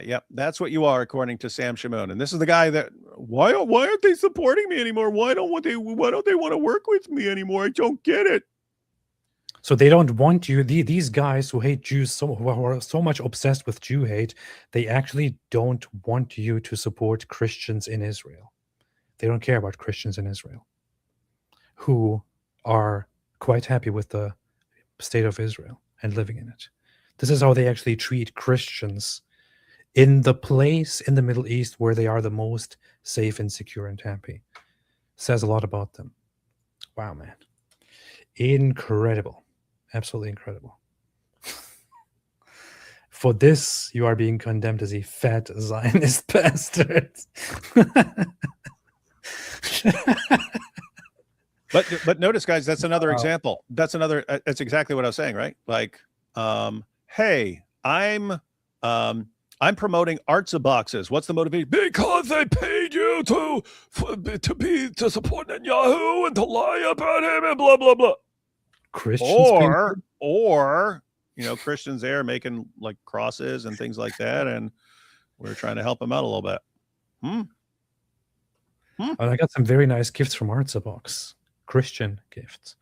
Yep, that's what you are, according to Sam Shimon. And this is the guy that why aren't they supporting me anymore? Why don't they want to work with me anymore? I don't get it. So they don't want you. These guys who hate Jews, who are so much obsessed with Jew hate, they actually don't want you to support Christians in Israel. They don't care about Christians in Israel, who are quite happy with the state of Israel and living in it. This is how they actually treat Christians in the place in the Middle East where they are the most safe and secure and happy. Says a lot about them. Wow, man. Incredible. Absolutely incredible. For this, you are being condemned as a fat Zionist bastard. But notice, guys, that's another example. That's exactly what I was saying, right? Like, hey, I'm promoting Artsa boxes. What's the motivation? Because they paid you to support Netanyahu and to lie about him and blah blah blah. Christians or Christians there making like crosses and things like that, and we're trying to help them out a little bit. And I got some very nice gifts from Artsa box. Christian gifts,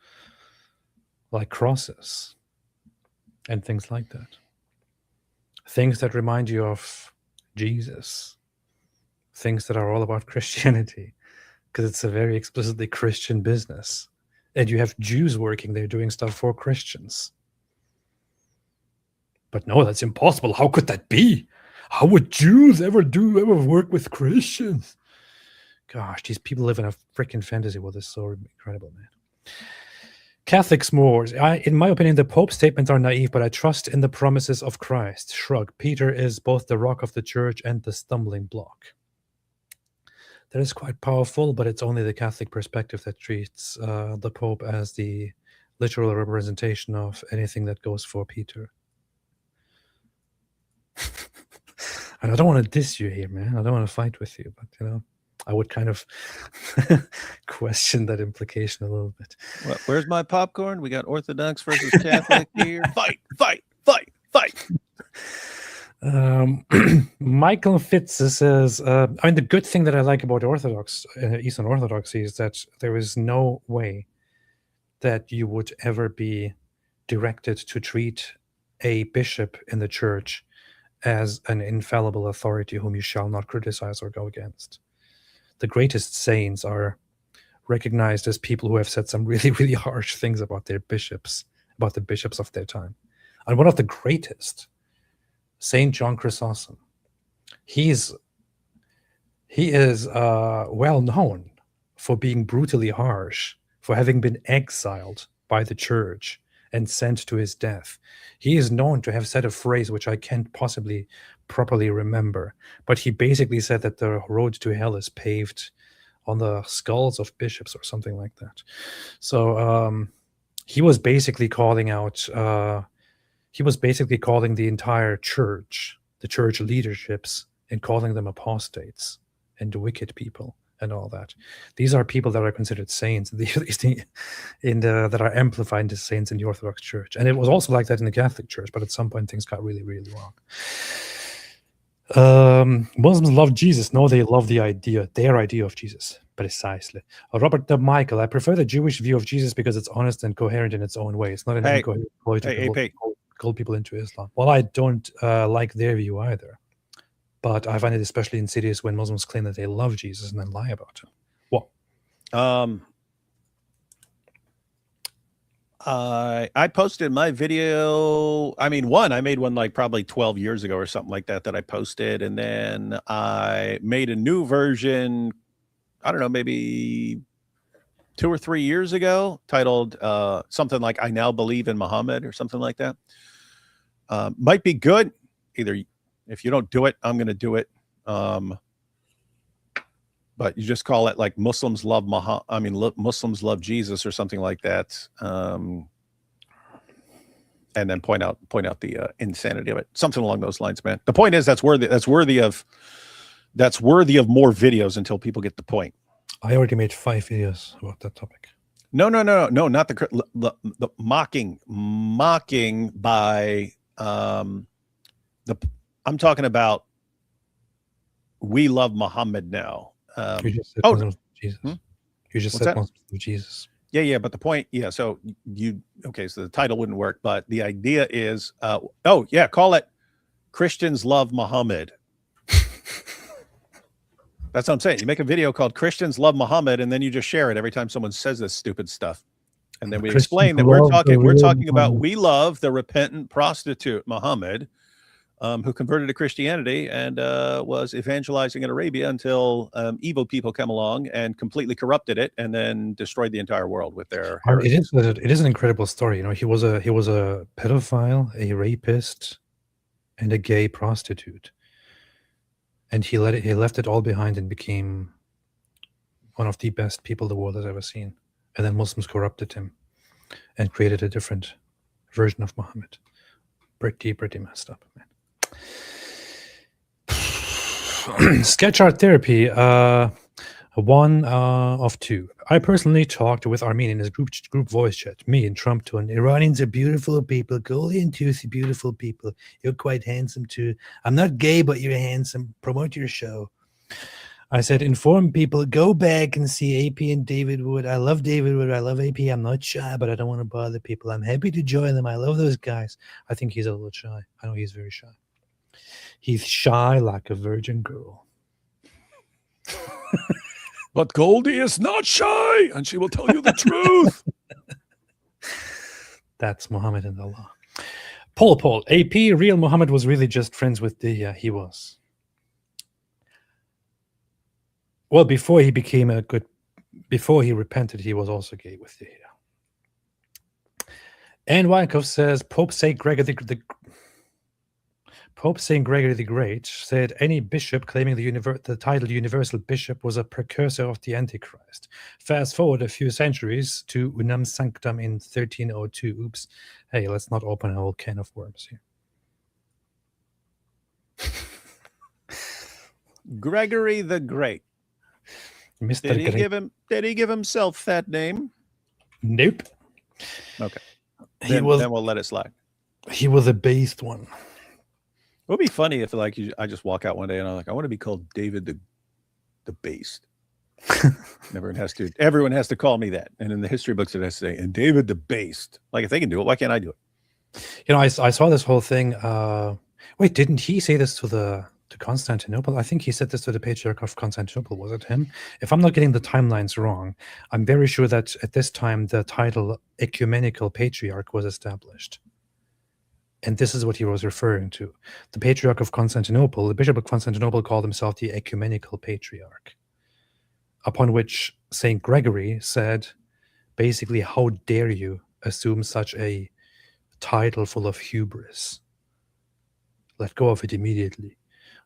like crosses and things like that. Things that remind you of Jesus. Things that are all about Christianity, because it's a very explicitly Christian business. And you have Jews working there doing stuff for Christians. But no, that's impossible. How could that be? How would Jews ever work with Christians? Gosh, these people live in a freaking fantasy world. It's so incredible, man. Catholics more. In my opinion, the Pope's statements are naive, but I trust in the promises of Christ. Shrug. Peter is both the rock of the church and the stumbling block. That is quite powerful, but it's only the Catholic perspective that treats the Pope as the literal representation of anything that goes for Peter. And I don't want to diss you here, man. I don't want to fight with you, but I would kind of question that implication a little bit. Well, where's my popcorn? We got Orthodox versus Catholic here. Fight, fight, fight, fight. Michael Fitz says, I mean, the good thing that I like about Orthodox, Eastern Orthodoxy, is that there is no way that you would ever be directed to treat a bishop in the church as an infallible authority whom you shall not criticize or go against. The greatest saints are recognized as people who have said some really, really harsh things about their bishops, about the bishops of their time. And one of the greatest, Saint John Chrysostom, he is well known for being brutally harsh, for having been exiled by the church and sent to his death. He is known to have said a phrase which I can't possibly properly remember, but he basically said that the road to hell is paved on the skulls of bishops or something like that. So he was basically calling out, he was basically calling the entire church, the church leaderships, and calling them apostates and wicked people and all that. These are people that are considered saints that are amplified as saints in the Orthodox Church. And it was also like that in the Catholic Church, but at some point things got really, really wrong. Muslims love Jesus. No, they love their idea of Jesus. Precisely. Robert W. Michael, I prefer the Jewish view of Jesus because it's honest and coherent in its own way. It's not an incoherent ploy to call people into Islam. Well, I don't like their view either. But I find it especially insidious when Muslims claim that they love Jesus and then lie about him. What? I posted my video. I mean, I made one like probably 12 years ago or something like that I posted. And then I made a new version, I don't know, maybe 2 or 3 years ago, titled something like I Now Believe in Muhammad or something like that. Might be good. Either if you don't do it, I'm going to do it. But you just call it like Muslims love Muslims love Jesus or something like that. And then point out the insanity of it. Something along those lines, man. The point is that's worthy of more videos until people get the point. I already made 5 videos about that topic. No, not the mocking by I'm talking about we love Muhammad now. You just said Muslims love Jesus. You just said Muslims love Jesus. Yeah. But the point, so so the title wouldn't work, but the idea is, call it Christians Love Muhammad. That's what I'm saying. You make a video called Christians Love Muhammad, and then you just share it every time someone says this stupid stuff. And then we explain that we're talking about we love the repentant prostitute Muhammad, who converted to Christianity and was evangelizing in Arabia until evil people come along and completely corrupted it and then destroyed the entire world with their heresies. It is an incredible story. You know, he was a pedophile, a rapist, and a gay prostitute. And he left it all behind and became one of the best people the world has ever seen. And then Muslims corrupted him and created a different version of Muhammad. Pretty messed up, man. Sketch art therapy, one of 2. I personally talked with Armenian in his group voice chat. Me and Trump to an Iranians are beautiful people. Goli and Tusi, beautiful people. You're quite handsome too. I'm not gay, but you're handsome. Promote your show. I said, inform people, go back and see AP and David Wood. I love David Wood. I love AP. I'm not shy, but I don't want to bother people. I'm happy to join them. I love those guys. I think he's a little shy. I know he's very shy. He's shy like a virgin girl. But Goldie is not shy, and she will tell you the truth. That's Muhammad and Allah. Paul, AP, real Muhammad was really just friends with the, he was. Well, before he repented, he was also gay with the. And Wyckoff says, Pope St. Gregory the Great said any bishop claiming the title universal bishop was a precursor of the Antichrist. Fast forward a few centuries to Unam Sanctam in 1302. Oops. Hey, let's not open a whole can of worms here. Gregory the Great. Mr. Did he Great. Did he give himself that name? Nope. Okay. He Then was we'll let it slide. he was a based one. It would be funny if like I just walk out one day and I'm like, I want to be called David the Beast. Everyone has to call me that. And in the history books it has to say, and David the Beast. Like if they can do it, why can't I do it? You know, I saw this whole thing. Wait, didn't he say this to Constantinople? I think he said this to the Patriarch of Constantinople. Was it him? If I'm not getting the timelines wrong, I'm very sure that at this time the title Ecumenical Patriarch was established. And this is what he was referring to. The Patriarch of Constantinople, the Bishop of Constantinople called himself the Ecumenical Patriarch. Upon which St. Gregory said, basically, how dare you assume such a title full of hubris? Let go of it immediately.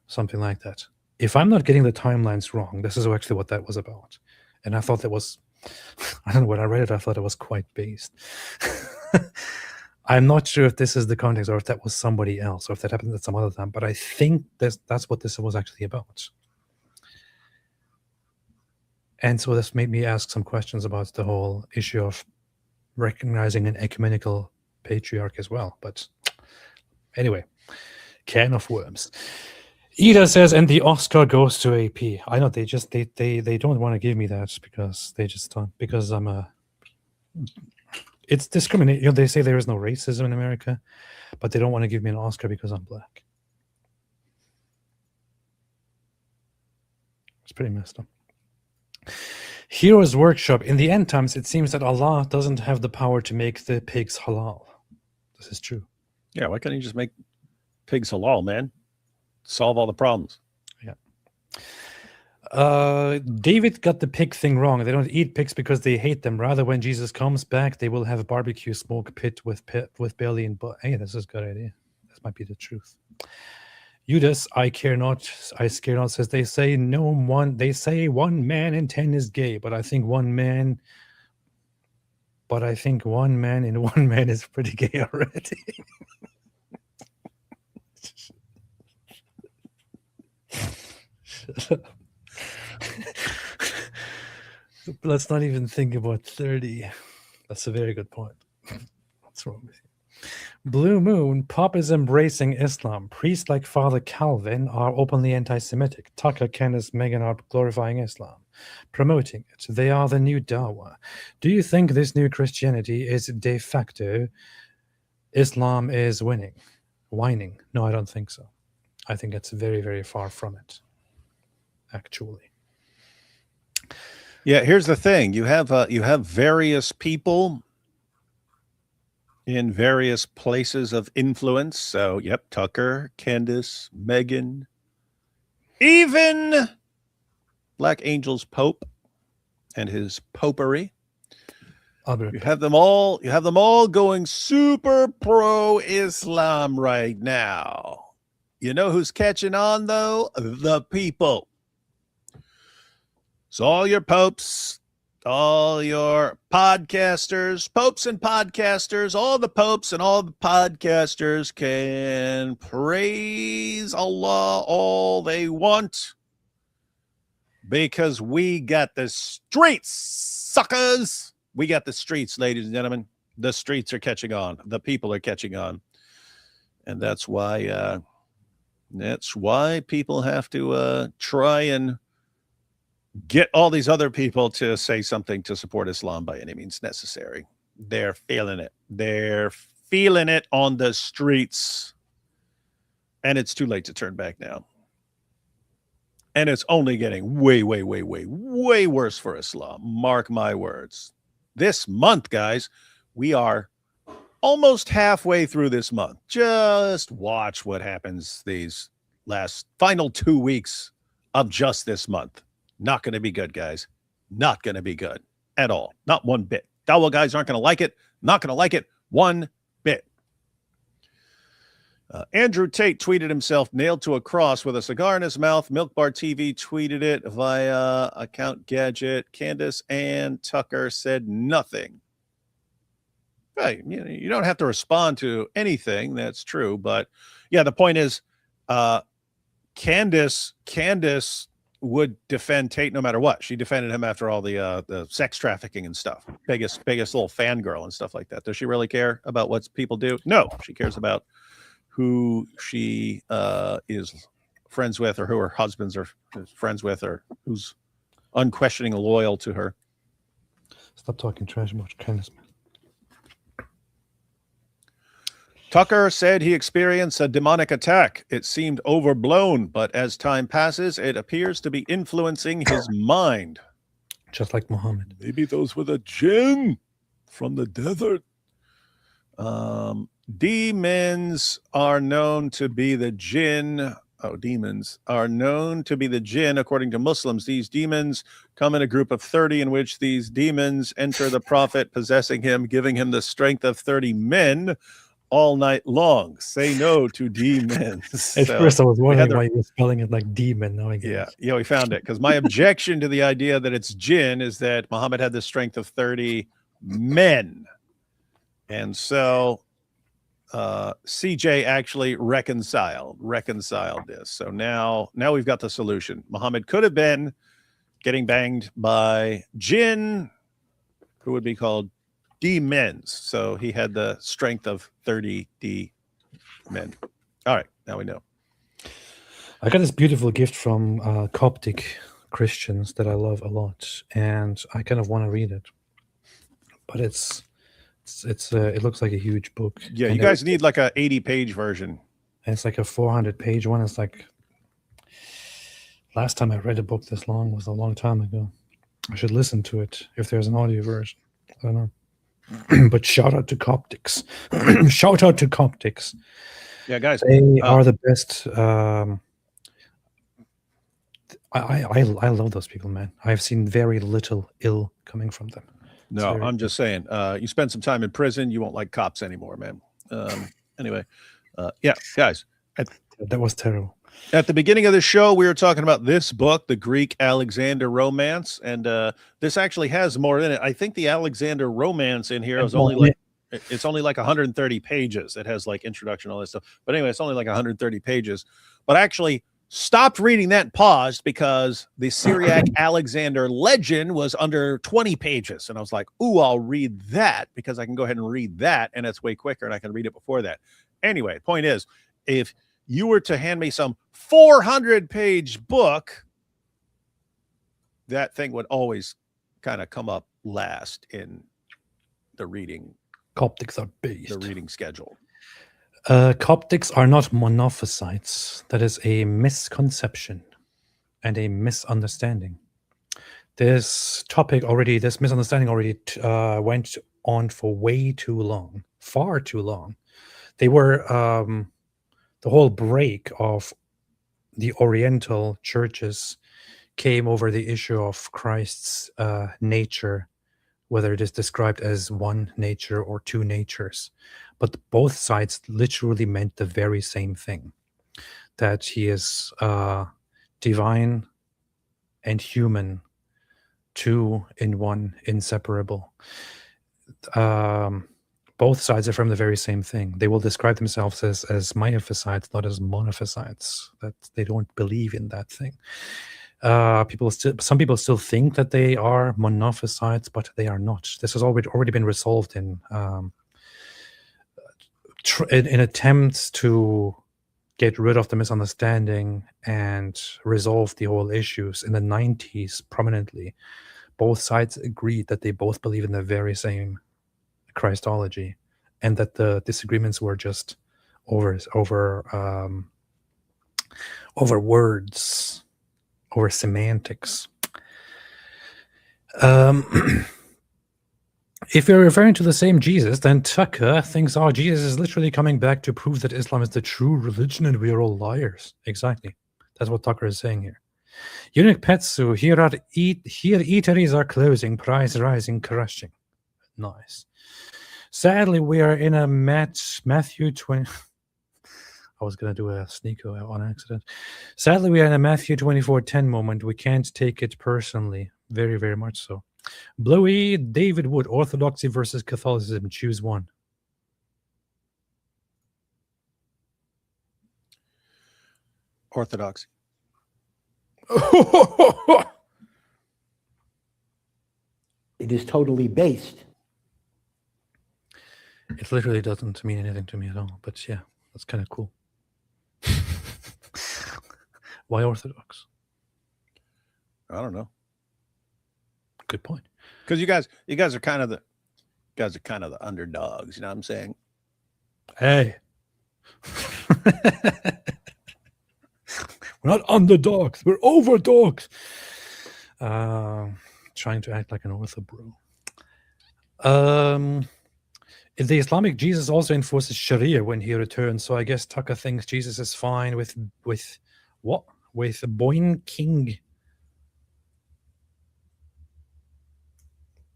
Something like that. If I'm not getting the timelines wrong, this is actually what that was about. And I thought that was, I don't know, when I read it, I thought it was quite based. I'm not sure if this is the context or if that was somebody else or if that happened at some other time, but I think that's what this was actually about. And so this made me ask some questions about the whole issue of recognizing an ecumenical patriarch as well. But anyway, can of worms. Ida says, and the Oscar goes to AP. I know they don't want to give me that because they just don't, because I'm a, it's discrimination. You know, they say there is no racism in America, but they don't want to give me an Oscar because I'm black. It's pretty messed up. Heroes Workshop. In the end times, it seems that Allah doesn't have the power to make the pigs halal. This is true. Yeah, why can't you just make pigs halal, man? Solve all the problems. Yeah. David got the pig thing wrong. They don't eat pigs because they hate them. Rather, when Jesus comes back, they will have a barbecue smoke pit with belly and butt. Hey, this is a good idea. This might be the truth. Judas, I care not, I scare not, says they say one man in 10 is gay, but I think one man in one man is pretty gay already. Shut up. Let's not even think about 30. That's a very good point. What's wrong with you? Blue Moon, Pop is embracing Islam. Priests like Father Calvin are openly anti-Semitic. Tucker, Candace, Meghan are glorifying Islam, promoting it. They are the new Dawa. Do you think this new Christianity is de facto? Islam is whining? No, I don't think so. I think it's very, very far from it, actually. Yeah, here's the thing. You have various people in various places of influence. So, yep, Tucker, Candace, Meghan, even Black Angel's Pope and his popery. You have them all going super pro-Islam right now. You know who's catching on, though? The people. So all your popes, all your podcasters, popes and podcasters, all the popes and all the podcasters can praise Allah all they want because we got the streets, suckers. We got the streets, ladies and gentlemen. The streets are catching on. The people are catching on. And that's why people have to try and get all these other people to say something to support Islam by any means necessary. They're feeling it. They're feeling it on the streets. And it's too late to turn back now. And it's only getting way, way, way, way, way worse for Islam. Mark my words. This month, guys, we are almost halfway through this month. Just watch what happens these final 2 weeks of just this month. Not going to be good, guys. Not going to be good at all. Not one bit. Dawah guys aren't going to like it. Not going to like it one bit. Andrew Tate tweeted himself nailed to a cross with a cigar in his mouth. Milk Bar TV tweeted it via account Gadget. Candace and Tucker said nothing. Right. You don't have to respond to anything. That's true. But yeah, the point is, Candace would defend Tate no matter what. She defended him after all the sex trafficking and stuff. Biggest little fangirl and stuff like that. Does she really care about what people do? No, she cares about who she is friends with, or who her husbands are friends with, or who's unquestioning loyal to her. Stop talking trash about kindness, man. Tucker said he experienced a demonic attack. It seemed overblown, but as time passes, it appears to be influencing his mind. Just like Muhammad. Maybe those were the jinn from the desert. Demons are known to be the jinn. Demons are known to be the jinn, according to Muslims. These demons come in a group of 30, in which these demons enter the prophet, possessing him, giving him the strength of 30 men all night long. Say no to demons. At first I was wondering why you were spelling it like demon. Now I get it. Yeah, we found it. Because my objection to the idea that it's jinn is that Muhammad had the strength of 30 men. And so CJ actually reconciled this. So now we've got the solution. Muhammad could have been getting banged by jinn, who would be called demons. So he had the strength of 30 men. All right, now we know. I got this beautiful gift from Coptic Christians that I love a lot, and I kind of want to read it, but it looks like a huge book. Yeah, and you guys need like a 80-page version. And it's like a 400-page one. It's like, last time I read a book this long was a long time ago. I should listen to it if there's an audio version. I don't know. But shout out to Coptics. Shout out to Coptics. Yeah, guys. They are the best. I love those people, man. I've seen very little ill coming from them. No, I'm just saying, you spend some time in prison, you won't like cops anymore, man. Anyway, yeah, guys. That was terrible. At the beginning of the show, we were talking about this book, the Greek Alexander Romance, and this actually has more in it. I think the Alexander Romance in here is only like 130 pages. It has like introduction, all this stuff. But anyway, it's only like 130 pages. But actually stopped reading that and paused because the Syriac Alexander legend was under 20 pages. And I was like, ooh, I'll read that because I can go ahead and read that, and it's way quicker, and I can read it before that. Anyway, point is, if you were to hand me some 400-page book, that thing would always kind of come up last in the reading. Coptics are based. The reading schedule. Coptics are not monophysites. That is a misconception and a misunderstanding. This misunderstanding already went on for way too long, far too long. They were the whole break of the Oriental churches came over the issue of Christ's nature, whether it is described as one nature or two natures. But both sides literally meant the very same thing, that he is divine and human, two in one, inseparable. Both sides are from the very same thing. They will describe themselves as miaphysites, not as monophysites, that they don't believe in that thing. Some people still think that they are monophysites, but they are not. This has already been resolved in attempts to get rid of the misunderstanding and resolve the whole issues. In the 90s, prominently, both sides agreed that they both believe in the very same Christology, and that the disagreements were just over words, over semantics. If you're referring to the same Jesus, then Tucker thinks our Jesus is literally coming back to prove that Islam is the true religion and we are all liars. Exactly. That's what Tucker is saying here. Eunuch Petsu, here eateries are closing, price rising, crushing. Nice. Sadly, we are in a Matthew 20. I was going to do a sneaker on accident. Sadly, we are in a Matthew 24:10 moment. We can't take it personally. Very, very much so. Bluey, David Wood, Orthodoxy versus Catholicism. Choose one. Orthodoxy. It is totally based. It literally doesn't mean anything to me at all. But yeah, that's kind of cool. Why Orthodox? I don't know. Good point. Because you guys are kind of the underdogs. You know what I'm saying? Hey. We're not underdogs. We're overdogs. Trying to act like an ortho bro. If the Islamic Jesus also enforces Sharia when he returns, so I guess Tucker thinks Jesus is fine with what? With Boyne King.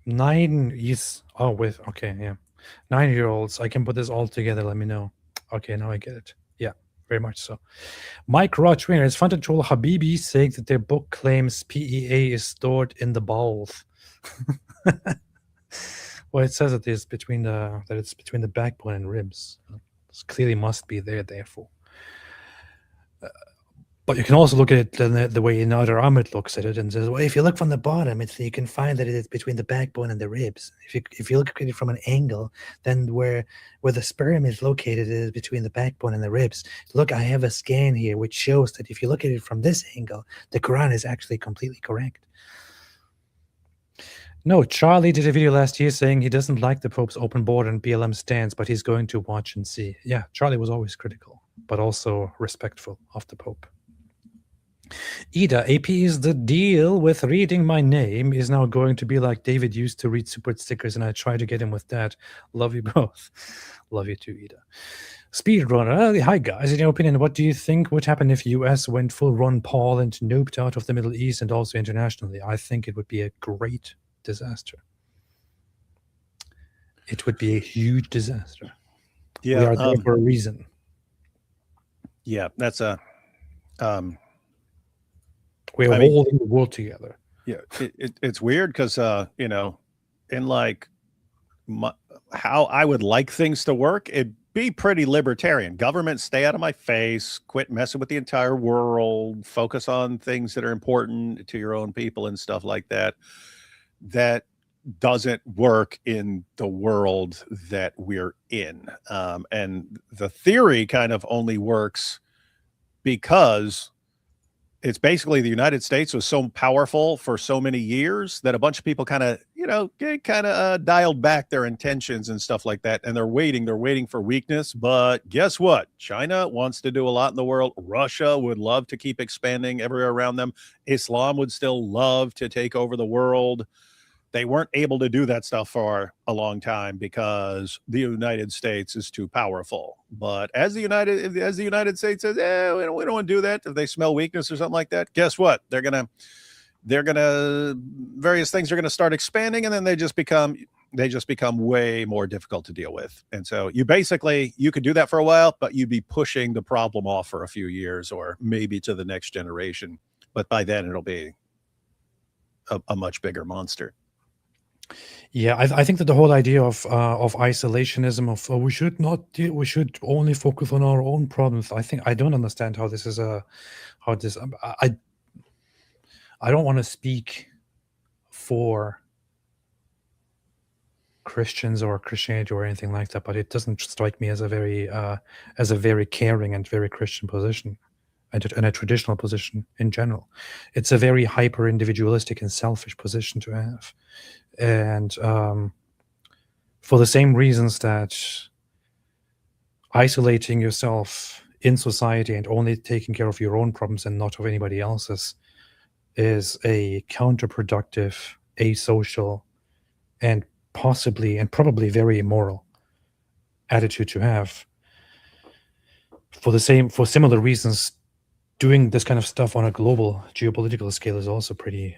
9 is okay, yeah. 9-year-olds. I can put this all together. Let me know. Okay, now I get it. Yeah, very much so. Mike Rochwiner, it's fun to troll Habibi saying that their book claims PEA is stored in the bowels. Well, it says it is between the backbone and ribs. It clearly must be there, therefore. But you can also look at it the way Nader Ahmed looks at it and says, well, if you look from the bottom, you can find that it is between the backbone and the ribs. If you look at it from an angle, then where the sperm is located is between the backbone and the ribs. Look, I have a scan here which shows that if you look at it from this angle, the Quran is actually completely correct. No, Charlie did a video last year saying he doesn't like the Pope's open border and BLM stance, but he's going to watch and see. Yeah, Charlie was always critical, but also respectful of the Pope. Ida, AP is the deal with reading my name is now going to be like David used to read support stickers, and I try to get him with that. Love you both. Love you too, Ida. Speedrunner, hi guys. In your opinion, what do you think would happen if US went full Ron Paul and noped out of the Middle East and also internationally? I think it would be a great disaster. It would be a huge disaster. Yeah, we are there for a reason. Yeah, that's a. We're holding the world together. Yeah, it's weird because in like how I would like things to work, it'd be pretty libertarian. Government, stay out of my face. Quit messing with the entire world. Focus on things that are important to your own people and stuff like that. That doesn't work in the world that we're in. And the theory kind of only works because it's basically the United States was so powerful for so many years that a bunch of people kind of, dialed back their intentions and stuff like that. And they're waiting for weakness. But guess what? China wants to do a lot in the world. Russia would love to keep expanding everywhere around them. Islam would still love to take over the world. They weren't able to do that stuff for a long time because the United States is too powerful. But as the United States says, we don't want to do that. If they smell weakness or something like that, guess what? They're gonna various things are gonna start expanding, and then they just become way more difficult to deal with. And so you could do that for a while, but you'd be pushing the problem off for a few years or maybe to the next generation. But by then it'll be a much bigger monster. Yeah, I think that the whole idea of isolationism, we should only focus on our own problems. I don't understand how this is I don't want to speak for Christians or Christianity or anything like that, but it doesn't strike me as a very caring and very Christian position, and a traditional position in general. It's a very hyper individualistic and selfish position to have. And for the same reasons that isolating yourself in society and only taking care of your own problems and not of anybody else's is a counterproductive, asocial, and possibly and probably very immoral attitude to have. For similar reasons, doing this kind of stuff on a global geopolitical scale is also pretty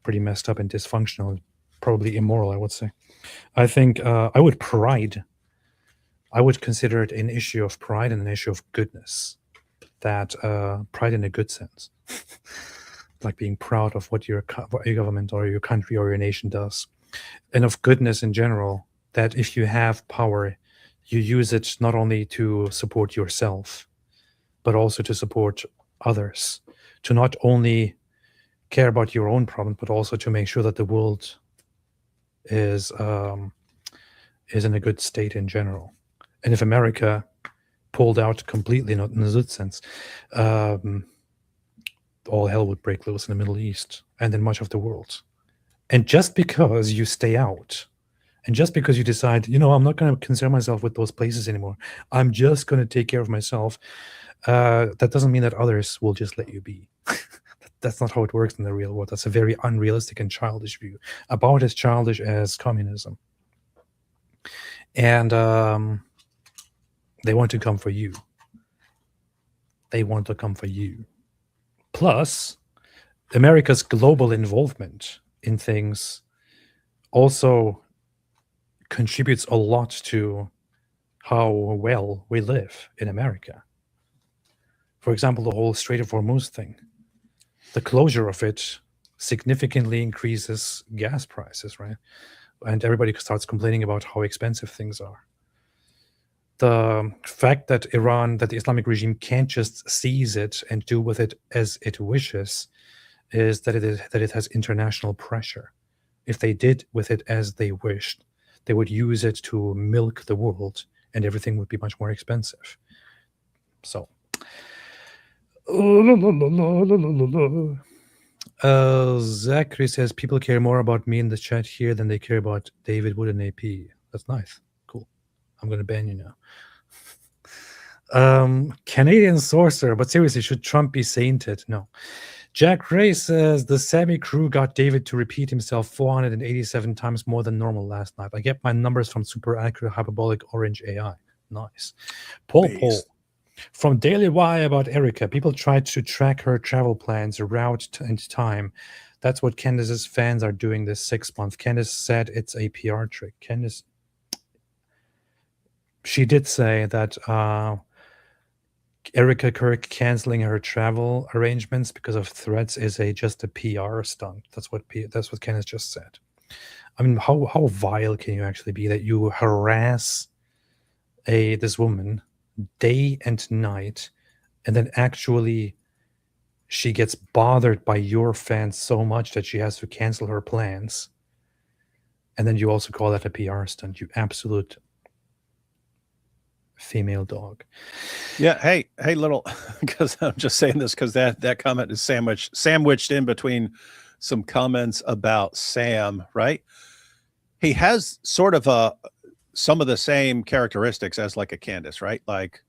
messed up and dysfunctional, probably immoral, I would say. I think I would consider it an issue of pride and an issue of goodness. That pride in a good sense, like being proud of what your government or your country or your nation does, and of goodness in general. That if you have power, you use it not only to support yourself, but also to support others, to not only care about your own problem, but also to make sure that the world is in a good state in general. And if America pulled out completely, not in the good sense, all hell would break loose in the Middle East and in much of the world. And just because you stay out, and just because you decide, I'm not going to concern myself with those places anymore, I'm just going to take care of myself, that doesn't mean that others will just let you be. That's not how it works in the real world. That's a very unrealistic and childish view, about as childish as communism. And they want to come for you. They want to come for you. Plus, America's global involvement in things also contributes a lot to how well we live in America. For example, the whole Strait of Hormuz thing. The closure of it significantly increases gas prices, right? And everybody starts complaining about how expensive things are. The fact that the Islamic regime can't just seize it and do with it as it wishes is that it has international pressure. If they did with it as they wished, they would use it to milk the world, and everything would be much more expensive. So, Zachary says people care more about me in the chat here than they care about David Wood and AP. That's nice. Cool. I'm gonna ban you now. Canadian sorcerer, but seriously, should Trump be sainted? No. Jack Ray says the Sammy crew got David to repeat himself 487 times more than normal last night. I get my numbers from super accurate hyperbolic orange AI. Nice. Paul from Daily Wire about Erica. People tried to track her travel plans, route, and time. That's what Candace's fans are doing this 6 month. Candace said it's a PR trick. Candace, she did say that Erica Kirk canceling her travel arrangements because of threats is just a PR stunt. That's what Candace just said. I mean, how vile can you actually be that you harass this woman day and night, and then actually she gets bothered by your fans so much that she has to cancel her plans, and then you also call that a PR stunt? You absolute female dog. Yeah. Hey, little, because I'm just saying this because that comment is sandwiched in between some comments about Sam, right? He has sort of some of the same characteristics as like a Candace, right? Like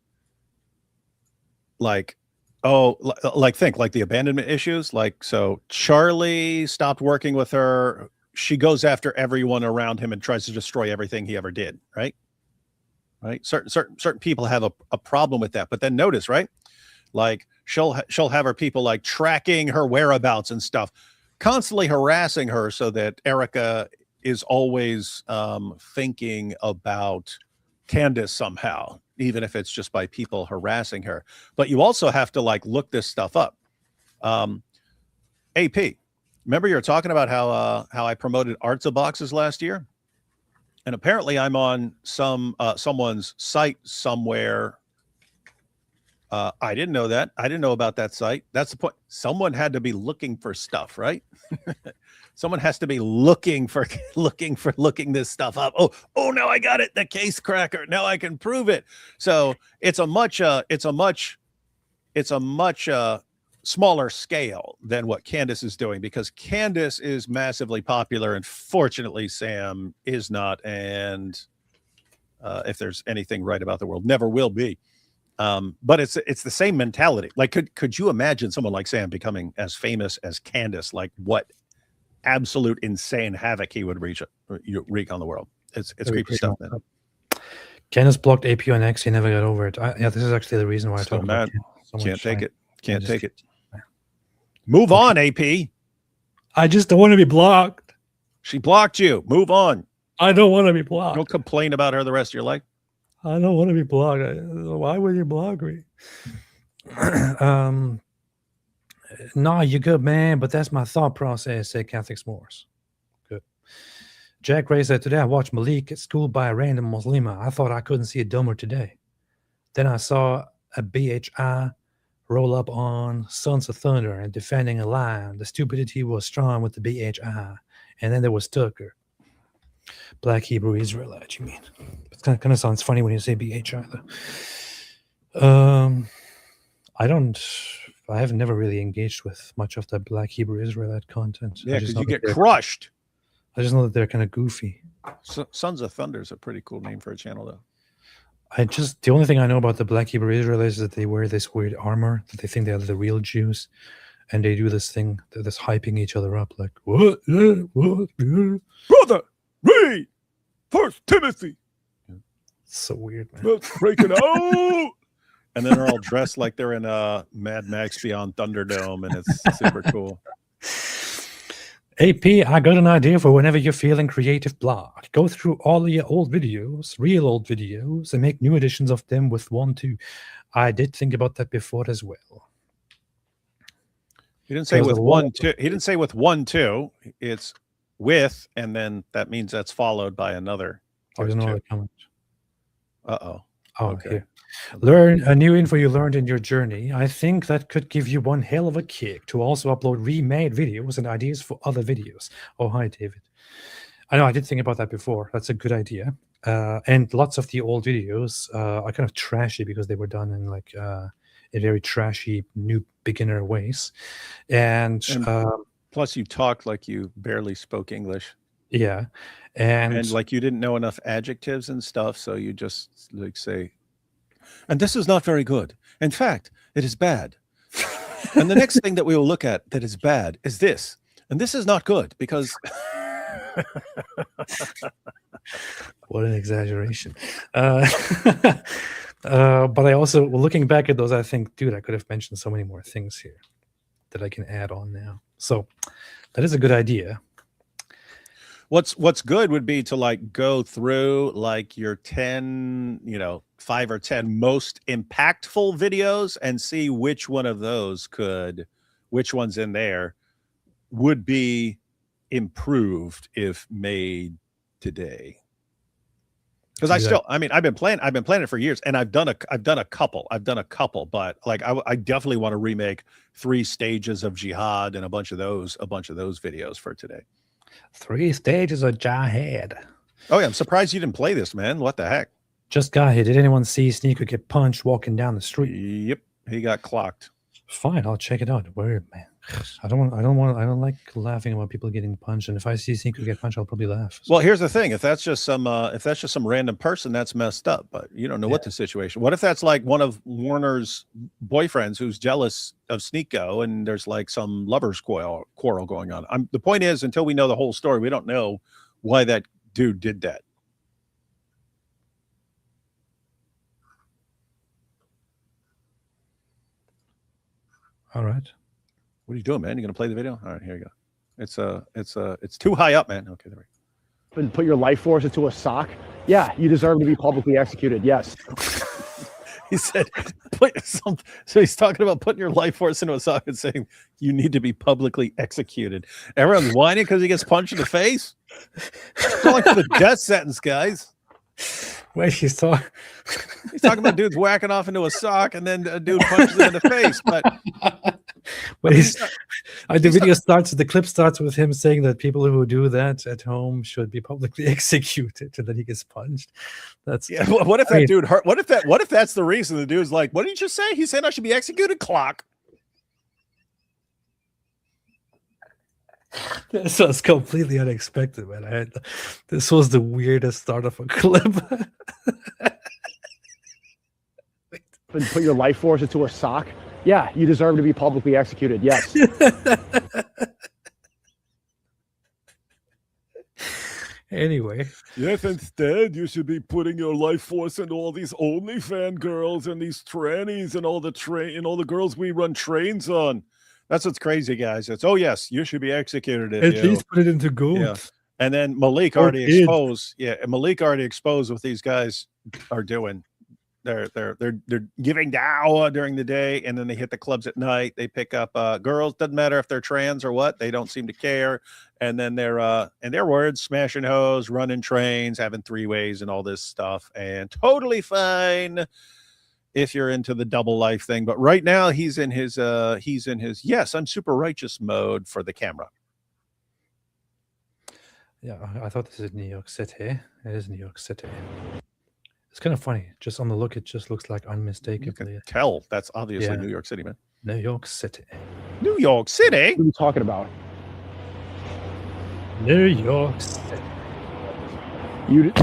think like the abandonment issues. Like, so Charlie stopped working with her. She goes after everyone around him and tries to destroy everything he ever did, right? Right. Certain people have a problem with that. But then notice, right? Like she'll have her people like tracking her whereabouts and stuff, constantly harassing her so that Erica is always thinking about Candace somehow, even if it's just by people harassing her. But you also have to like look this stuff up. AP, remember you were talking about how I promoted Artsa boxes last year? And apparently I'm on someone's site somewhere. I didn't know that. I didn't know about that site. That's the point. Someone had to be looking for stuff, right? Someone has to be looking this stuff up. Oh, now I got it. The case cracker. Now I can prove it. So it's a much smaller scale than what Candace is doing, because Candace is massively popular and fortunately Sam is not. And if there's anything right about the world, never will be. But it's the same mentality. Like, could you imagine someone like Sam becoming as famous as Candace? Like, what absolute insane havoc he would wreak on the world. It's creepy stuff, man. Candace blocked AP on X. He never got over it. This is actually the reason why I Still talk mad. about Can't take it. Can't take it. Move on, AP. I just don't want to be blocked. She blocked you. Move on. I don't want to be blocked. Don't complain about her the rest of your life. I don't want to be blocked. Why would you block me? No, you're good, man, but that's my thought process, said Catholic S'mores. Good. Jack Ray said, today I watched Malik get schooled by a random Muslima. I thought I couldn't see a dumber today. Then I saw a BHI roll up on Sons of Thunder and defending a line. The stupidity was strong with the BHI. And then there was Tucker. Black Hebrew Israelite, you mean? It kind of sounds funny when you say BHI, though. I have never really engaged with much of the Black Hebrew Israelite content. Yeah, because you get crushed. I just know that they're kind of goofy. Sons of Thunder is a pretty cool name for a channel, though. The only thing I know about the Black Hebrew Israelites is that they wear this weird armor, that they think they are the real Jews, and they do this thing, they're just hyping each other up, like, what? What? Brother, read 1 Timothy. It's so weird, man. Let's break it out. And then they're all dressed like they're in Mad Max Beyond Thunderdome, and it's super cool. AP, I got an idea for whenever you're feeling creative block. Go through all of your old videos, real old videos, and make new editions of them with 1-2. I did think about that before as well. He didn't say with 1-2. He didn't say with 1-2. It's with, and then that means that's followed by another. There's no other comment. Uh-oh. Oh, Okay. here. Learn a new info you learned in your journey. I think that could give you one hell of a kick to also upload remade videos and ideas for other videos. Oh, hi, David. I know I did think about that before. That's a good idea. And lots of the old videos are kind of trashy because they were done in like in very trashy new beginner ways. And plus you talk like you barely spoke English. Yeah. And like you didn't know enough adjectives and stuff, so you just like say, and this is not very good. In fact, it is bad. And the next thing that we will look at that is bad is this. And this is not good because what an exaggeration. But I also, looking back at those, I think, dude, I could have mentioned so many more things here that I can add on now. So that is a good idea. What's good would be to like go through like your 10, 5 or 10 most impactful videos and see which one of those which ones in there would be improved if made today. Because I've been playing it for years, and I've done a couple, but like I definitely want to remake 3 stages of jihad and a bunch of those videos for today. 3 stages of jihad. Oh yeah, I'm surprised you didn't play this, man. What the heck? Just got here. Did anyone see Sneaker get punched walking down the street? Yep, he got clocked. Fine, I'll check it out. Weird, man. I don't like laughing about people getting punched, and if I see Sneaker get punched, I'll probably laugh. So. Well, here's the thing: if that's just some random person, that's messed up. But you don't know what the situation. What if that's like one of Warner's boyfriends who's jealous of Sneeko, and there's like some lovers quarrel going on? The point is, until we know the whole story, we don't know why that dude did that. All right. What are you doing, man? You gonna play the video? All right, here you go. It's too high up, man. Okay, there we go. And put your life force into a sock. Yeah, you deserve to be publicly executed. Yes. He said, so he's talking about putting your life force into a sock and saying you need to be publicly executed. Everyone's whining because he gets punched in the face. It's not like the death sentence, guys. Wait, he's talking about dudes whacking off into a sock and then a dude punches him in the face. But the clip starts with him saying that people who do that at home should be publicly executed, and then he gets punched. That's What if that dude hurt? What if that's the reason the dude's like, what did you just say? He said I should be executed. Clock. This was completely unexpected, man. This was the weirdest start of a clip. And put your life force into a sock. Yeah, you deserve to be publicly executed. Yes. Anyway. Yes, instead, you should be putting your life force into all these OnlyFans girls and these trannies and all the girls we run trains on. That's what's crazy, guys. It's, oh, yes, you should be executed. At least put it into gold. Yeah. And then Malik already exposed. Yeah, and Malik already exposed what these guys are doing. They're giving dawah during the day, and then they hit the clubs at night. They pick up girls. Doesn't matter if they're trans or what. They don't seem to care. And then they're in their words, smashing hoes, running trains, having 3-ways, and all this stuff, and totally fine. if you're into the double life thing. But right now he's in his yes, I'm super righteous mode for the camera. Yeah, I thought this is New York City. It is New York City. It's kind of funny. Just on the look, it just looks like You unmistakably can tell that's obviously Yeah. New York City, man. New York City. New York City. What are you talking about? New York City. You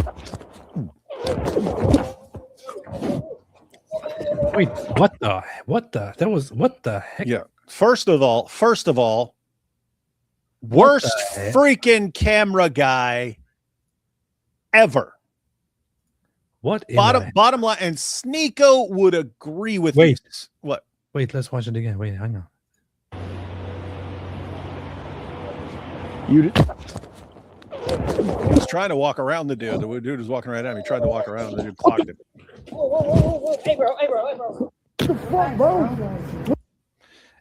Wait, what the heck? Yeah. First of all, worst the heck? freaking camera guy ever. What in Bottom line, and Sneeko would agree with Wait. me. What? Wait, let's watch it again. Wait, hang on. you He was trying to walk around the dude. The dude was walking right at him. He tried to walk around. The dude clocked him. Whoa. Hey, bro.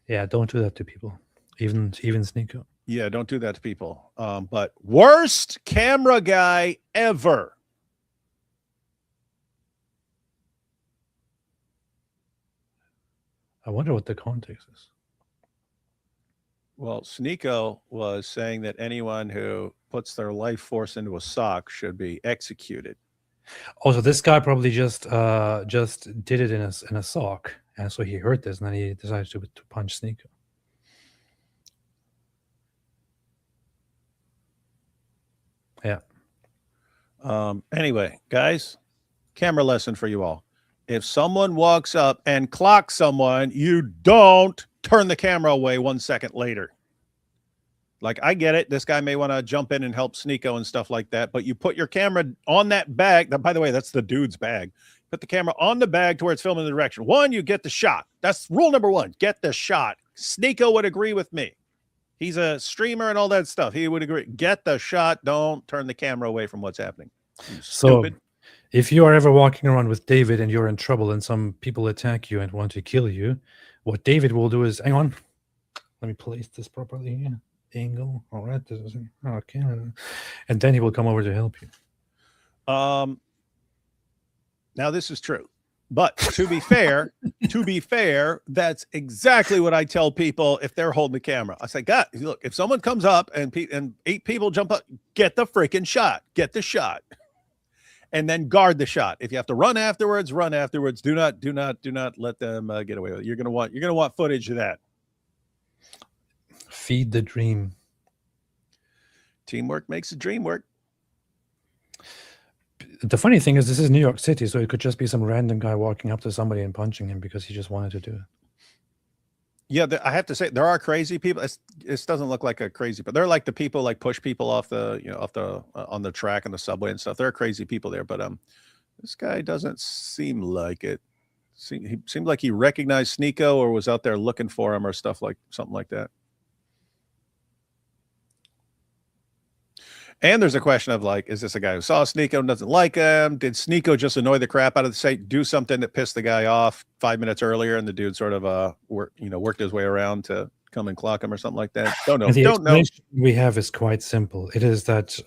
Yeah, don't do that to people. Even Sneeko. Yeah, don't do that to people. But worst camera guy ever. I wonder what the context is. Well, Sneeko was saying that anyone who puts their life force into a sock should be executed. Also, this guy probably just did it in a sock, and so he heard this, and then he decided to punch Sneeko. Yeah. Anyway, guys, camera lesson for you all. If someone walks up and clocks someone, you don't turn the camera away 1 second later. Like, I get it. This guy may want to jump in and help Sneeko and stuff like that, but you put your camera on that bag. By the way, that's the dude's bag. Put the camera on the bag to where it's filming the direction. One, you get the shot. That's rule number one. Get the shot. Sneeko would agree with me. He's a streamer and all that stuff. He would agree. Get the shot. Don't turn the camera away from what's happening. You So, stupid. if you are ever walking around with David and you're in trouble and some people attack you and want to kill you, what David will do is, hang on, let me place this properly here. Angle. All right. This is okay. And then he will come over to help you. Now this is true, but to be fair, that's exactly what I tell people if they're holding the camera. I say, God, look, if someone comes up and 8 people jump up, get the freaking shot. Get the shot. And then guard the shot. If you have to run afterwards, run afterwards. Do not let them get away with it. You're gonna want footage of that. Feed the dream. Teamwork makes the dream work. The funny thing is, this is New York City, so it could just be some random guy walking up to somebody and punching him because he just wanted to do it. Yeah, I have to say there are crazy people. This doesn't look like a crazy, but they're like the people like push people off the on the track and the subway and stuff. There are crazy people there, but this guy doesn't seem like it. He seemed like he recognized Sneeko or was out there looking for him or something like that. And there's a question of like, is this a guy who saw Sneeko and doesn't like him? Did Sneeko just annoy the crap out of the site, do something that pissed the guy off 5 minutes earlier, and the dude sort of worked his way around to come and clock him or something like that? Don't know. And the Don't know. explanation we have is quite simple. It is that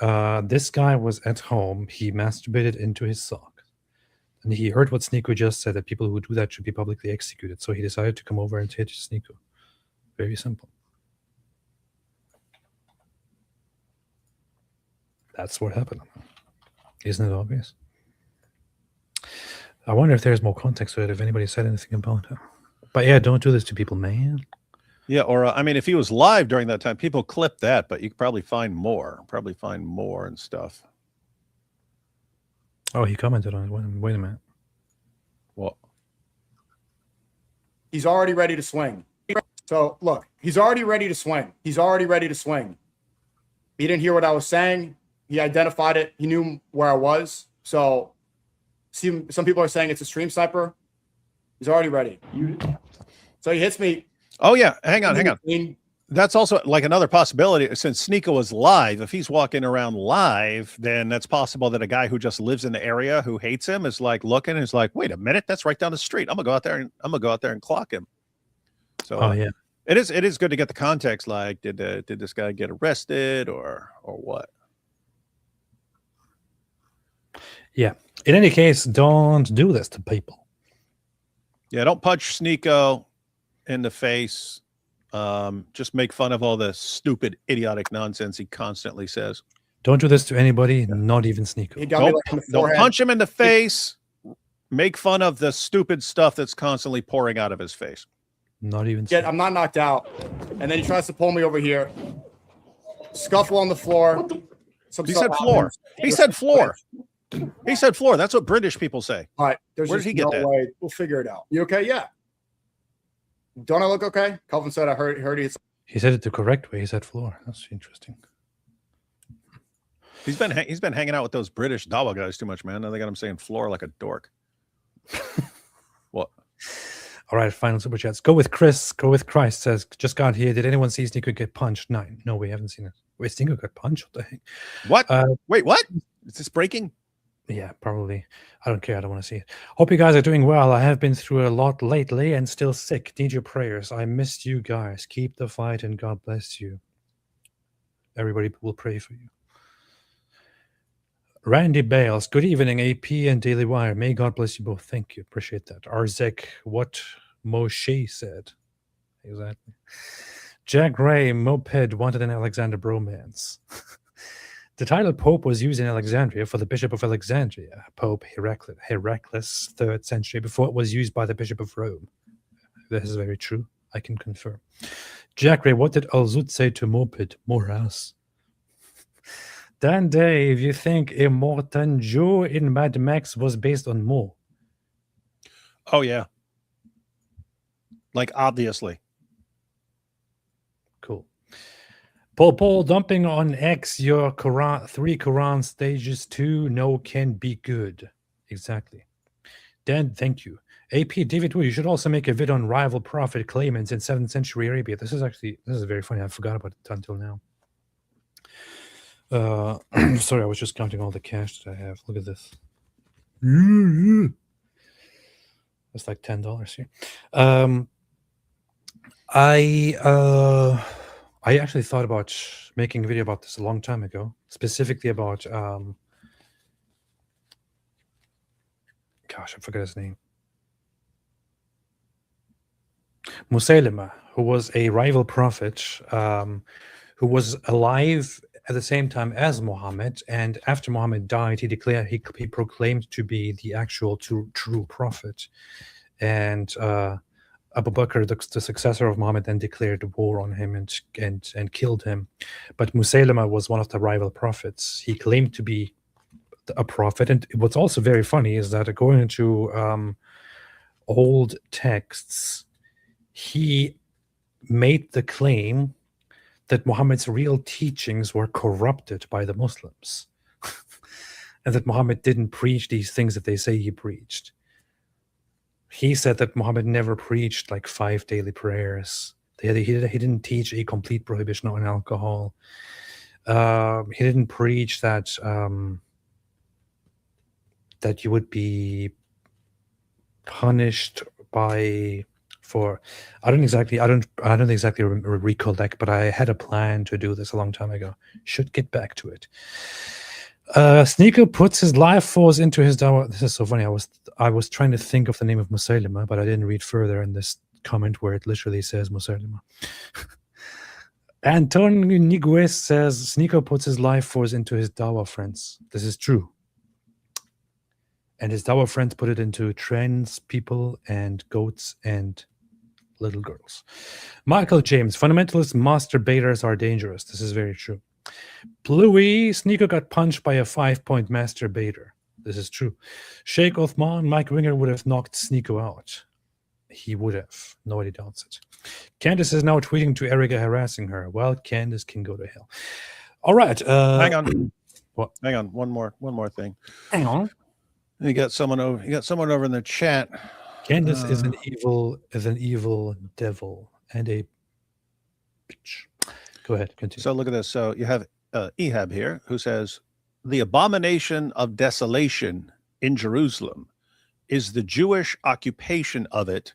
this guy was at home. He masturbated into his sock, and he heard what Sneeko just said, that people who do that should be publicly executed. So he decided to come over and hit Sneeko. Very simple. That's what happened. Isn't it obvious? I wonder if there's more context to it, if anybody said anything about it. But yeah, don't do this to people, man. Yeah, or I mean, if he was live during that time, people clip that, but you could probably find more. And stuff. Oh, he commented on it. Wait a minute. Well, he's already ready to swing. So look, he's already ready to swing. He didn't hear what I was saying. He identified it. He knew where I was. So some people are saying it's a stream sniper. He's already ready. So he hits me. Oh yeah, hang on. That's also like another possibility. Since Sneeko was live, if he's walking around live, then that's possible that a guy who just lives in the area who hates him is like looking and is like, wait a minute, that's right down the street. I'm gonna go out there and clock him. So yeah. It is good to get the context. Like, did this guy get arrested or what? Yeah. In any case, don't do this to people. Yeah, don't punch Sneeko in the face. Just make fun of all the stupid, idiotic nonsense he constantly says. Don't do this to anybody, not even Sneeko. He got me like in the Don't forehead. punch him in the face. Make fun of the stupid stuff that's constantly pouring out of his face. Not even. I'm not knocked out. And then he tries to pull me over here. Scuffle on the floor. He said floor. He said floor. He said floor. That's what British people say. All right. There's Where just did he get no that? way. We'll figure it out. You okay? Yeah. Don't I look okay? Calvin said I heard it. He said it the correct way. He said floor. That's interesting. He's been hanging out with those British Dawa guys too much, man. Now they got him saying floor like a dork. What? All right, final super chats. Go with Chris. Go with Christ says, just got here. Did anyone see Sneeko get punched? No, we haven't seen it. Wait, Sneeko got punched? What the heck? What? Wait, what? Is this breaking? Yeah, probably. I don't care. I don't want to see it. Hope you guys are doing well. I have been through a lot lately and still sick. Need your prayers. I missed you guys. Keep the fight and God bless you. Everybody will pray for you. Randy Bales. Good evening, AP and Daily Wire. May God bless you both. Thank you. Appreciate that. Arzek, what Moshe said. Exactly. Jack Ray, Moped wanted an Alexander bromance. The title Pope was used in Alexandria for the Bishop of Alexandria, Pope Heraclius, 3rd century, before it was used by the Bishop of Rome. This is very true. I can confirm. Jack Ray, what did Al-Zut say to Moped? More house. Dan Dave, you think Immortan Joe in Mad Max was based on Mo? Oh, yeah. Like, obviously. Cool. Paul dumping on X your Quran, 3 Quran stages 2 no can be good. Exactly. Dan, thank you. AP David Wood, you should also make a vid on rival prophet claimants in 7th century Arabia. This is very funny. I forgot about it until now. Sorry, I was just counting all the cash that I have. Look at this. It's like $10 here. I actually thought about making a video about this a long time ago, specifically about gosh, I forgot his name. Musaylima, who was a rival prophet, who was alive at the same time as Muhammad, and after Muhammad died, he proclaimed to be the actual true prophet, and Abu Bakr, the successor of Muhammad, then declared war on him and killed him. But Musaylima was one of the rival prophets. He claimed to be a prophet, and what's also very funny is that according to old texts, he made the claim that Muhammad's real teachings were corrupted by the Muslims, and that Muhammad didn't preach these things that they say he preached. He said that Muhammad never preached like 5 daily prayers. He didn't teach a complete prohibition on alcohol. He didn't preach that that you would be punished for. I don't exactly recollect, but I had a plan to do this a long time ago. Should get back to it. Sneeko puts his life force into his dawah. This is so funny. I was trying to think of the name of Musaylima, but I didn't read further in this comment where it literally says Musaylima. Anton Niguez says Sneeko puts his life force into his dawah friends. This is true. And his dawah friends put it into trans people and goats and little girls. Michael James, fundamentalist masturbators are dangerous. This is very true. Bluey, Sneeko got punched by a 5-point masturbator. This is true. Sheikh Othman, Mike Winger would have knocked Sneeko out. He would have. Nobody doubts it. Candace is now tweeting to Erica harassing her. Well, Candace can go to hell. All right. Hang on. What? Hang on. One more thing. Hang on. You got someone over in the chat. Candace is an evil devil and a bitch. Go ahead, continue. So look at this. So you have Ehab here, who says, the abomination of desolation in Jerusalem is the Jewish occupation of it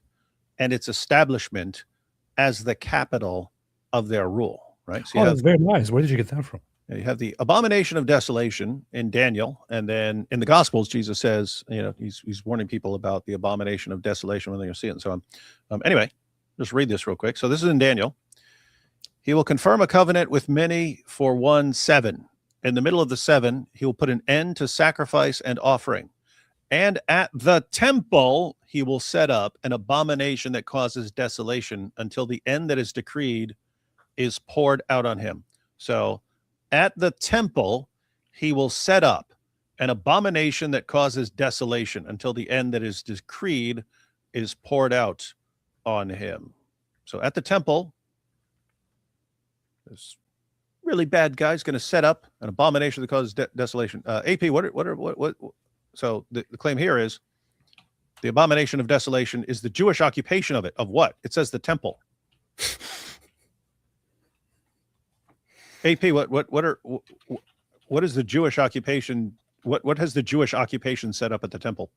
and its establishment as the capital of their rule. Right? So that's very nice. Where did you get that from? You have the abomination of desolation in Daniel, and then in the Gospels, Jesus says, he's warning people about the abomination of desolation when they're going to see it and so on. Anyway, just read this real quick. So this is in Daniel. He will confirm a covenant with many for 1/7. In the middle of the 7, he will put an end to sacrifice and offering. And at the temple, he will set up an abomination that causes desolation until the end that is decreed is poured out on him. So at the temple, he will set up an abomination that causes desolation until the end that is decreed is poured out on him. So at the temple, this really bad guy's going to set up an abomination that causes desolation. AP, what? So the claim here is the abomination of desolation is the Jewish occupation of it. Of what? It says the temple. AP, what is the Jewish occupation? What has the Jewish occupation set up at the temple?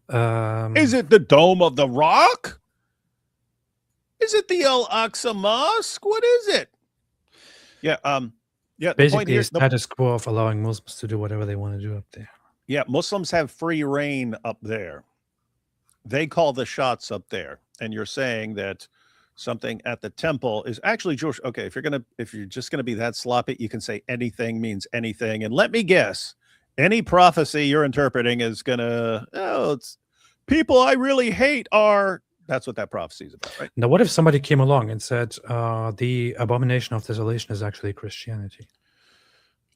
Is it the Dome of the Rock? Is it the Al-Aqsa Mosque? What is it? Yeah. Basically, a status quo of allowing Muslims to do whatever they want to do up there. Yeah, Muslims have free reign up there. They call the shots up there, and you're saying that something at the temple is actually Jewish. Okay, if you're just gonna be that sloppy, you can say anything means anything. And let me guess, any prophecy you're interpreting is gonna it's people I really hate are. That's what that prophecy is about, right? Now, what if somebody came along and said the abomination of desolation is actually Christianity?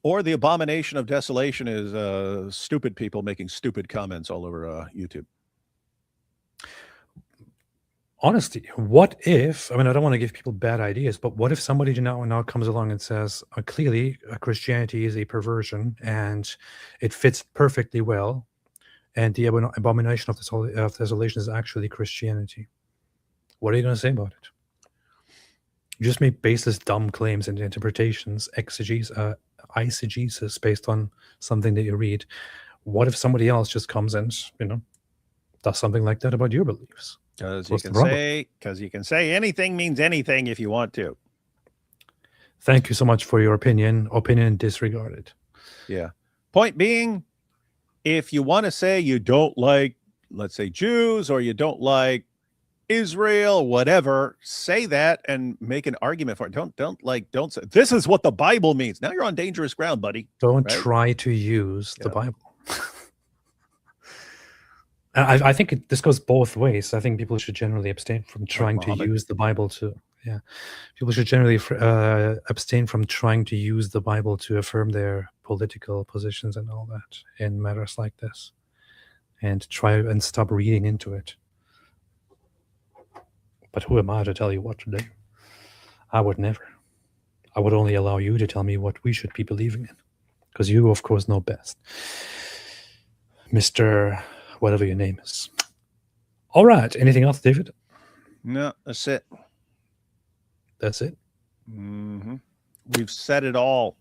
Or the abomination of desolation is stupid people making stupid comments all over YouTube. Honestly, what if, I don't want to give people bad ideas, but what if somebody now comes along and says, clearly Christianity is a perversion and it fits perfectly well, and the abomination of desolation is actually Christianity? What are you going to say about it? You just made baseless, dumb claims and interpretations, eisegesis based on something that you read. What if somebody else just comes and, does something like that about your beliefs? Because you can say anything means anything if you want to. Thank you so much for your opinion. Opinion disregarded. Yeah. Point being, if you want to say you don't like, let's say, Jews, or you don't like Israel, whatever, say that and make an argument for it. Don't say this is what the Bible means. Now you're on dangerous ground, buddy. Don't try to use the Bible. I think this goes both ways. I think people should generally abstain from trying to use the Bible to. Yeah, people should generally abstain from trying to use the Bible to affirm their political positions and all that in matters like this, and try and stop reading into it. But who am I to tell you what to do? I would never. I would only allow you to tell me what we should be believing in, because you, of course, know best, Mr. Whatever your name is. All right. Anything else, David? No, that's it. That's it? Mm-hmm. We've said it all.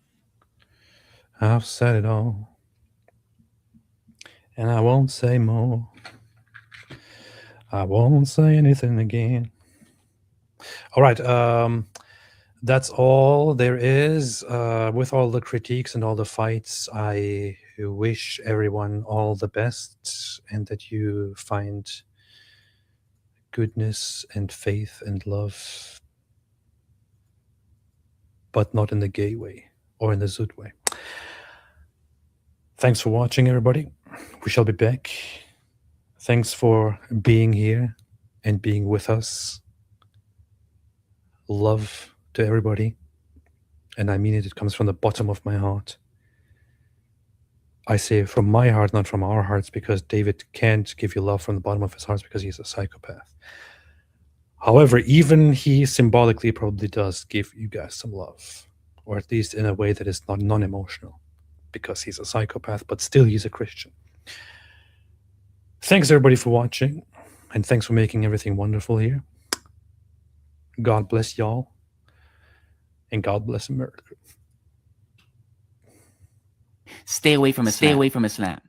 I've said it all. And I won't say more. I won't say anything again. All right. That's all there is. With all the critiques and all the fights, I wish everyone all the best, and that you find goodness and faith and love, but not in the gay way or in the Zud way. Thanks for watching, everybody. We shall be back. Thanks for being here and being with us. Love to everybody. And I mean it. It comes from the bottom of my heart. I say from my heart, not from our hearts, because David can't give you love from the bottom of his heart because he's a psychopath. However, even he symbolically probably does give you guys some love, or at least in a way that is not non-emotional, because he's a psychopath, but still he's a Christian. Thanks everybody for watching, and thanks for making everything wonderful here. God bless y'all, and God bless America. Stay away from Islam.